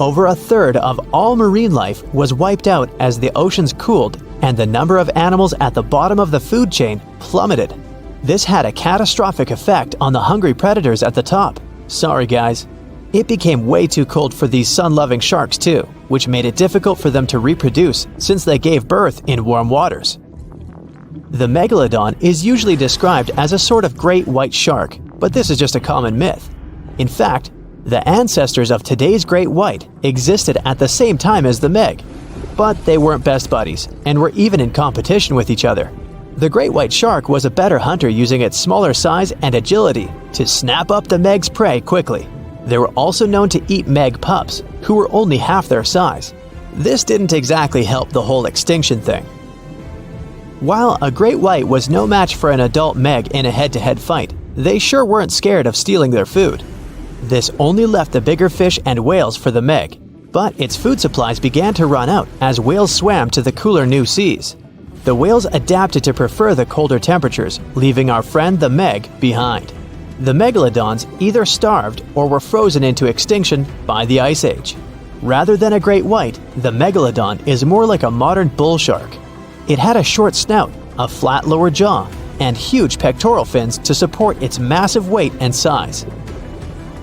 Over a third of all marine life was wiped out as the oceans cooled and the number of animals at the bottom of the food chain plummeted. This had a catastrophic effect on the hungry predators at the top. Sorry guys. It became way too cold for these sun-loving sharks too, which made it difficult for them to reproduce since they gave birth in warm waters. The Megalodon is usually described as a sort of great white shark, but this is just a common myth. In fact, the ancestors of today's great white existed at the same time as the Meg, but they weren't best buddies and were even in competition with each other. The great white shark was a better hunter using its smaller size and agility to snap up the Meg's prey quickly. They were also known to eat Meg pups, who were only half their size. This didn't exactly help the whole extinction thing. While a great white was no match for an adult Meg in a head-to-head fight, they sure weren't scared of stealing their food. This only left the bigger fish and whales for the Meg, but its food supplies began to run out as whales swam to the cooler new seas. The whales adapted to prefer the colder temperatures, leaving our friend the Meg behind. The Megalodons either starved or were frozen into extinction by the Ice Age. Rather than a great white, the Megalodon is more like a modern bull shark. It had a short snout, a flat lower jaw, and huge pectoral fins to support its massive weight and size.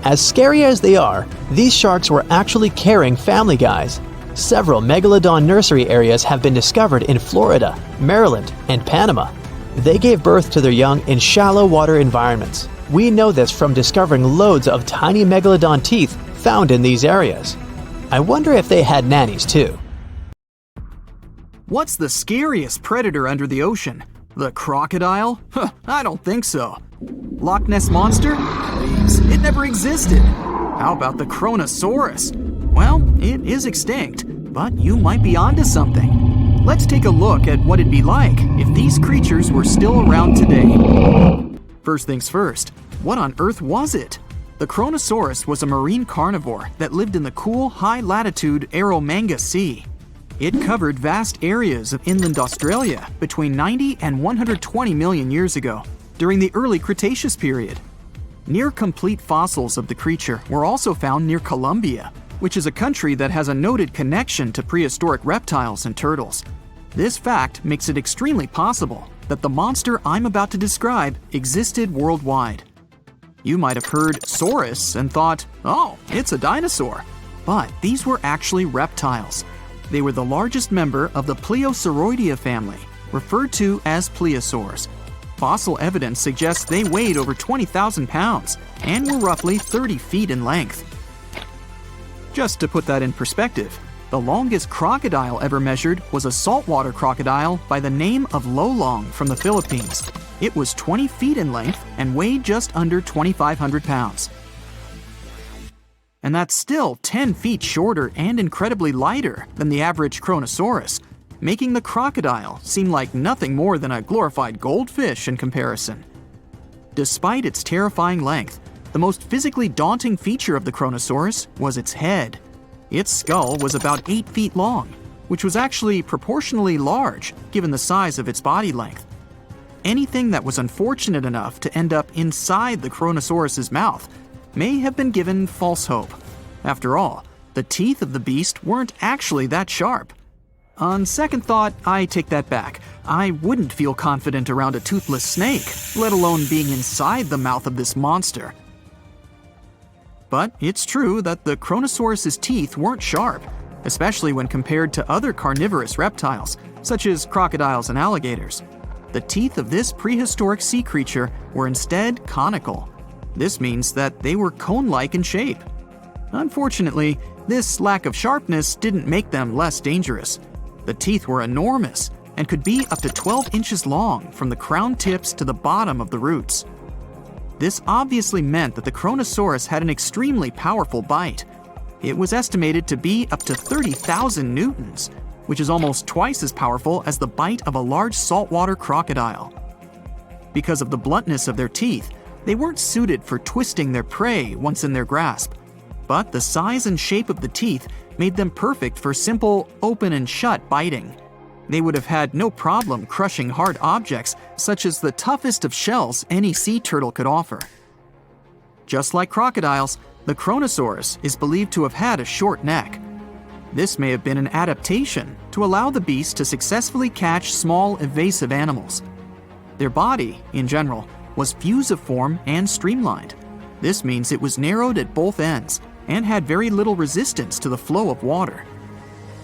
As scary as they are, these sharks were actually caring family guys. Several Megalodon nursery areas have been discovered in Florida, Maryland, and Panama. They gave birth to their young in shallow water environments. We know this from discovering loads of tiny Megalodon teeth found in these areas. I wonder if they had nannies too. What's the scariest predator under the ocean? The crocodile? Huh, I don't think so. Loch Ness Monster? Please, it never existed. How about the Kronosaurus? Well, it is extinct, but you might be onto something. Let's take a look at what it'd be like if these creatures were still around today. First things first, what on earth was it? The Kronosaurus was a marine carnivore that lived in the cool, high-latitude Eromanga Sea. It covered vast areas of inland Australia between 90 and 120 million years ago, during the early Cretaceous period. Near-complete fossils of the creature were also found near Colombia, which is a country that has a noted connection to prehistoric reptiles and turtles. This fact makes it extremely possible that the monster I'm about to describe existed worldwide. You might have heard saurus and thought, oh, it's a dinosaur. But these were actually reptiles. They were the largest member of the Plesiosauridae family, referred to as plesiosaurs. Fossil evidence suggests they weighed over 20,000 pounds and were roughly 30 feet in length. Just to put that in perspective, the longest crocodile ever measured was a saltwater crocodile by the name of Lolong from the Philippines. It was 20 feet in length and weighed just under 2,500 pounds. And that's still 10 feet shorter and incredibly lighter than the average Kronosaurus, making the crocodile seem like nothing more than a glorified goldfish in comparison. Despite its terrifying length, the most physically daunting feature of the Kronosaurus was its head. Its skull was about 8 feet long, which was actually proportionally large given the size of its body length. Anything that was unfortunate enough to end up inside the Kronosaurus's mouth may have been given false hope. After all, the teeth of the beast weren't actually that sharp. On second thought, I take that back. I wouldn't feel confident around a toothless snake, let alone being inside the mouth of this monster. But it's true that the Kronosaurus's teeth weren't sharp, especially when compared to other carnivorous reptiles, such as crocodiles and alligators. The teeth of this prehistoric sea creature were instead conical. This means that they were cone-like in shape. Unfortunately, this lack of sharpness didn't make them less dangerous. The teeth were enormous and could be up to 12 inches long from the crown tips to the bottom of the roots. This obviously meant that the Kronosaurus had an extremely powerful bite. It was estimated to be up to 30,000 newtons, which is almost twice as powerful as the bite of a large saltwater crocodile. Because of the bluntness of their teeth, they weren't suited for twisting their prey once in their grasp, but the size and shape of the teeth made them perfect for simple open and shut biting. They would have had no problem crushing hard objects such as the toughest of shells any sea turtle could offer. Just like crocodiles, the Kronosaurus is believed to have had a short neck. This may have been an adaptation to allow the beast to successfully catch small, evasive animals. Their body, in general, was fusiform and streamlined. This means it was narrowed at both ends and had very little resistance to the flow of water.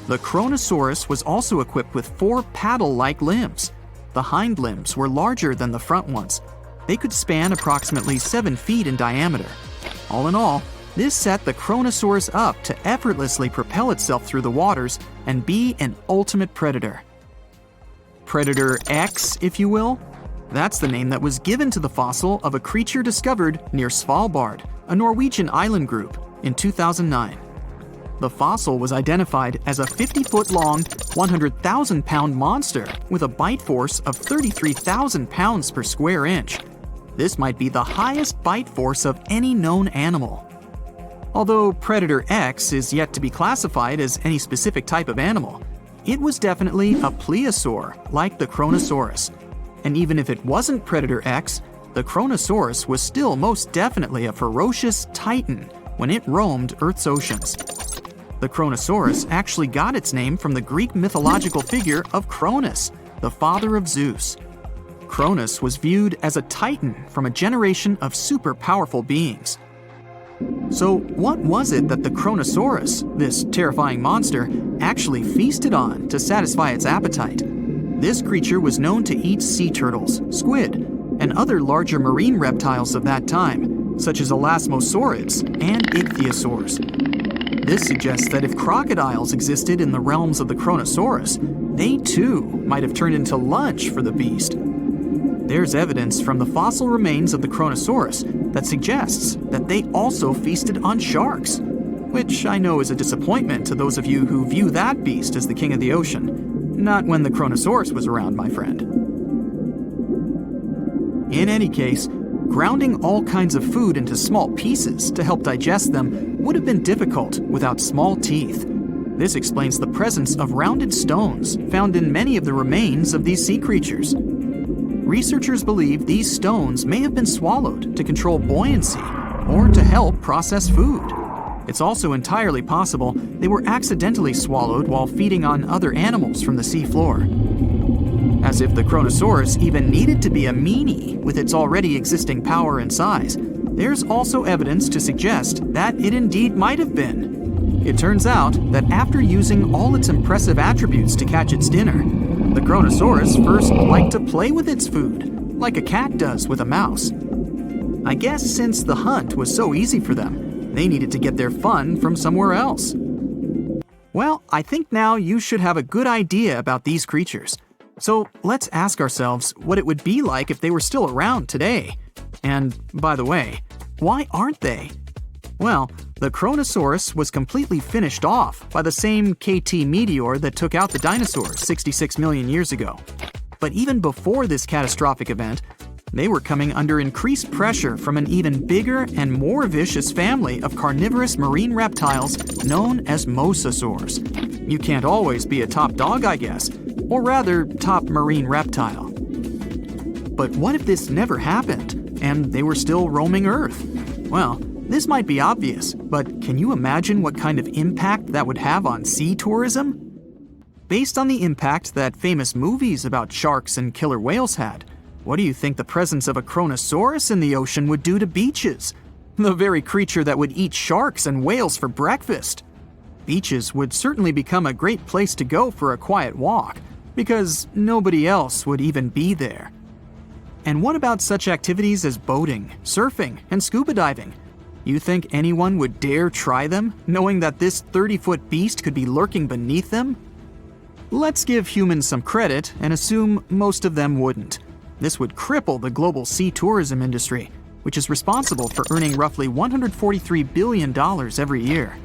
The Kronosaurus was also equipped with 4 paddle-like limbs. The hind limbs were larger than the front ones. They could span approximately 7 feet in diameter. All in all, this set the Kronosaurus up to effortlessly propel itself through the waters and be an ultimate predator. Predator X, if you will? That's the name that was given to the fossil of a creature discovered near Svalbard, a Norwegian island group, in 2009. The fossil was identified as a 50-foot-long, 100,000-pound monster with a bite force of 33,000 pounds per square inch. This might be the highest bite force of any known animal. Although Predator X is yet to be classified as any specific type of animal, it was definitely a plesiosaur like the Kronosaurus. And even if it wasn't Predator X, the Kronosaurus was still most definitely a ferocious titan when it roamed Earth's oceans. The Kronosaurus actually got its name from the Greek mythological figure of Cronus, the father of Zeus. Cronus was viewed as a titan from a generation of super powerful beings. So what was it that the Kronosaurus, this terrifying monster, actually feasted on to satisfy its appetite? This creature was known to eat sea turtles, squid, and other larger marine reptiles of that time, such as elasmosaurids and ichthyosaurs. This suggests that if crocodiles existed in the realms of the Kronosaurus, they too might have turned into lunch for the beast. There's evidence from the fossil remains of the Kronosaurus that suggests that they also feasted on sharks, which I know is a disappointment to those of you who view that beast as the king of the ocean. Not when the Kronosaurus was around, my friend. In any case, grounding all kinds of food into small pieces to help digest them would have been difficult without small teeth. This explains the presence of rounded stones found in many of the remains of these sea creatures. Researchers believe these stones may have been swallowed to control buoyancy or to help process food. It's also entirely possible they were accidentally swallowed while feeding on other animals from the seafloor. As if the Kronosaurus even needed to be a meanie with its already existing power and size, there's also evidence to suggest that it indeed might have been. It turns out that after using all its impressive attributes to catch its dinner, the Kronosaurus first liked to play with its food, like a cat does with a mouse. I guess since the hunt was so easy for them, they needed to get their fun from somewhere else. Well, I think now you should have a good idea about these creatures. So let's ask ourselves what it would be like if they were still around today. And by the way, why aren't they? Well, the Kronosaurus was completely finished off by the same KT meteor that took out the dinosaurs 66 million years ago. But even before this catastrophic event, they were coming under increased pressure from an even bigger and more vicious family of carnivorous marine reptiles known as mosasaurs. You can't always be a top dog, I guess, or rather, top marine reptile. But what if this never happened, and they were still roaming Earth? Well, this might be obvious, but can you imagine what kind of impact that would have on sea tourism? Based on the impact that famous movies about sharks and killer whales had, what do you think the presence of a Kronosaurus in the ocean would do to beaches? The very creature that would eat sharks and whales for breakfast. Beaches would certainly become a great place to go for a quiet walk, because nobody else would even be there. And what about such activities as boating, surfing, and scuba diving? You think anyone would dare try them, knowing that this 30-foot beast could be lurking beneath them? Let's give humans some credit and assume most of them wouldn't. This would cripple the global sea tourism industry, which is responsible for earning roughly $143 billion every year.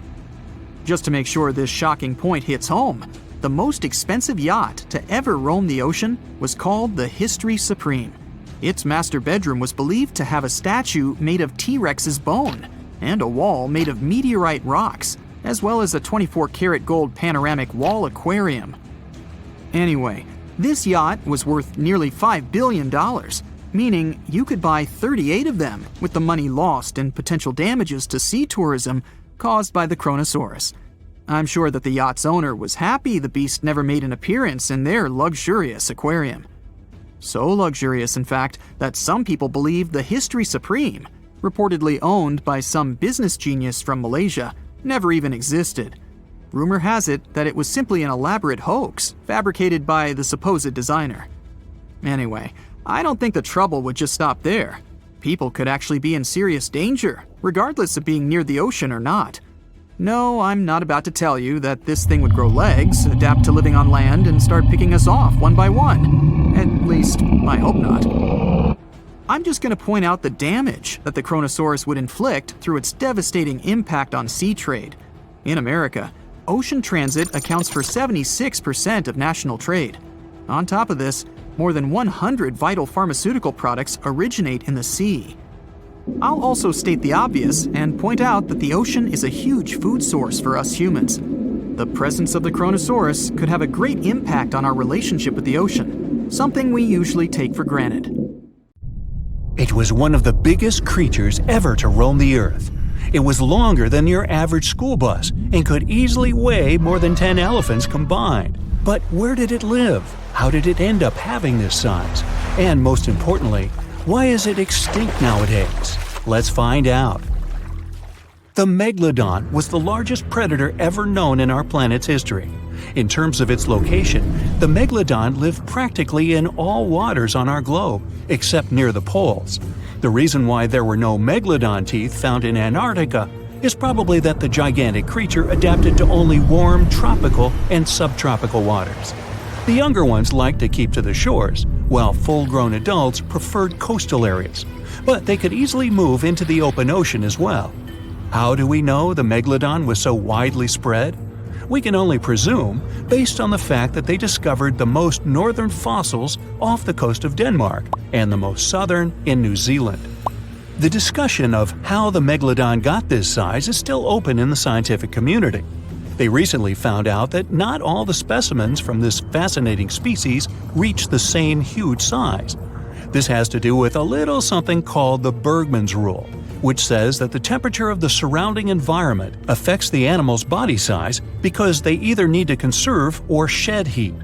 Just to make sure this shocking point hits home, the most expensive yacht to ever roam the ocean was called the History Supreme. Its master bedroom was believed to have a statue made of T-Rex's bone and a wall made of meteorite rocks, as well as a 24-karat gold panoramic wall aquarium. Anyway, this yacht was worth nearly $5 billion, meaning you could buy 38 of them with the money lost in potential damages to sea tourism caused by the Kronosaurus. I'm sure that the yacht's owner was happy the beast never made an appearance in their luxurious aquarium. So luxurious, in fact, that some people believe the History Supreme, reportedly owned by some business genius from Malaysia, never even existed. Rumor has it that it was simply an elaborate hoax fabricated by the supposed designer. Anyway, I don't think the trouble would just stop there. People could actually be in serious danger, regardless of being near the ocean or not. No, I'm not about to tell you that this thing would grow legs, adapt to living on land, and start picking us off one by one. At least, I hope not. I'm just going to point out the damage that the Kronosaurus would inflict through its devastating impact on sea trade. In America, ocean transit accounts for 76% of national trade. On top of this, more than 100 vital pharmaceutical products originate in the sea. I'll also state the obvious and point out that the ocean is a huge food source for us humans. The presence of the Kronosaurus could have a great impact on our relationship with the ocean, something we usually take for granted. It was one of the biggest creatures ever to roam the Earth. It was longer than your average school bus and could easily weigh more than 10 elephants combined. But where did it live? How did it end up having this size? And most importantly, why is it extinct nowadays? Let's find out. The Megalodon was the largest predator ever known in our planet's history. In terms of its location, the Megalodon lived practically in all waters on our globe, except near the poles. The reason why there were no Megalodon teeth found in Antarctica is probably that the gigantic creature adapted to only warm tropical and subtropical waters. The younger ones liked to keep to the shores, while full-grown adults preferred coastal areas, but they could easily move into the open ocean as well. How do we know the Megalodon was so widely spread? We can only presume, based on the fact that they discovered the most northern fossils off the coast of Denmark and the most southern in New Zealand. The discussion of how the Megalodon got this size is still open in the scientific community. They recently found out that not all the specimens from this fascinating species reach the same huge size. This has to do with a little something called the Bergmann's Rule, which says that the temperature of the surrounding environment affects the animal's body size because they either need to conserve or shed heat.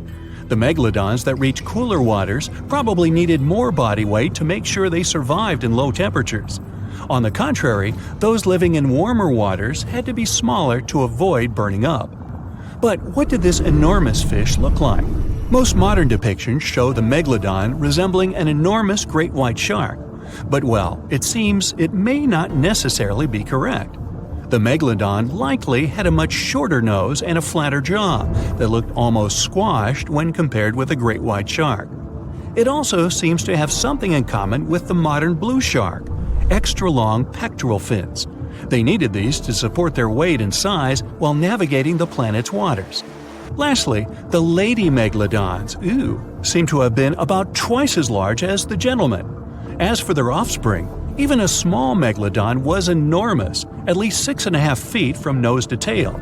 The megalodons that reach cooler waters probably needed more body weight to make sure they survived in low temperatures. On the contrary, those living in warmer waters had to be smaller to avoid burning up. But what did this enormous fish look like? Most modern depictions show the megalodon resembling an enormous great white shark. But well, it seems it may not necessarily be correct. The megalodon likely had a much shorter nose and a flatter jaw that looked almost squashed when compared with a great white shark. It also seems to have something in common with the modern blue shark: extra-long pectoral fins. They needed these to support their weight and size while navigating the planet's waters. Lastly, the lady megalodons, seem to have been about twice as large as the gentlemen. As for their offspring, even a small megalodon was enormous, at least 6.5 feet from nose to tail.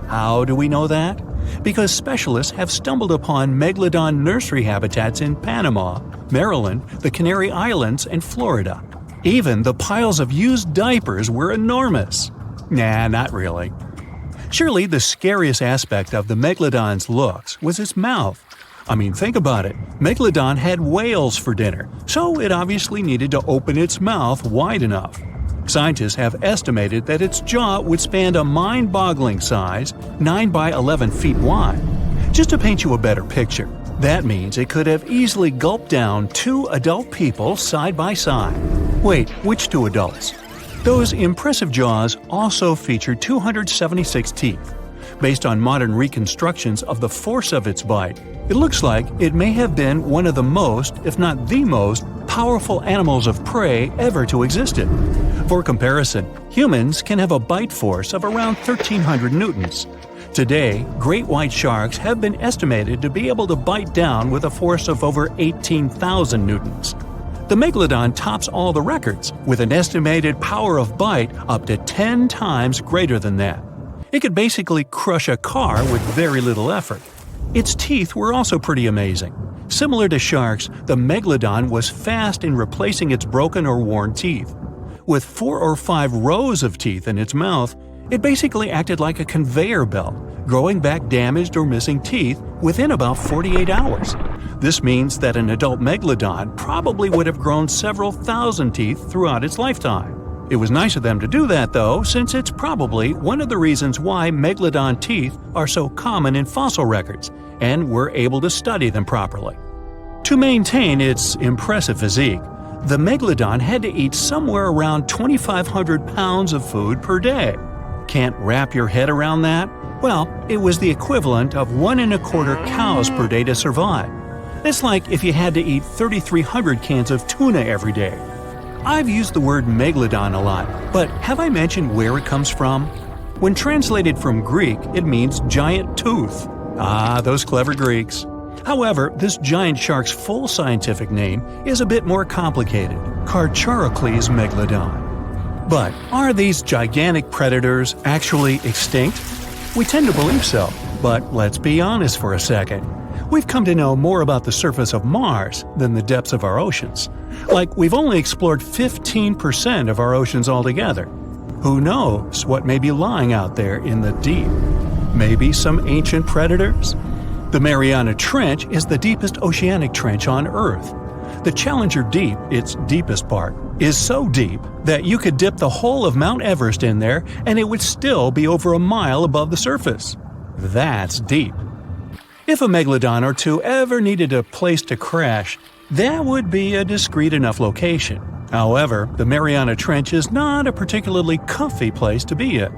How do we know that? Because specialists have stumbled upon megalodon nursery habitats in Panama, Maryland, the Canary Islands, and Florida. Even the piles of used diapers were enormous. Nah, not really. Surely the scariest aspect of the megalodon's looks was its mouth. I mean, think about it. Megalodon had whales for dinner, so it obviously needed to open its mouth wide enough. Scientists have estimated that its jaw would span a mind-boggling size, 9 by 11 feet wide. Just to paint you a better picture, that means it could have easily gulped down 2 adult people side by side. Wait, which 2 adults? Those impressive jaws also feature 276 teeth. Based on modern reconstructions of the force of its bite, it looks like it may have been one of the most, if not the most, powerful animals of prey ever to exist. For comparison, humans can have a bite force of around 1,300 newtons. Today, great white sharks have been estimated to be able to bite down with a force of over 18,000 newtons. The Megalodon tops all the records, with an estimated power of bite up to 10 times greater than that. It could basically crush a car with very little effort. Its teeth were also pretty amazing. Similar to sharks, the Megalodon was fast in replacing its broken or worn teeth. With 4 or 5 rows of teeth in its mouth, it basically acted like a conveyor belt, growing back damaged or missing teeth within about 48 hours. This means that an adult Megalodon probably would have grown several thousand teeth throughout its lifetime. It was nice of them to do that, though, since it's probably one of the reasons why Megalodon teeth are so common in fossil records, and we're able to study them properly. To maintain its impressive physique, the Megalodon had to eat somewhere around 2,500 pounds of food per day. Can't wrap your head around that? Well, it was the equivalent of 1¼ cows per day to survive. It's like if you had to eat 3,300 cans of tuna every day. I've used the word Megalodon a lot, but have I mentioned where it comes from? When translated from Greek, it means giant tooth. Ah, those clever Greeks. However, this giant shark's full scientific name is a bit more complicated: Carcharocles megalodon. But are these gigantic predators actually extinct? We tend to believe so, but let's be honest for a second. We've come to know more about the surface of Mars than the depths of our oceans. Like, we've only explored 15% of our oceans altogether. Who knows what may be lying out there in the deep? Maybe some ancient predators? The Mariana Trench is the deepest oceanic trench on Earth. The Challenger Deep, its deepest part, is so deep that you could dip the whole of Mount Everest in there and it would still be over a mile above the surface. That's deep. If a Megalodon or two ever needed a place to crash, that would be a discreet enough location. However, the Mariana Trench is not a particularly comfy place to be in.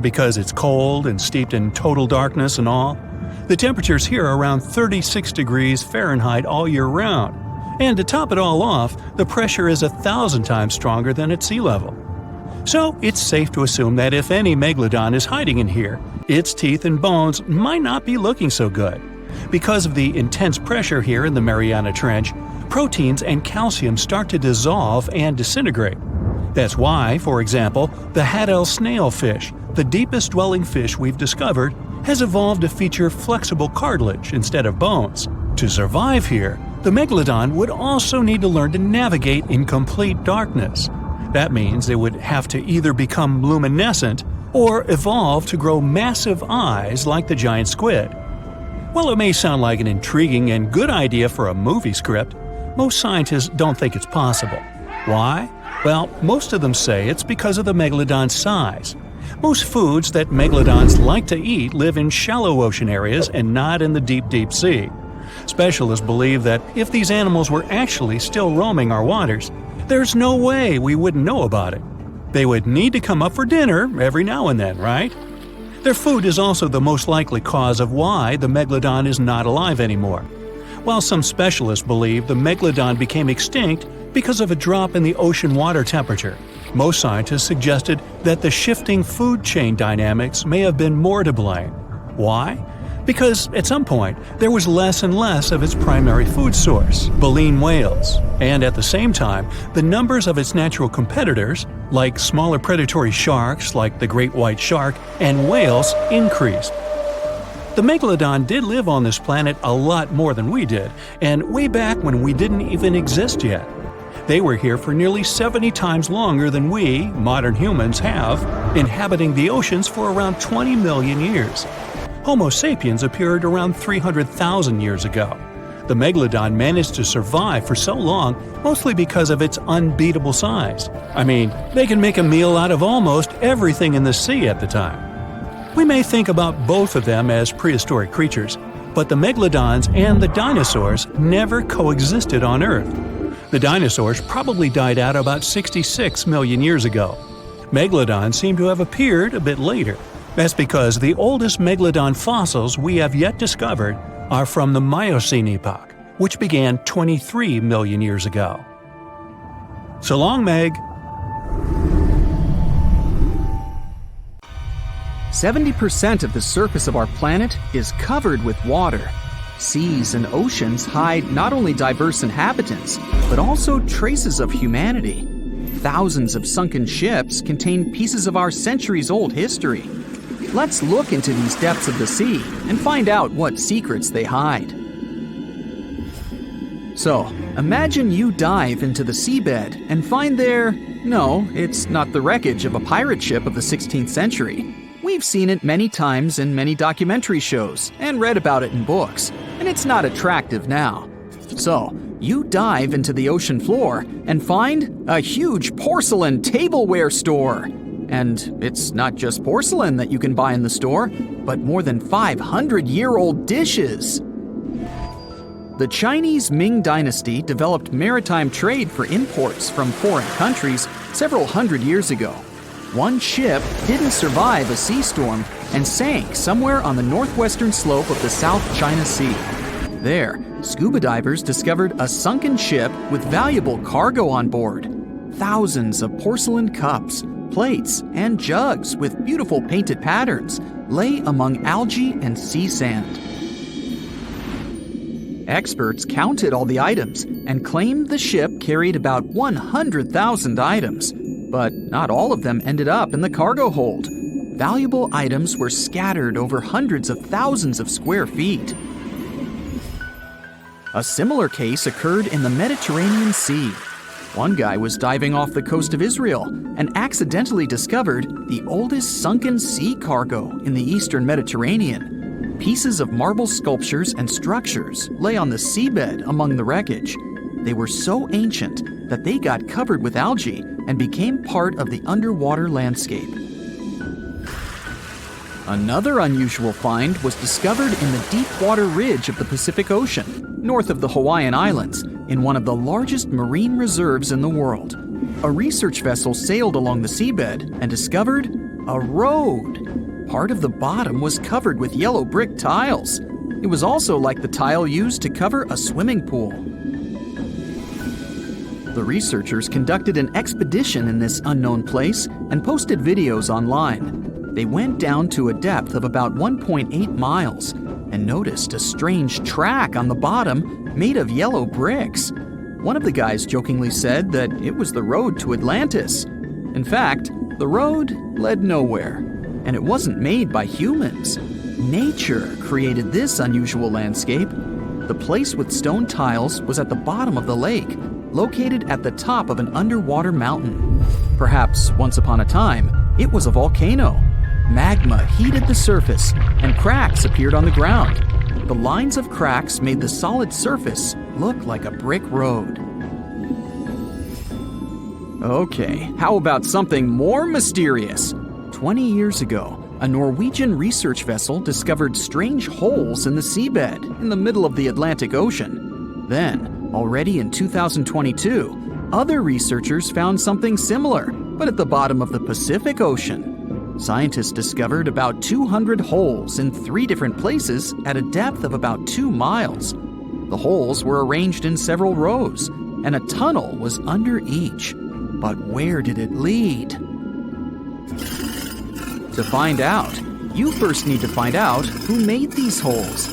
Because it's cold and steeped in total darkness and all. The temperatures here are around 36 degrees Fahrenheit all year round. And to top it all off, the pressure is 1,000 times stronger than at sea level. So it's safe to assume that if any Megalodon is hiding in here, its teeth and bones might not be looking so good. Because of the intense pressure here in the Mariana Trench, proteins and calcium start to dissolve and disintegrate. That's why, for example, the Haddell snailfish, the deepest dwelling fish we've discovered, has evolved to feature flexible cartilage instead of bones. To survive here, the Megalodon would also need to learn to navigate in complete darkness. That means it would have to either become luminescent or evolve to grow massive eyes like the giant squid. While it may sound like an intriguing and good idea for a movie script, most scientists don't think it's possible. Why? Well, most of them say it's because of the Megalodon's size. Most foods that Megalodons like to eat live in shallow ocean areas and not in the deep, deep sea. Specialists believe that if these animals were actually still roaming our waters, there's no way we wouldn't know about it. They would need to come up for dinner every now and then, right? Their food is also the most likely cause of why the Megalodon is not alive anymore. While some specialists believe the Megalodon became extinct because of a drop in the ocean water temperature, most scientists suggested that the shifting food chain dynamics may have been more to blame. Why? Because at some point, there was less and less of its primary food source, baleen whales, and at the same time, the numbers of its natural competitors, like smaller predatory sharks like the great white shark and whales, increased. The Megalodon did live on this planet a lot more than we did, and way back when we didn't even exist yet. They were here for nearly 70 times longer than we, modern humans, have, inhabiting the oceans for around 20 million years. Homo sapiens appeared around 300,000 years ago. The Megalodon managed to survive for so long mostly because of its unbeatable size. I mean, they can make a meal out of almost everything in the sea at the time. We may think about both of them as prehistoric creatures, but the Megalodons and the dinosaurs never coexisted on Earth. The dinosaurs probably died out about 66 million years ago. Megalodon seem to have appeared a bit later. That's because the oldest Megalodon fossils we have yet discovered are from the Miocene epoch, which began 23 million years ago. So long, Meg. 70% of the surface of our planet is covered with water. Seas and oceans hide not only diverse inhabitants, but also traces of humanity. Thousands of sunken ships contain pieces of our centuries-old history. Let's look into these depths of the sea and find out what secrets they hide. So, imagine you dive into the seabed and find there... No, it's not the wreckage of a pirate ship of the 16th century. We've seen it many times in many documentary shows and read about it in books, and it's not attractive now. So, you dive into the ocean floor and find a huge porcelain tableware store. And it's not just porcelain that you can buy in the store, but more than 500-year-old dishes. The Chinese Ming Dynasty developed maritime trade for imports from foreign countries several hundred years ago. One ship didn't survive a sea storm and sank somewhere on the northwestern slope of the South China Sea. There, scuba divers discovered a sunken ship with valuable cargo on board. Thousands of porcelain cups, plates, and jugs with beautiful painted patterns lay among algae and sea sand. Experts counted all the items and claimed the ship carried about 100,000 items, but not all of them ended up in the cargo hold. Valuable items were scattered over hundreds of thousands of square feet. A similar case occurred in the Mediterranean Sea. One guy was diving off the coast of Israel and accidentally discovered the oldest sunken sea cargo in the eastern Mediterranean. Pieces of marble sculptures and structures lay on the seabed among the wreckage. They were so ancient that they got covered with algae and became part of the underwater landscape. Another unusual find was discovered in the deep water ridge of the Pacific Ocean, north of the Hawaiian Islands, in one of the largest marine reserves in the world. A research vessel sailed along the seabed and discovered a road. Part of the bottom was covered with yellow brick tiles. It was also like the tile used to cover a swimming pool. The researchers conducted an expedition in this unknown place and posted videos online. They went down to a depth of about 1.8 miles and noticed a strange track on the bottom made of yellow bricks. One of the guys jokingly said that it was the road to Atlantis. In fact, the road led nowhere, and it wasn't made by humans. Nature created this unusual landscape. The place with stone tiles was at the bottom of the lake, located at the top of an underwater mountain. Perhaps once upon a time, it was a volcano. Magma heated the surface, and cracks appeared on the ground. The lines of cracks made the solid surface look like a brick road. Okay, how about something more mysterious? 20 years ago, a Norwegian research vessel discovered strange holes in the seabed in the middle of the Atlantic Ocean. Then, already in 2022, other researchers found something similar, but at the bottom of the Pacific Ocean. Scientists discovered about 200 holes in 3 different places at a depth of about 2 miles. The holes were arranged in several rows, and a tunnel was under each. But where did it lead? To find out, you first need to find out who made these holes.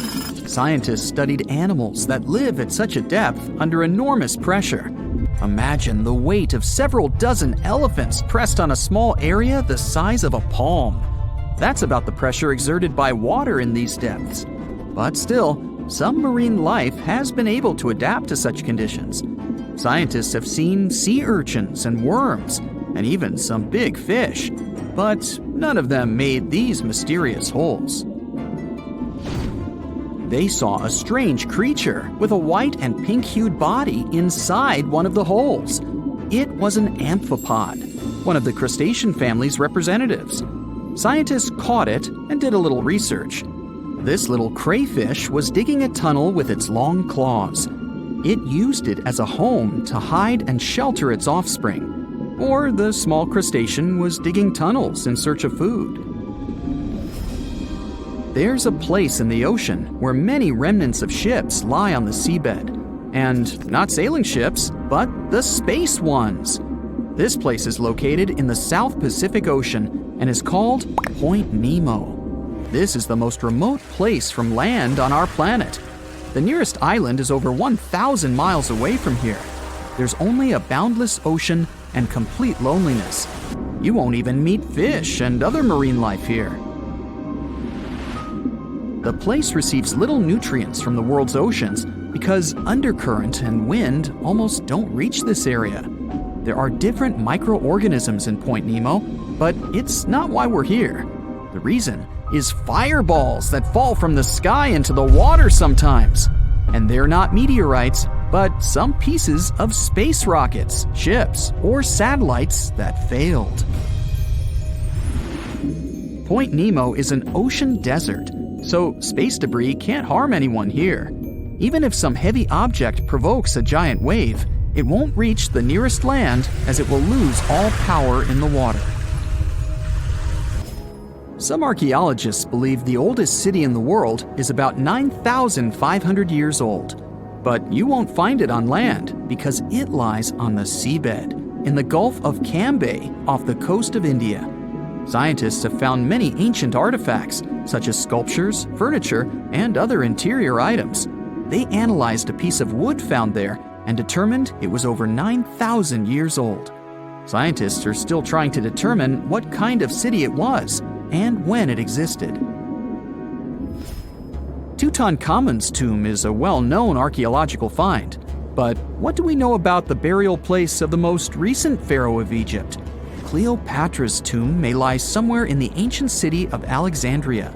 Scientists studied animals that live at such a depth under enormous pressure. Imagine the weight of several dozen elephants pressed on a small area the size of a palm. That's about the pressure exerted by water in these depths. But still, some marine life has been able to adapt to such conditions. Scientists have seen sea urchins and worms, and even some big fish. But none of them made these mysterious holes. They saw a strange creature with a white and pink-hued body inside one of the holes. It was an amphipod, one of the crustacean family's representatives. Scientists caught it and did a little research. This little crayfish was digging a tunnel with its long claws. It used it as a home to hide and shelter its offspring, or the small crustacean was digging tunnels in search of food. There's a place in the ocean where many remnants of ships lie on the seabed, and not sailing ships, but the space ones. This place is located in the South Pacific Ocean and is called Point Nemo. This is the most remote place from land on our planet. The nearest island is over 1,000 miles away from here. There's only a boundless ocean and complete loneliness. You won't even meet fish and other marine life here. The place receives little nutrients from the world's oceans because undercurrent and wind almost don't reach this area. There are different microorganisms in Point Nemo, but it's not why we're here. The reason is fireballs that fall from the sky into the water sometimes. And they're not meteorites, but some pieces of space rockets, ships, or satellites that failed. Point Nemo is an ocean desert, so space debris can't harm anyone here. Even if some heavy object provokes a giant wave, it won't reach the nearest land as it will lose all power in the water. Some archaeologists believe the oldest city in the world is about 9,500 years old. But you won't find it on land because it lies on the seabed in the Gulf of Cambay off the coast of India. Scientists have found many ancient artifacts, such as sculptures, furniture, and other interior items. They analyzed a piece of wood found there and determined it was over 9,000 years old. Scientists are still trying to determine what kind of city it was and when it existed. Tutankhamun's tomb is a well-known archaeological find. But what do we know about the burial place of the most recent pharaoh of Egypt? Cleopatra's tomb may lie somewhere in the ancient city of Alexandria.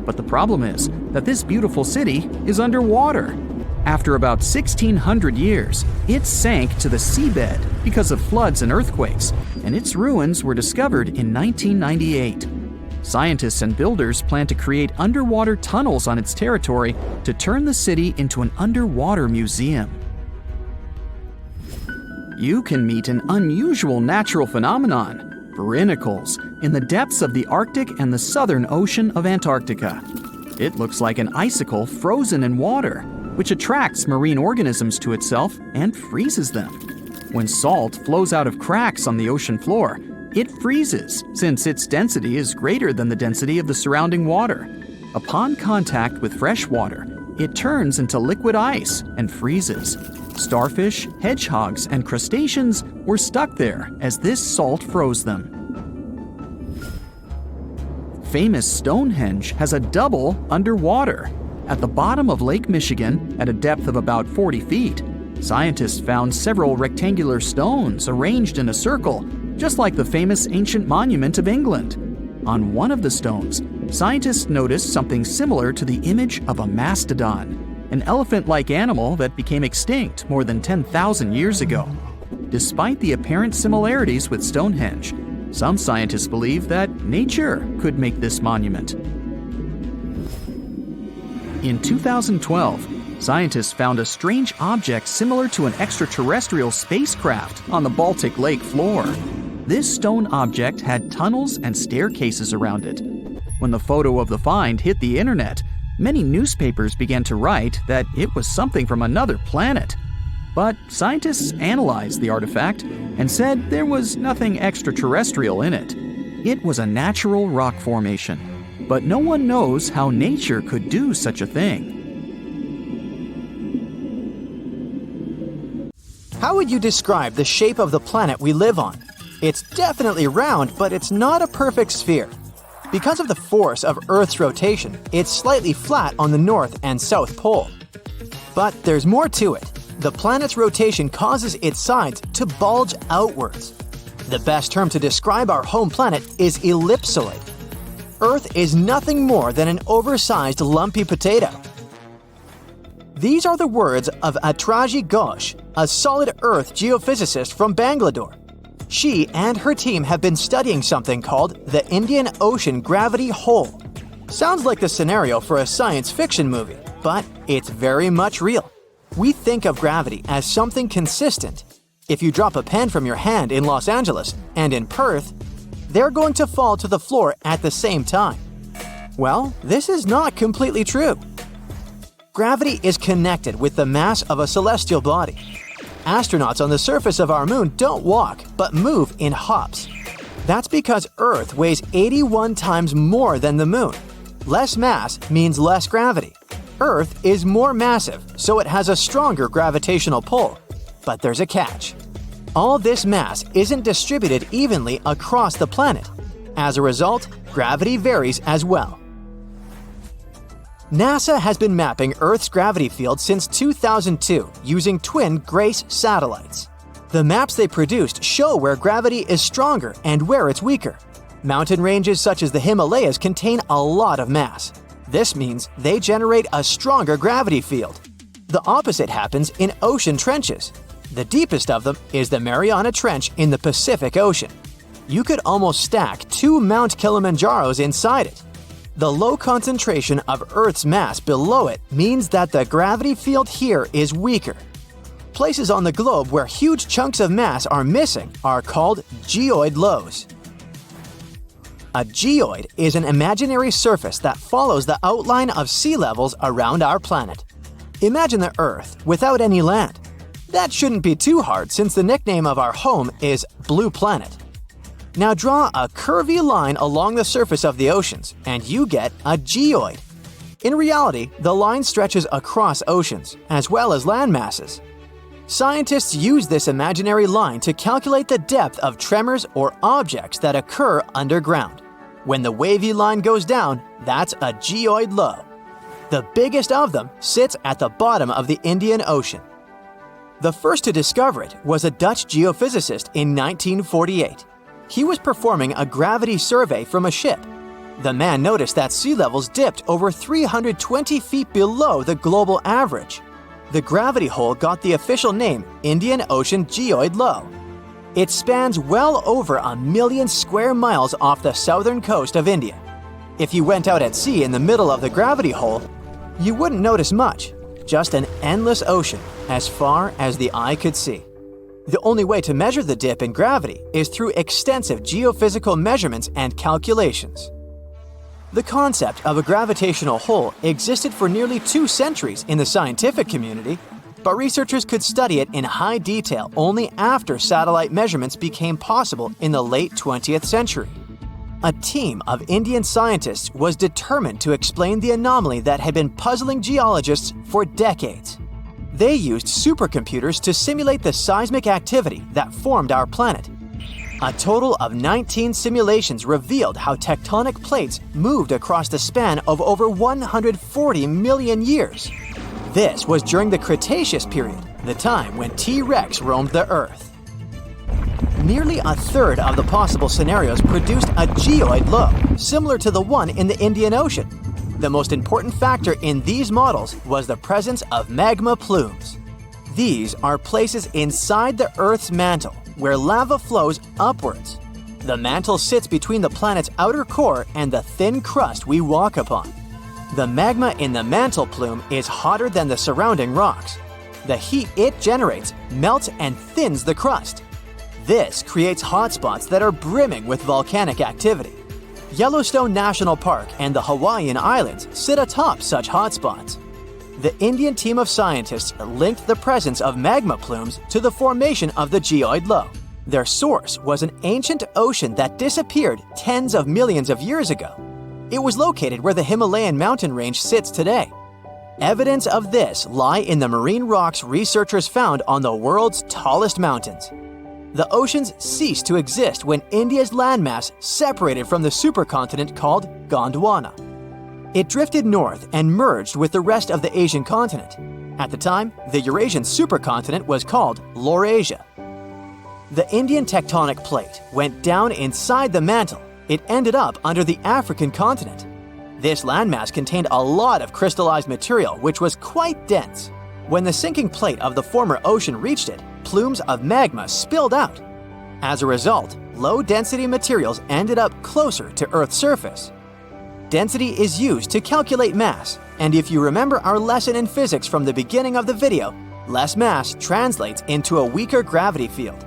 But the problem is that this beautiful city is underwater. After about 1,600 years, it sank to the seabed because of floods and earthquakes, and its ruins were discovered in 1998. Scientists and builders plan to create underwater tunnels on its territory to turn the city into an underwater museum. You can meet an unusual natural phenomenon, brinicles, in the depths of the Arctic and the southern ocean of Antarctica. It looks like an icicle frozen in water, which attracts marine organisms to itself and freezes them. When salt flows out of cracks on the ocean floor, it freezes, since its density is greater than the density of the surrounding water. Upon contact with fresh water, it turns into liquid ice and freezes. Starfish, hedgehogs, and crustaceans were stuck there as this salt froze them. Famous Stonehenge has a double underwater. At the bottom of Lake Michigan, at a depth of about 40 feet, scientists found several rectangular stones arranged in a circle, just like the famous ancient monument of England. On one of the stones, scientists noticed something similar to the image of a mastodon, an elephant-like animal that became extinct more than 10,000 years ago. Despite the apparent similarities with Stonehenge, some scientists believe that nature could make this monument. In 2012, scientists found a strange object similar to an extraterrestrial spacecraft on the Baltic Lake floor. This stone object had tunnels and staircases around it. When the photo of the find hit the internet, many newspapers began to write that it was something from another planet. But scientists analyzed the artifact and said there was nothing extraterrestrial in it. It was a natural rock formation, but no one knows how nature could do such a thing. How would you describe the shape of the planet we live on? It's definitely round, but it's not a perfect sphere. Because of the force of Earth's rotation, it's slightly flat on the north and south pole. But there's more to it. The planet's rotation causes its sides to bulge outwards. The best term to describe our home planet is ellipsoid. Earth is nothing more than an oversized lumpy potato. These are the words of Atraji Ghosh, a solid Earth geophysicist from Bangalore. She and her team have been studying something called the Indian Ocean Gravity Hole. Sounds like the scenario for a science fiction movie, but it's very much real. We think of gravity as something consistent. If you drop a pen from your hand in Los Angeles and in Perth, they're going to fall to the floor at the same time. Well, this is not completely true. Gravity is connected with the mass of a celestial body. Astronauts on the surface of our moon don't walk, but move in hops. That's because Earth weighs 81 times more than the moon. Less mass means less gravity. Earth is more massive, so it has a stronger gravitational pull. But there's a catch. All this mass isn't distributed evenly across the planet. As a result, gravity varies as well. NASA has been mapping Earth's gravity field since 2002 using twin GRACE satellites. The maps they produced show where gravity is stronger and where it's weaker. Mountain ranges such as the Himalayas contain a lot of mass. This means they generate a stronger gravity field. The opposite happens in ocean trenches. The deepest of them is the Mariana Trench in the Pacific Ocean. You could almost stack 2 Mount Kilimanjaros inside it. The low concentration of Earth's mass below it means that the gravity field here is weaker. Places on the globe where huge chunks of mass are missing are called geoid lows. A geoid is an imaginary surface that follows the outline of sea levels around our planet. Imagine the Earth without any land. That shouldn't be too hard since the nickname of our home is Blue Planet. Now draw a curvy line along the surface of the oceans, and you get a geoid. In reality, the line stretches across oceans, as well as land masses. Scientists use this imaginary line to calculate the depth of tremors or objects that occur underground. When the wavy line goes down, that's a geoid low. The biggest of them sits at the bottom of the Indian Ocean. The first to discover it was a Dutch geophysicist in 1948. He was performing a gravity survey from a ship. The man noticed that sea levels dipped over 320 feet below the global average. The gravity hole got the official name Indian Ocean Geoid Low. It spans well over 1 million square miles off the southern coast of India. If you went out at sea in the middle of the gravity hole, you wouldn't notice much, just an endless ocean as far as the eye could see. The only way to measure the dip in gravity is through extensive geophysical measurements and calculations. The concept of a gravitational hole existed for nearly 2 centuries in the scientific community, but researchers could study it in high detail only after satellite measurements became possible in the late 20th century. A team of Indian scientists was determined to explain the anomaly that had been puzzling geologists for decades. They used supercomputers to simulate the seismic activity that formed our planet. A total of 19 simulations revealed how tectonic plates moved across the span of over 140 million years. This was during the Cretaceous period, the time when T-Rex roamed the Earth. Nearly a third of the possible scenarios produced a geoid low, similar to the one in the Indian Ocean. The most important factor in these models was the presence of magma plumes. These are places inside the Earth's mantle where lava flows upwards. The mantle sits between the planet's outer core and the thin crust we walk upon. The magma in the mantle plume is hotter than the surrounding rocks. The heat it generates melts and thins the crust. This creates hotspots that are brimming with volcanic activity. Yellowstone National Park and the Hawaiian Islands sit atop such hotspots. The Indian team of scientists linked the presence of magma plumes to the formation of the geoid low. Their source was an ancient ocean that disappeared tens of millions of years ago. It was located where the Himalayan mountain range sits today. Evidence of this lie in the marine rocks researchers found on the world's tallest mountains. The oceans ceased to exist when India's landmass separated from the supercontinent called Gondwana. It drifted north and merged with the rest of the Asian continent. At the time, the Eurasian supercontinent was called Laurasia. The Indian tectonic plate went down inside the mantle. It ended up under the African continent. This landmass contained a lot of crystallized material which was quite dense. When the sinking plate of the former ocean reached it, plumes of magma spilled out. As a result, low-density materials ended up closer to Earth's surface. density is used to calculate mass, and if you remember our lesson in physics from the beginning of the video, less mass translates into a weaker gravity field.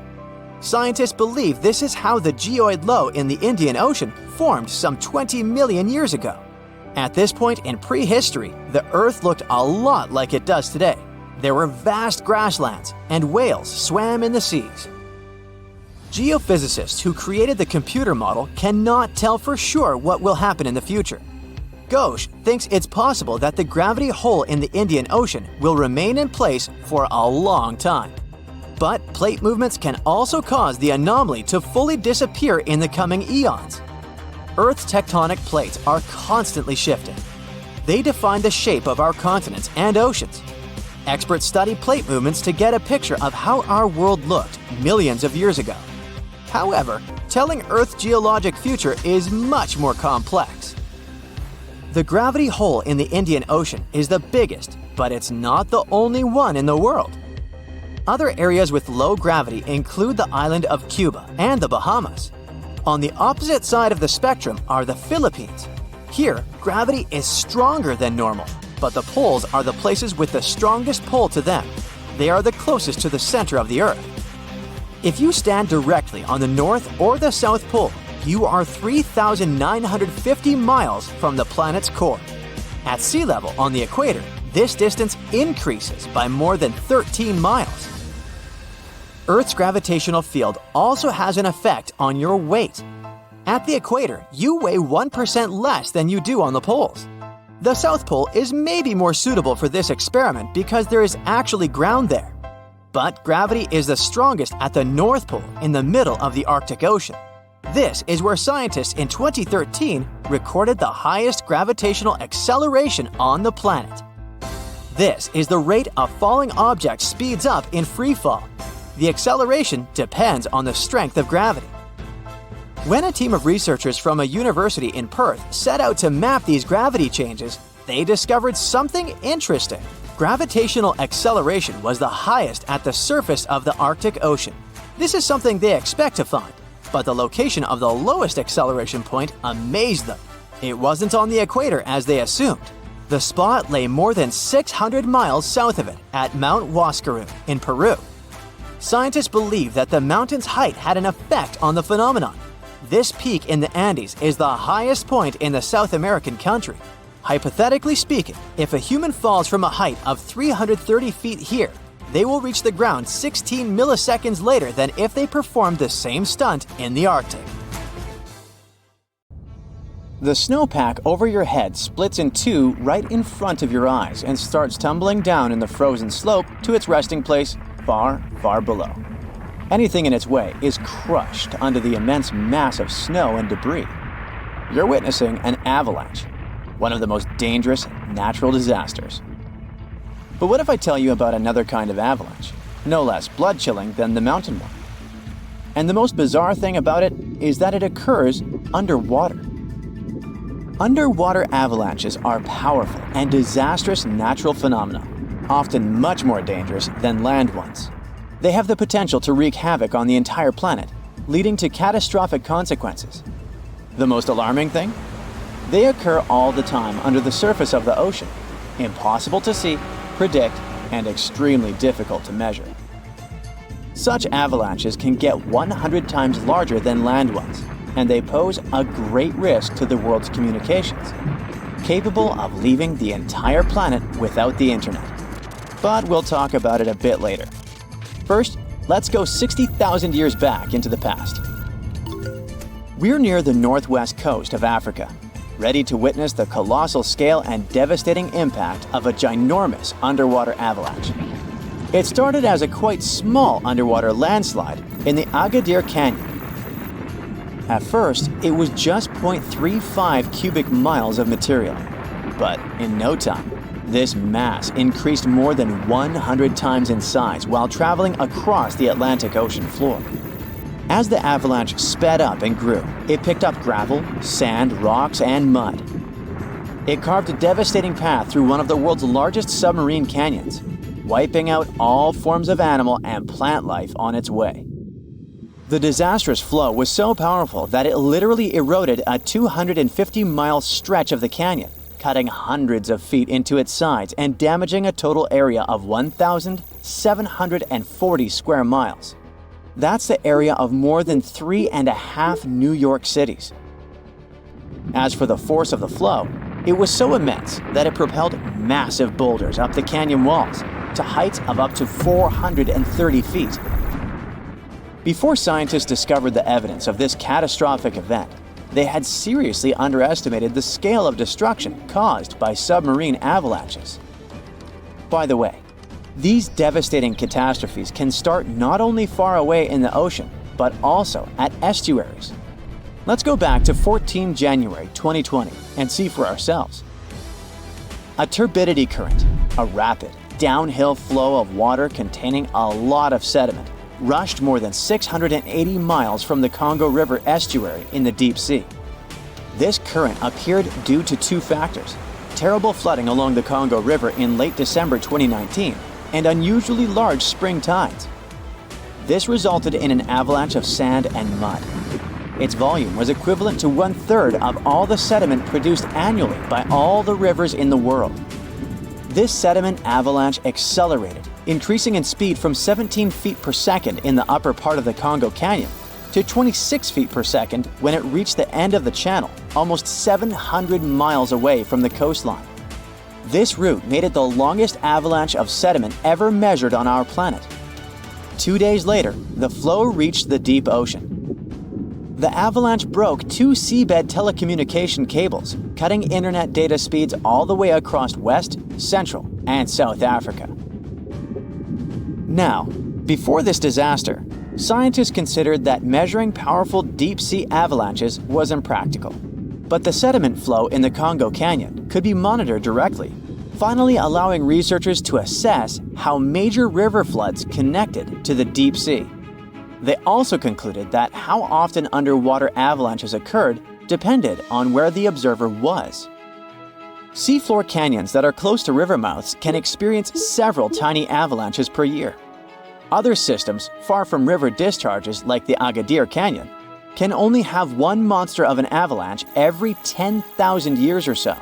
Scientists believe this is how the geoid low in the Indian Ocean formed some 20 million years ago. At this point in prehistory, the Earth looked a lot like it does today. There were vast grasslands, and whales swam in the seas. Geophysicists who created the computer model cannot tell for sure what will happen in the future. Ghosh thinks it's possible that the gravity hole in the Indian Ocean will remain in place for a long time. But plate movements can also cause the anomaly to fully disappear in the coming eons. Earth's tectonic plates are constantly shifting. They define the shape of our continents and oceans. Experts study plate movements to get a picture of how our world looked millions of years ago. However, telling Earth's geologic future is much more complex. The gravity hole in the Indian Ocean is the biggest, but it's not the only one in the world. Other areas with low gravity include the island of Cuba and the Bahamas. On the opposite side of the spectrum are the Philippines. Here, gravity is stronger than normal, but the poles are the places with the strongest pull to them. They are the closest to the center of the Earth. If you stand directly on the North or the South Pole, you are 3,950 miles from the planet's core. At sea level on the equator, this distance increases by more than 13 miles. Earth's gravitational field also has an effect on your weight. At the equator, you weigh 1% less than you do on the poles. The South Pole is maybe more suitable for this experiment because there is actually ground there. But gravity is the strongest at the North Pole in the middle of the Arctic Ocean. This is where scientists in 2013 recorded the highest gravitational acceleration on the planet. This is the rate a falling object speeds up in free fall. The acceleration depends on the strength of gravity. When a team of researchers from a university in Perth set out to map these gravity changes, they discovered something interesting. Gravitational acceleration was the highest at the surface of the Arctic Ocean. This is something they expect to find, but the location of the lowest acceleration point amazed them. It wasn't on the equator as they assumed. The spot lay more than 600 miles south of it at Mount Huascarán in Peru. Scientists believe that the mountain's height had an effect on the phenomenon. This peak in the Andes is the highest point in the South American country. Hypothetically speaking, if a human falls from a height of 330 feet here, they will reach the ground 16 milliseconds later than if they performed the same stunt in the Arctic. The snowpack over your head splits in two right in front of your eyes and starts tumbling down in the frozen slope to its resting place far, far below. Anything in its way is crushed under the immense mass of snow and debris. You're witnessing an avalanche, one of the most dangerous natural disasters. But what if I tell you about another kind of avalanche, no less blood-chilling than the mountain one? And the most bizarre thing about it is that it occurs underwater. Underwater avalanches are powerful and disastrous natural phenomena, often much more dangerous than land ones. They have the potential to wreak havoc on the entire planet, leading to catastrophic consequences. The most alarming thing? They occur all the time under the surface of the ocean, impossible to see, predict, and extremely difficult to measure. Such avalanches can get 100 times larger than land ones, and they pose a great risk to the world's communications, capable of leaving the entire planet without the internet. But we'll talk about it a bit later. First, let's go 60,000 years back into the past. We're near the northwest coast of Africa, ready to witness the colossal scale and devastating impact of a ginormous underwater avalanche. It started as a quite small underwater landslide in the Agadir Canyon. At first, it was just 0.35 cubic miles of material, but in no time, this mass increased more than 100 times in size while traveling across the Atlantic Ocean floor. As the avalanche sped up and grew, it picked up gravel, sand, rocks, and mud. It carved a devastating path through one of the world's largest submarine canyons, wiping out all forms of animal and plant life on its way. The disastrous flow was so powerful that it literally eroded a 250-mile stretch of the canyon, cutting hundreds of feet into its sides and damaging a total area of 1,740 square miles. That's the area of more than 3.5 New York cities. As for the force of the flow, it was so immense that it propelled massive boulders up the canyon walls to heights of up to 430 feet. Before scientists discovered the evidence of this catastrophic event, they had seriously underestimated the scale of destruction caused by submarine avalanches. By the way, these devastating catastrophes can start not only far away in the ocean, but also at estuaries. Let's go back to 14 January 2020 and see for ourselves. A turbidity current, a rapid, downhill flow of water containing a lot of sediment, rushed more than 680 miles from the Congo River estuary in the deep sea. This current appeared due to two factors: terrible flooding along the Congo River in late December 2019 and unusually large spring tides. This resulted in an avalanche of sand and mud. Its volume was equivalent to 1/3 of all the sediment produced annually by all the rivers in the world. This sediment avalanche accelerated, increasing in speed from 17 feet per second in the upper part of the Congo Canyon to 26 feet per second when it reached the end of the channel, almost 700 miles away from the coastline. This route made it the longest avalanche of sediment ever measured on our planet. 2 days later, the flow reached the deep ocean. The avalanche broke 2 seabed telecommunication cables, cutting internet data speeds all the way across West, Central, and South Africa. Now, before this disaster, scientists considered that measuring powerful deep-sea avalanches was impractical. But the sediment flow in the Congo Canyon could be monitored directly, finally allowing researchers to assess how major river floods connected to the deep sea. They also concluded that how often underwater avalanches occurred depended on where the observer was. Seafloor canyons that are close to river mouths can experience several tiny avalanches per year. Other systems, far from river discharges like the Agadir Canyon, can only have one monster of an avalanche every 10,000 years or so.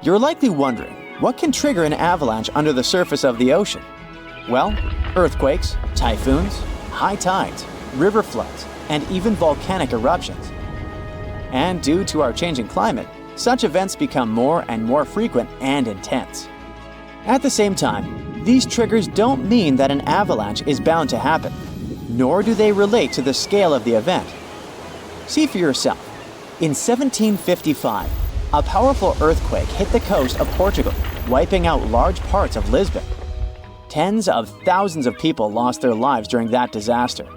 You're likely wondering, what can trigger an avalanche under the surface of the ocean? Well, earthquakes, typhoons, high tides, river floods, and even volcanic eruptions. And due to our changing climate, such events become more and more frequent and intense. At the same time, these triggers don't mean that an avalanche is bound to happen, nor do they relate to the scale of the event. See for yourself. In 1755, a powerful earthquake hit the coast of Portugal, wiping out large parts of Lisbon. Tens of thousands of people lost their lives during that disaster,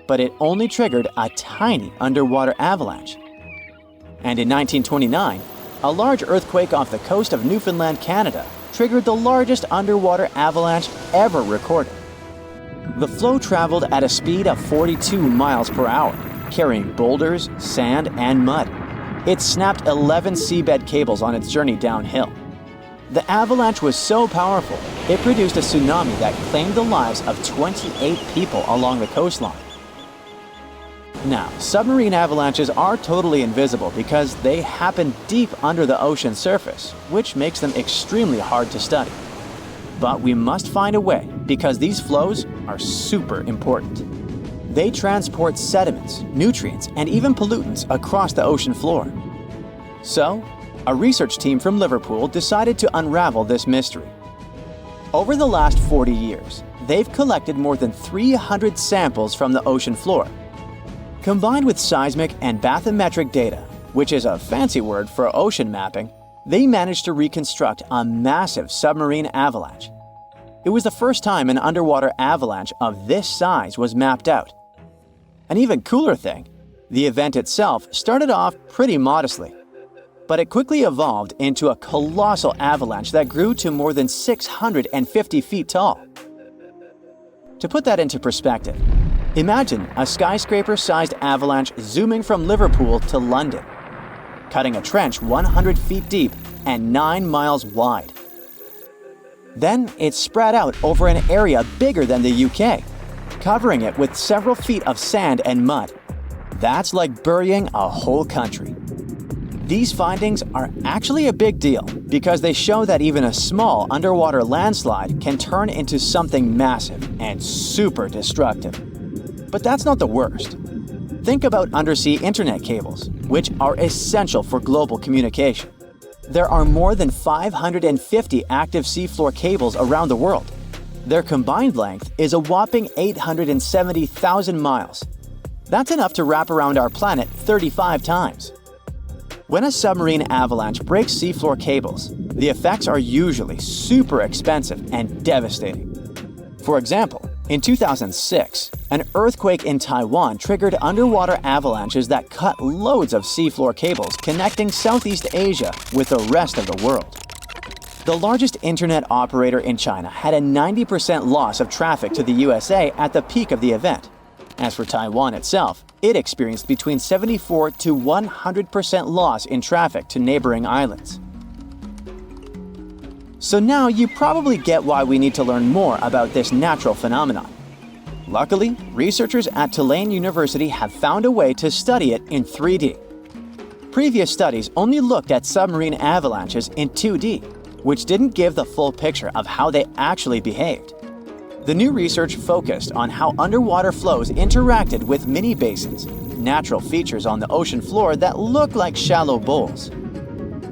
but it only triggered a tiny underwater avalanche. And in 1929, a large earthquake off the coast of Newfoundland, Canada, triggered the largest underwater avalanche ever recorded. The flow traveled at a speed of 42 miles per hour, carrying boulders, sand, and mud. It snapped 11 seabed cables on its journey downhill. The avalanche was so powerful, it produced a tsunami that claimed the lives of 28 people along the coastline. Now, submarine avalanches are totally invisible because they happen deep under the ocean surface, which makes them extremely hard to study. But we must find a way because these flows are super important. They transport sediments, nutrients, and even pollutants across the ocean floor. So, a research team from Liverpool decided to unravel this mystery. Over the last 40 years, they've collected more than 300 samples from the ocean floor. Combined with seismic and bathymetric data, which is a fancy word for ocean mapping, they managed to reconstruct a massive submarine avalanche. It was the first time an underwater avalanche of this size was mapped out. An even cooler thing, the event itself started off pretty modestly, but it quickly evolved into a colossal avalanche that grew to more than 650 feet tall. To put that into perspective, imagine a skyscraper-sized avalanche zooming from Liverpool to London, cutting a trench 100 feet deep and 9 miles wide. Then it spread out over an area bigger than the UK. covering it with several feet of sand and mud. That's like burying a whole country. These findings are actually a big deal because they show that even a small underwater landslide can turn into something massive and super destructive. But that's not the worst. Think about undersea internet cables, which are essential for global communication. There are more than 550 active seafloor cables around the world. Their combined length is a whopping 870,000 miles. That's enough to wrap around our planet 35 times. When a submarine avalanche breaks seafloor cables, the effects are usually super expensive and devastating. For example, in 2006, an earthquake in Taiwan triggered underwater avalanches that cut loads of seafloor cables connecting Southeast Asia with the rest of the world. The largest internet operator in China had a 90% loss of traffic to the USA at the peak of the event. As for Taiwan itself, it experienced between 74 to 100% loss in traffic to neighboring islands. So now you probably get why we need to learn more about this natural phenomenon. Luckily, researchers at Tulane University have found a way to study it in 3D. Previous studies only looked at submarine avalanches in 2D, which didn't give the full picture of how they actually behaved. The new research focused on how underwater flows interacted with mini basins, natural features on the ocean floor that look like shallow bowls.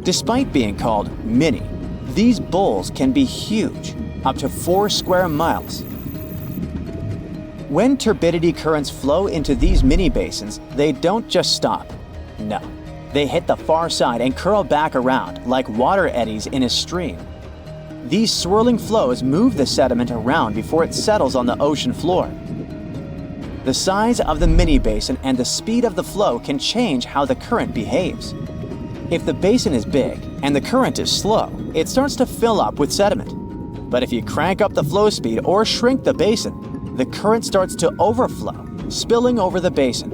Despite being called mini, these bowls can be huge, up to 4 square miles. When turbidity currents flow into these mini basins, they don't just stop. No, they hit the far side and curl back around like water eddies in a stream. These swirling flows move the sediment around before it settles on the ocean floor. The size of the mini basin and the speed of the flow can change how the current behaves. If the basin is big and the current is slow, it starts to fill up with sediment. But if you crank up the flow speed or shrink the basin, the current starts to overflow, spilling over the basin.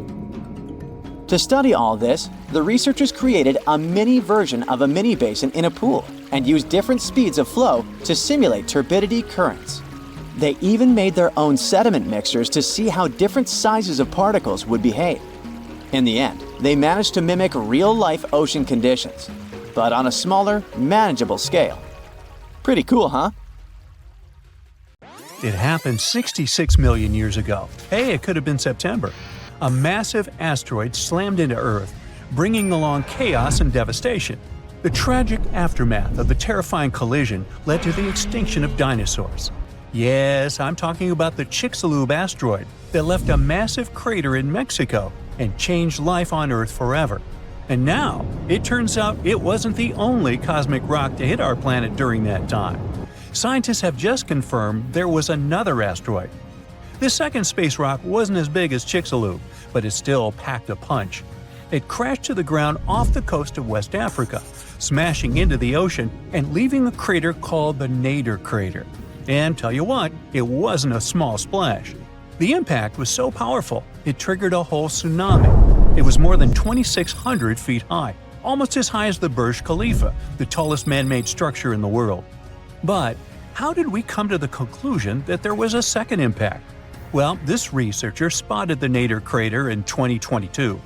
To study all this, the researchers created a mini version of a mini basin in a pool and used different speeds of flow to simulate turbidity currents. They even made their own sediment mixtures to see how different sizes of particles would behave. In the end, they managed to mimic real-life ocean conditions, but on a smaller, manageable scale. Pretty cool, huh? It happened 66 million years ago. Hey, it could have been September. A massive asteroid slammed into Earth, bringing along chaos and devastation. The tragic aftermath of the terrifying collision led to the extinction of dinosaurs. Yes, I'm talking about the Chicxulub asteroid that left a massive crater in Mexico and changed life on Earth forever. And now, it turns out it wasn't the only cosmic rock to hit our planet during that time. Scientists have just confirmed there was another asteroid. This second space rock wasn't as big as Chicxulub, but it still packed a punch. It crashed to the ground off the coast of West Africa, smashing into the ocean and leaving a crater called the Nader crater. And tell you what, it wasn't a small splash. The impact was so powerful, it triggered a whole tsunami. It was more than 2,600 feet high, almost as high as the Burj Khalifa, the tallest man-made structure in the world. But how did we come to the conclusion that there was a second impact? Well, this researcher spotted the Nader crater in 2022.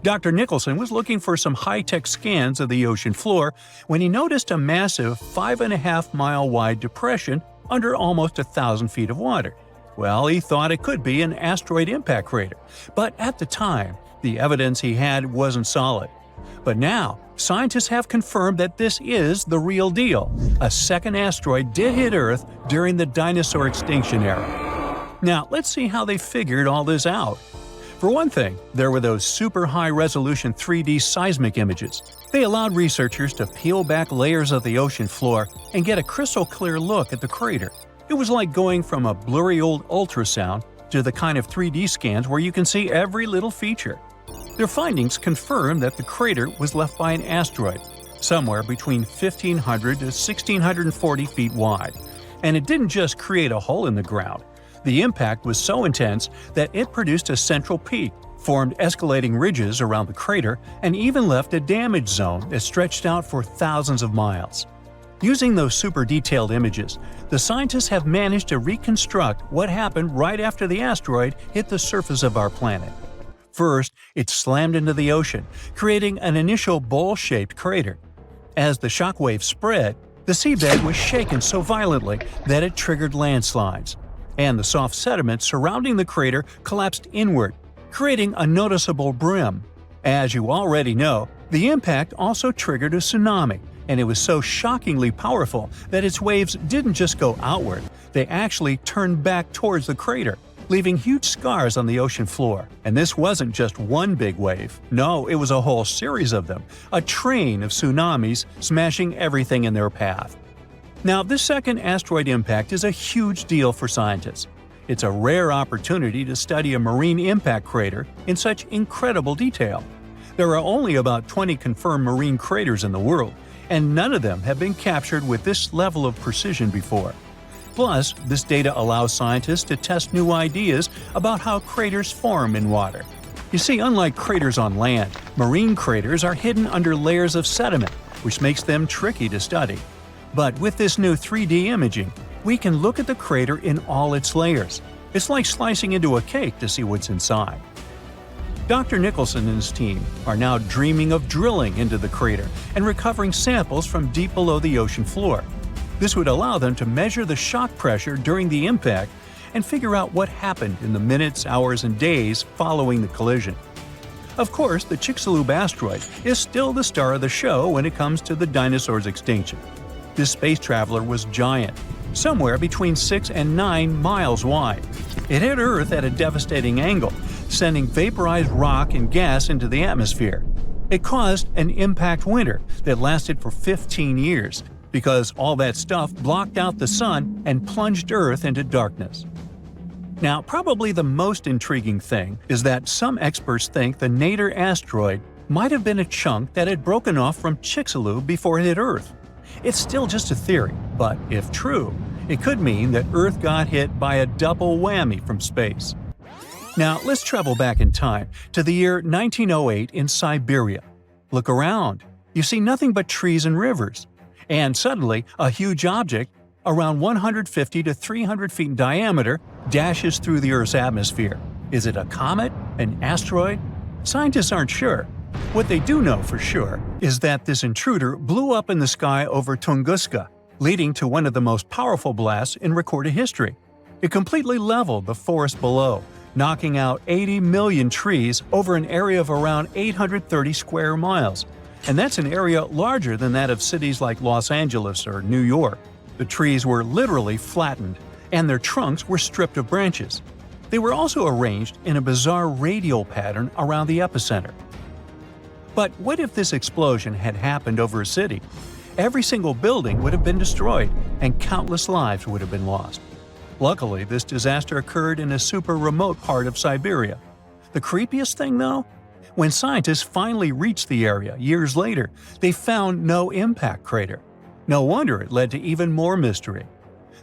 Dr. Nicholson was looking for some high-tech scans of the ocean floor when he noticed a massive 5.5-mile-wide depression under almost 1,000 feet of water. Well, he thought it could be an asteroid impact crater, but at the time, the evidence he had wasn't solid. But now, scientists have confirmed that this is the real deal. A second asteroid did hit Earth during the dinosaur extinction era. Now, let's see how they figured all this out. For one thing, there were those super high-resolution 3D seismic images. They allowed researchers to peel back layers of the ocean floor and get a crystal-clear look at the crater. It was like going from a blurry old ultrasound to the kind of 3D scans where you can see every little feature. Their findings confirm that the crater was left by an asteroid, somewhere between 1,500 to 1,640 feet wide. And it didn't just create a hole in the ground. The impact was so intense that it produced a central peak, formed escalating ridges around the crater, and even left a damage zone that stretched out for thousands of miles. Using those super detailed images, the scientists have managed to reconstruct what happened right after the asteroid hit the surface of our planet. First, it slammed into the ocean, creating an initial bowl-shaped crater. As the shockwave spread, the seabed was shaken so violently that it triggered landslides, and the soft sediment surrounding the crater collapsed inward, creating a noticeable brim. As you already know, the impact also triggered a tsunami, and it was so shockingly powerful that its waves didn't just go outward, they actually turned back towards the crater, leaving huge scars on the ocean floor. And this wasn't just one big wave. No, it was a whole series of them, a train of tsunamis smashing everything in their path. Now, this second asteroid impact is a huge deal for scientists. It's a rare opportunity to study a marine impact crater in such incredible detail. There are only about 20 confirmed marine craters in the world, and none of them have been captured with this level of precision before. Plus, this data allows scientists to test new ideas about how craters form in water. You see, unlike craters on land, marine craters are hidden under layers of sediment, which makes them tricky to study. But with this new 3D imaging, we can look at the crater in all its layers. It's like slicing into a cake to see what's inside. Dr. Nicholson and his team are now dreaming of drilling into the crater and recovering samples from deep below the ocean floor. This would allow them to measure the shock pressure during the impact and figure out what happened in the minutes, hours, and days following the collision. Of course, the Chicxulub asteroid is still the star of the show when it comes to the dinosaurs' extinction. This space traveler was giant, somewhere between 6 and 9 miles wide. It hit Earth at a devastating angle, sending vaporized rock and gas into the atmosphere. It caused an impact winter that lasted for 15 years because all that stuff blocked out the sun and plunged Earth into darkness. Now, probably the most intriguing thing is that some experts think the Nader asteroid might have been a chunk that had broken off from Chicxulub before it hit Earth. It's still just a theory, but if true, it could mean that Earth got hit by a double whammy from space. Now, let's travel back in time to the year 1908 in Siberia. Look around. You see nothing but trees and rivers. And suddenly, a huge object, around 150 to 300 feet in diameter, dashes through the Earth's atmosphere. Is it a comet? An asteroid? Scientists aren't sure. What they do know for sure is that this intruder blew up in the sky over Tunguska, leading to one of the most powerful blasts in recorded history. It completely leveled the forest below, knocking out 80 million trees over an area of around 830 square miles. And that's an area larger than that of cities like Los Angeles or New York. The trees were literally flattened, and their trunks were stripped of branches. They were also arranged in a bizarre radial pattern around the epicenter. But what if this explosion had happened over a city? Every single building would have been destroyed, and countless lives would have been lost. Luckily, this disaster occurred in a super remote part of Siberia. The creepiest thing, though? When scientists finally reached the area years later, they found no impact crater. No wonder it led to even more mystery.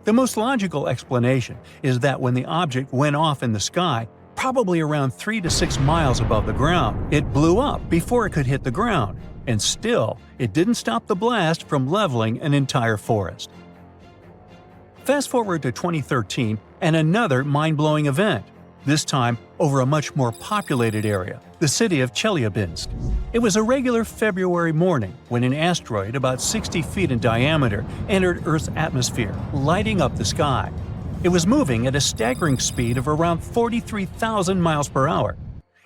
The most logical explanation is that when the object went off in the sky, probably around 3 to 6 miles above the ground, it blew up before it could hit the ground, and still, it didn't stop the blast from leveling an entire forest. Fast forward to 2013 and another mind-blowing event, this time over a much more populated area, the city of Chelyabinsk. It was a regular February morning when an asteroid about 60 feet in diameter entered Earth's atmosphere, lighting up the sky. It was moving at a staggering speed of around 43,000 miles per hour.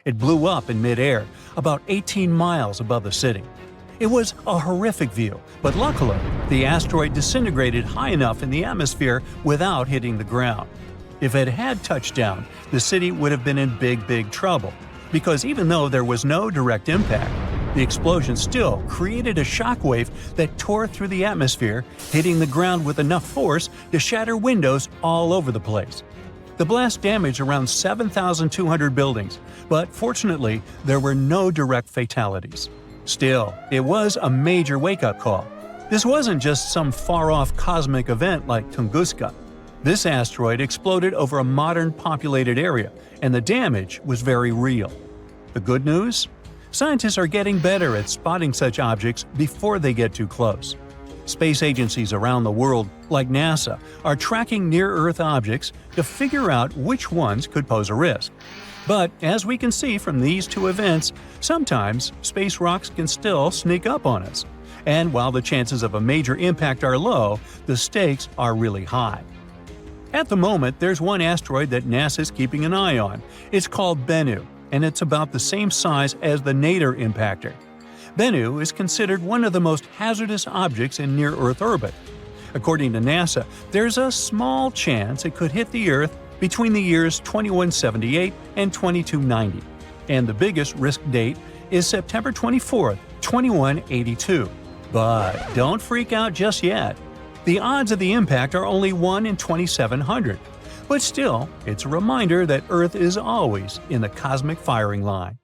It blew up in midair, about 18 miles above the city. It was a horrific view, but luckily, the asteroid disintegrated high enough in the atmosphere without hitting the ground. If it had touched down, the city would have been in big trouble, because even though there was no direct impact, the explosion still created a shockwave that tore through the atmosphere, hitting the ground with enough force to shatter windows all over the place. The blast damaged around 7,200 buildings, but fortunately, there were no direct fatalities. Still, it was a major wake-up call. This wasn't just some far-off cosmic event like Tunguska. This asteroid exploded over a modern populated area, and the damage was very real. The good news? Scientists are getting better at spotting such objects before they get too close. Space agencies around the world, like NASA, are tracking near-Earth objects to figure out which ones could pose a risk. But as we can see from these two events, sometimes space rocks can still sneak up on us. And while the chances of a major impact are low, the stakes are really high. At the moment, there's one asteroid that NASA's keeping an eye on. It's called Bennu, and it's about the same size as the Nader impactor. Bennu is considered one of the most hazardous objects in near-Earth orbit. According to NASA, there's a small chance it could hit the Earth between the years 2178 and 2290, and the biggest risk date is September 24, 2182. But don't freak out just yet. The odds of the impact are only 1 in 2,700, but still, it's a reminder that Earth is always in the cosmic firing line.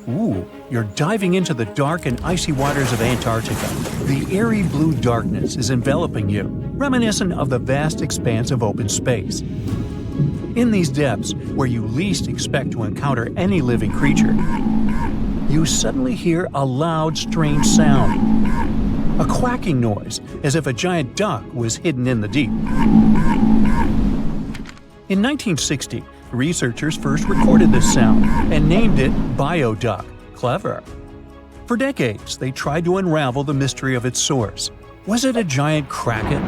Ooh, you're diving into the dark and icy waters of Antarctica. The eerie blue darkness is enveloping you, reminiscent of the vast expanse of open space. In these depths, where you least expect to encounter any living creature, you suddenly hear a loud, strange sound. A quacking noise, as if a giant duck was hidden in the deep. In 1960, researchers first recorded this sound and named it bioduck. Clever. For decades, they tried to unravel the mystery of its source. Was it a giant kraken?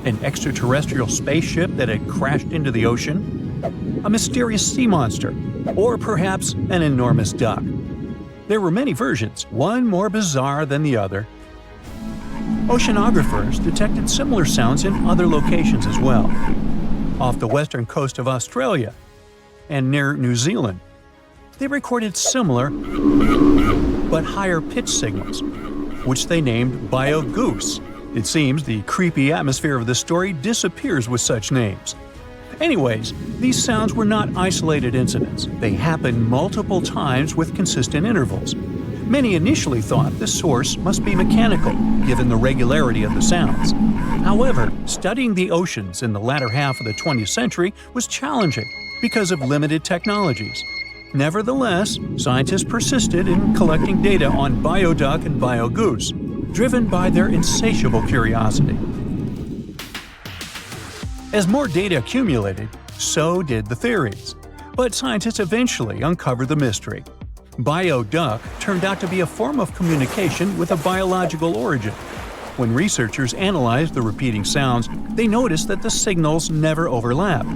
An extraterrestrial spaceship that had crashed into the ocean? A mysterious sea monster? Or perhaps an enormous duck? There were many versions, one more bizarre than the other. Oceanographers detected similar sounds in other locations as well. Off the western coast of Australia and near New Zealand, they recorded similar but higher pitch signals, which they named bio-goose. It seems the creepy atmosphere of the story disappears with such names. Anyways, these sounds were not isolated incidents. They happened multiple times with consistent intervals. Many initially thought the source must be mechanical, given the regularity of the sounds. However, studying the oceans in the latter half of the 20th century was challenging because of limited technologies. Nevertheless, scientists persisted in collecting data on bioduck and biogoose, driven by their insatiable curiosity. As more data accumulated, so did the theories. But scientists eventually uncovered the mystery. Bioduck turned out to be a form of communication with a biological origin. When researchers analyzed the repeating sounds, they noticed that the signals never overlapped.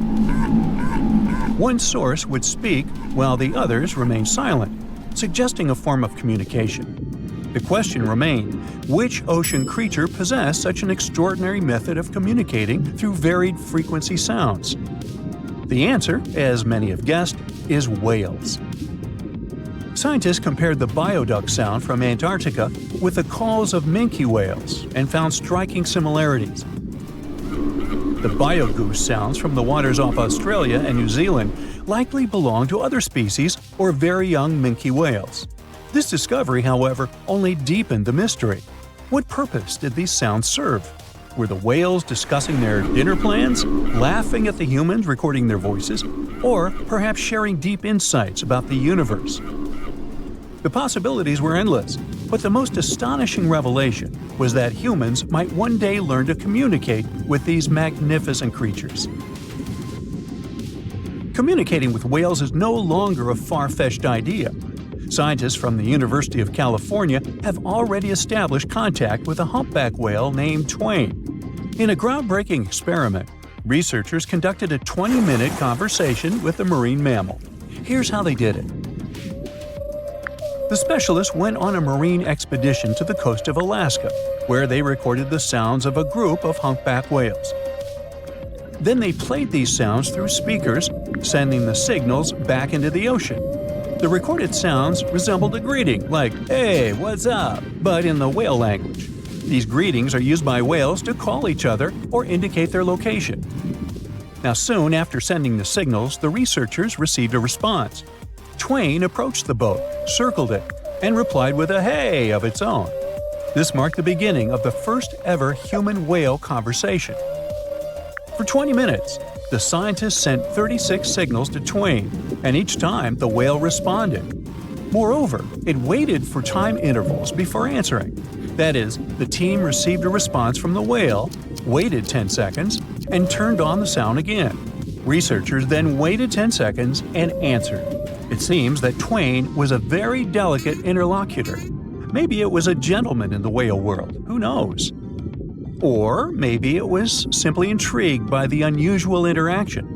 One source would speak while the others remained silent, suggesting a form of communication. The question remained, which ocean creature possessed such an extraordinary method of communicating through varied frequency sounds? The answer, as many have guessed, is whales. Scientists compared the bioduck sound from Antarctica with the calls of minke whales and found striking similarities. The biogoose sounds from the waters off Australia and New Zealand likely belong to other species or very young minke whales. This discovery, however, only deepened the mystery. What purpose did these sounds serve? Were the whales discussing their dinner plans, laughing at the humans recording their voices, or perhaps sharing deep insights about the universe? The possibilities were endless, but the most astonishing revelation was that humans might one day learn to communicate with these magnificent creatures. Communicating with whales is no longer a far-fetched idea. Scientists from the University of California have already established contact with a humpback whale named Twain. In a groundbreaking experiment, researchers conducted a 20-minute conversation with the marine mammal. Here's how they did it. The specialists went on a marine expedition to the coast of Alaska, where they recorded the sounds of a group of humpback whales. Then they played these sounds through speakers, sending the signals back into the ocean. The recorded sounds resembled a greeting, like, "Hey, what's up?" but in the whale language. These greetings are used by whales to call each other or indicate their location. Now, soon after sending the signals, the researchers received a response. Twain approached the boat, circled it, and replied with a "hey" of its own. This marked the beginning of the first ever human-whale conversation. For 20 minutes, the scientists sent 36 signals to Twain, and each time the whale responded. Moreover, it waited for time intervals before answering. That is, the team received a response from the whale, waited 10 seconds, and turned on the sound again. Researchers then waited 10 seconds and answered. It seems that Twain was a very delicate interlocutor. Maybe it was a gentleman in the whale world, who knows? Or maybe it was simply intrigued by the unusual interaction.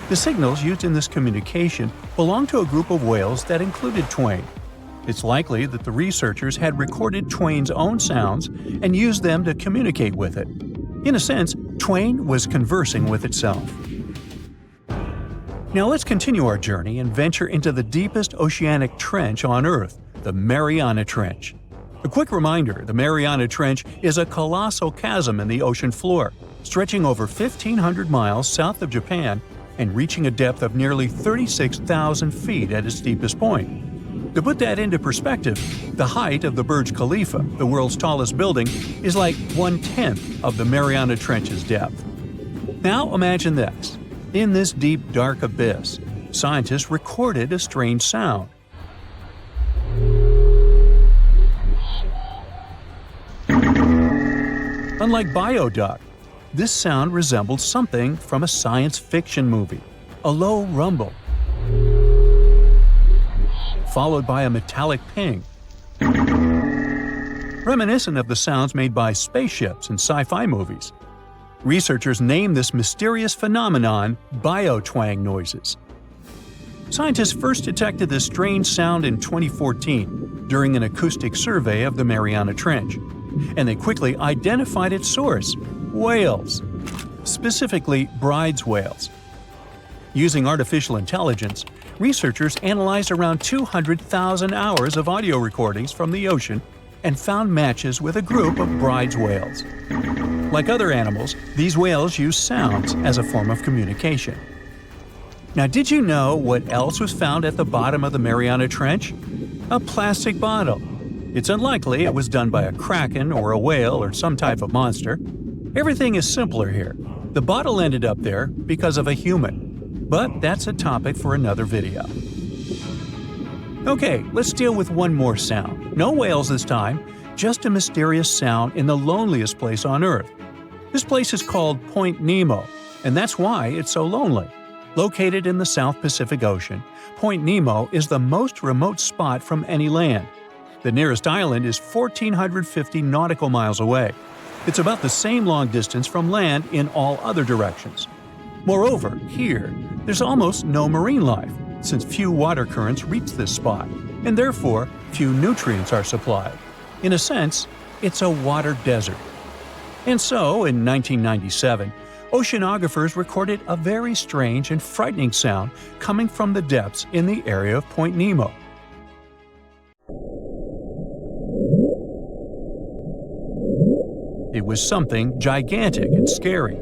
The signals used in this communication belonged to a group of whales that included Twain. It's likely that the researchers had recorded Twain's own sounds and used them to communicate with it. In a sense, Twain was conversing with itself. Now let's continue our journey and venture into the deepest oceanic trench on Earth, the Mariana Trench. A quick reminder, the Mariana Trench is a colossal chasm in the ocean floor, stretching over 1,500 miles south of Japan and reaching a depth of nearly 36,000 feet at its deepest point. To put that into perspective, the height of the Burj Khalifa, the world's tallest building, is like 1/10 of the Mariana Trench's depth. Now imagine this. In this deep, dark abyss, scientists recorded a strange sound. Unlike bioduct, this sound resembled something from a science fiction movie, a low rumble, followed by a metallic ping, reminiscent of the sounds made by spaceships in sci-fi movies. Researchers named this mysterious phenomenon biotwang noises. Scientists first detected this strange sound in 2014 during an acoustic survey of the Mariana Trench, and they quickly identified its source: whales, specifically Bride's whales. Using artificial intelligence, researchers analyzed around 200,000 hours of audio recordings from the ocean and found matches with a group of Bride's whales. Like other animals, these whales use sounds as a form of communication. Now, did you know what else was found at the bottom of the Mariana Trench? A plastic bottle. It's unlikely it was done by a kraken or a whale or some type of monster. Everything is simpler here. The bottle ended up there because of a human. But that's a topic for another video. Okay, let's deal with one more sound. No whales this time, just a mysterious sound in the loneliest place on Earth. This place is called Point Nemo, and that's why it's so lonely. Located in the South Pacific Ocean, Point Nemo is the most remote spot from any land. The nearest island is 1,450 nautical miles away. It's about the same long distance from land in all other directions. Moreover, here, there's almost no marine life, since few water currents reach this spot, and therefore few nutrients are supplied. In a sense, it's a water desert. And so, in 1997, oceanographers recorded a very strange and frightening sound coming from the depths in the area of Point Nemo. It was something gigantic and scary.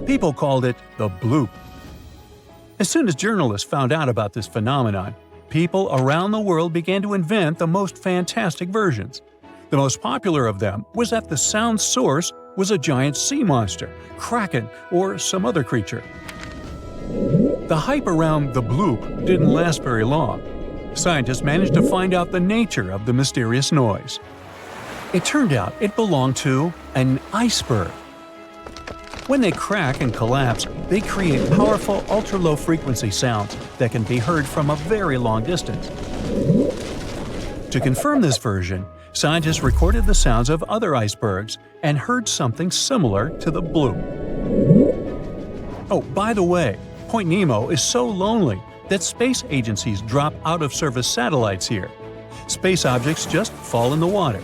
People called it the bloop. As soon as journalists found out about this phenomenon, people around the world began to invent the most fantastic versions. The most popular of them was that the sound source was a giant sea monster, kraken, or some other creature. The hype around the bloop didn't last very long. Scientists managed to find out the nature of the mysterious noise. It turned out it belonged to an iceberg. When they crack and collapse, they create powerful ultra-low frequency sounds that can be heard from a very long distance. To confirm this version, scientists recorded the sounds of other icebergs and heard something similar to the bloop. Oh, by the way, Point Nemo is so lonely that space agencies drop out-of-service satellites here. Space objects just fall in the water.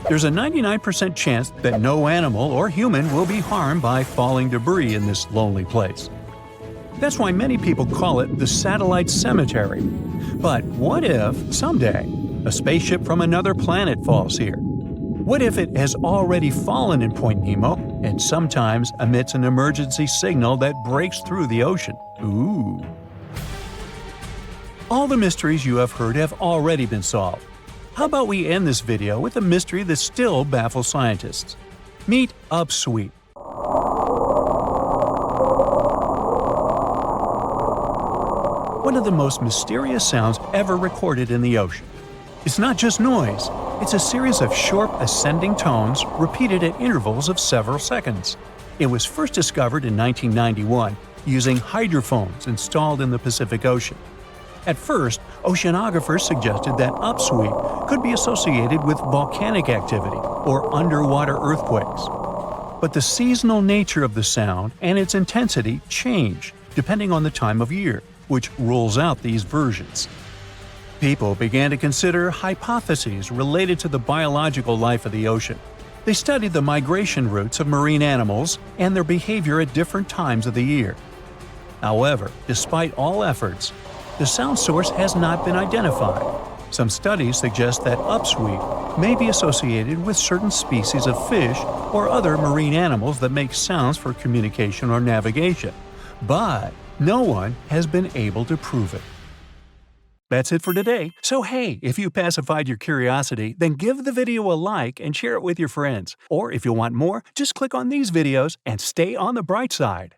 There's a 99% chance that no animal or human will be harmed by falling debris in this lonely place. That's why many people call it the satellite cemetery. But what if, someday, a spaceship from another planet falls here? What if it has already fallen in Point Nemo and sometimes emits an emergency signal that breaks through the ocean? Ooh. All the mysteries you have heard have already been solved. How about we end this video with a mystery that still baffles scientists? Meet Upsweep. One of the most mysterious sounds ever recorded in the ocean. It's not just noise, It's a series of short ascending tones repeated at intervals of several seconds. It was first discovered in 1991 using hydrophones installed in the Pacific Ocean. At first, oceanographers suggested that upsweep could be associated with volcanic activity or underwater earthquakes. But the seasonal nature of the sound and its intensity change depending on the time of year, which rules out these versions. People began to consider hypotheses related to the biological life of the ocean. They studied the migration routes of marine animals and their behavior at different times of the year. However, despite all efforts, the sound source has not been identified. Some studies suggest that upsweep may be associated with certain species of fish or other marine animals that make sounds for communication or navigation, but no one has been able to prove it. That's it for today. So hey, if you pacified your curiosity, then give the video a like and share it with your friends. Or if you want more, just click on these videos and stay on the bright side.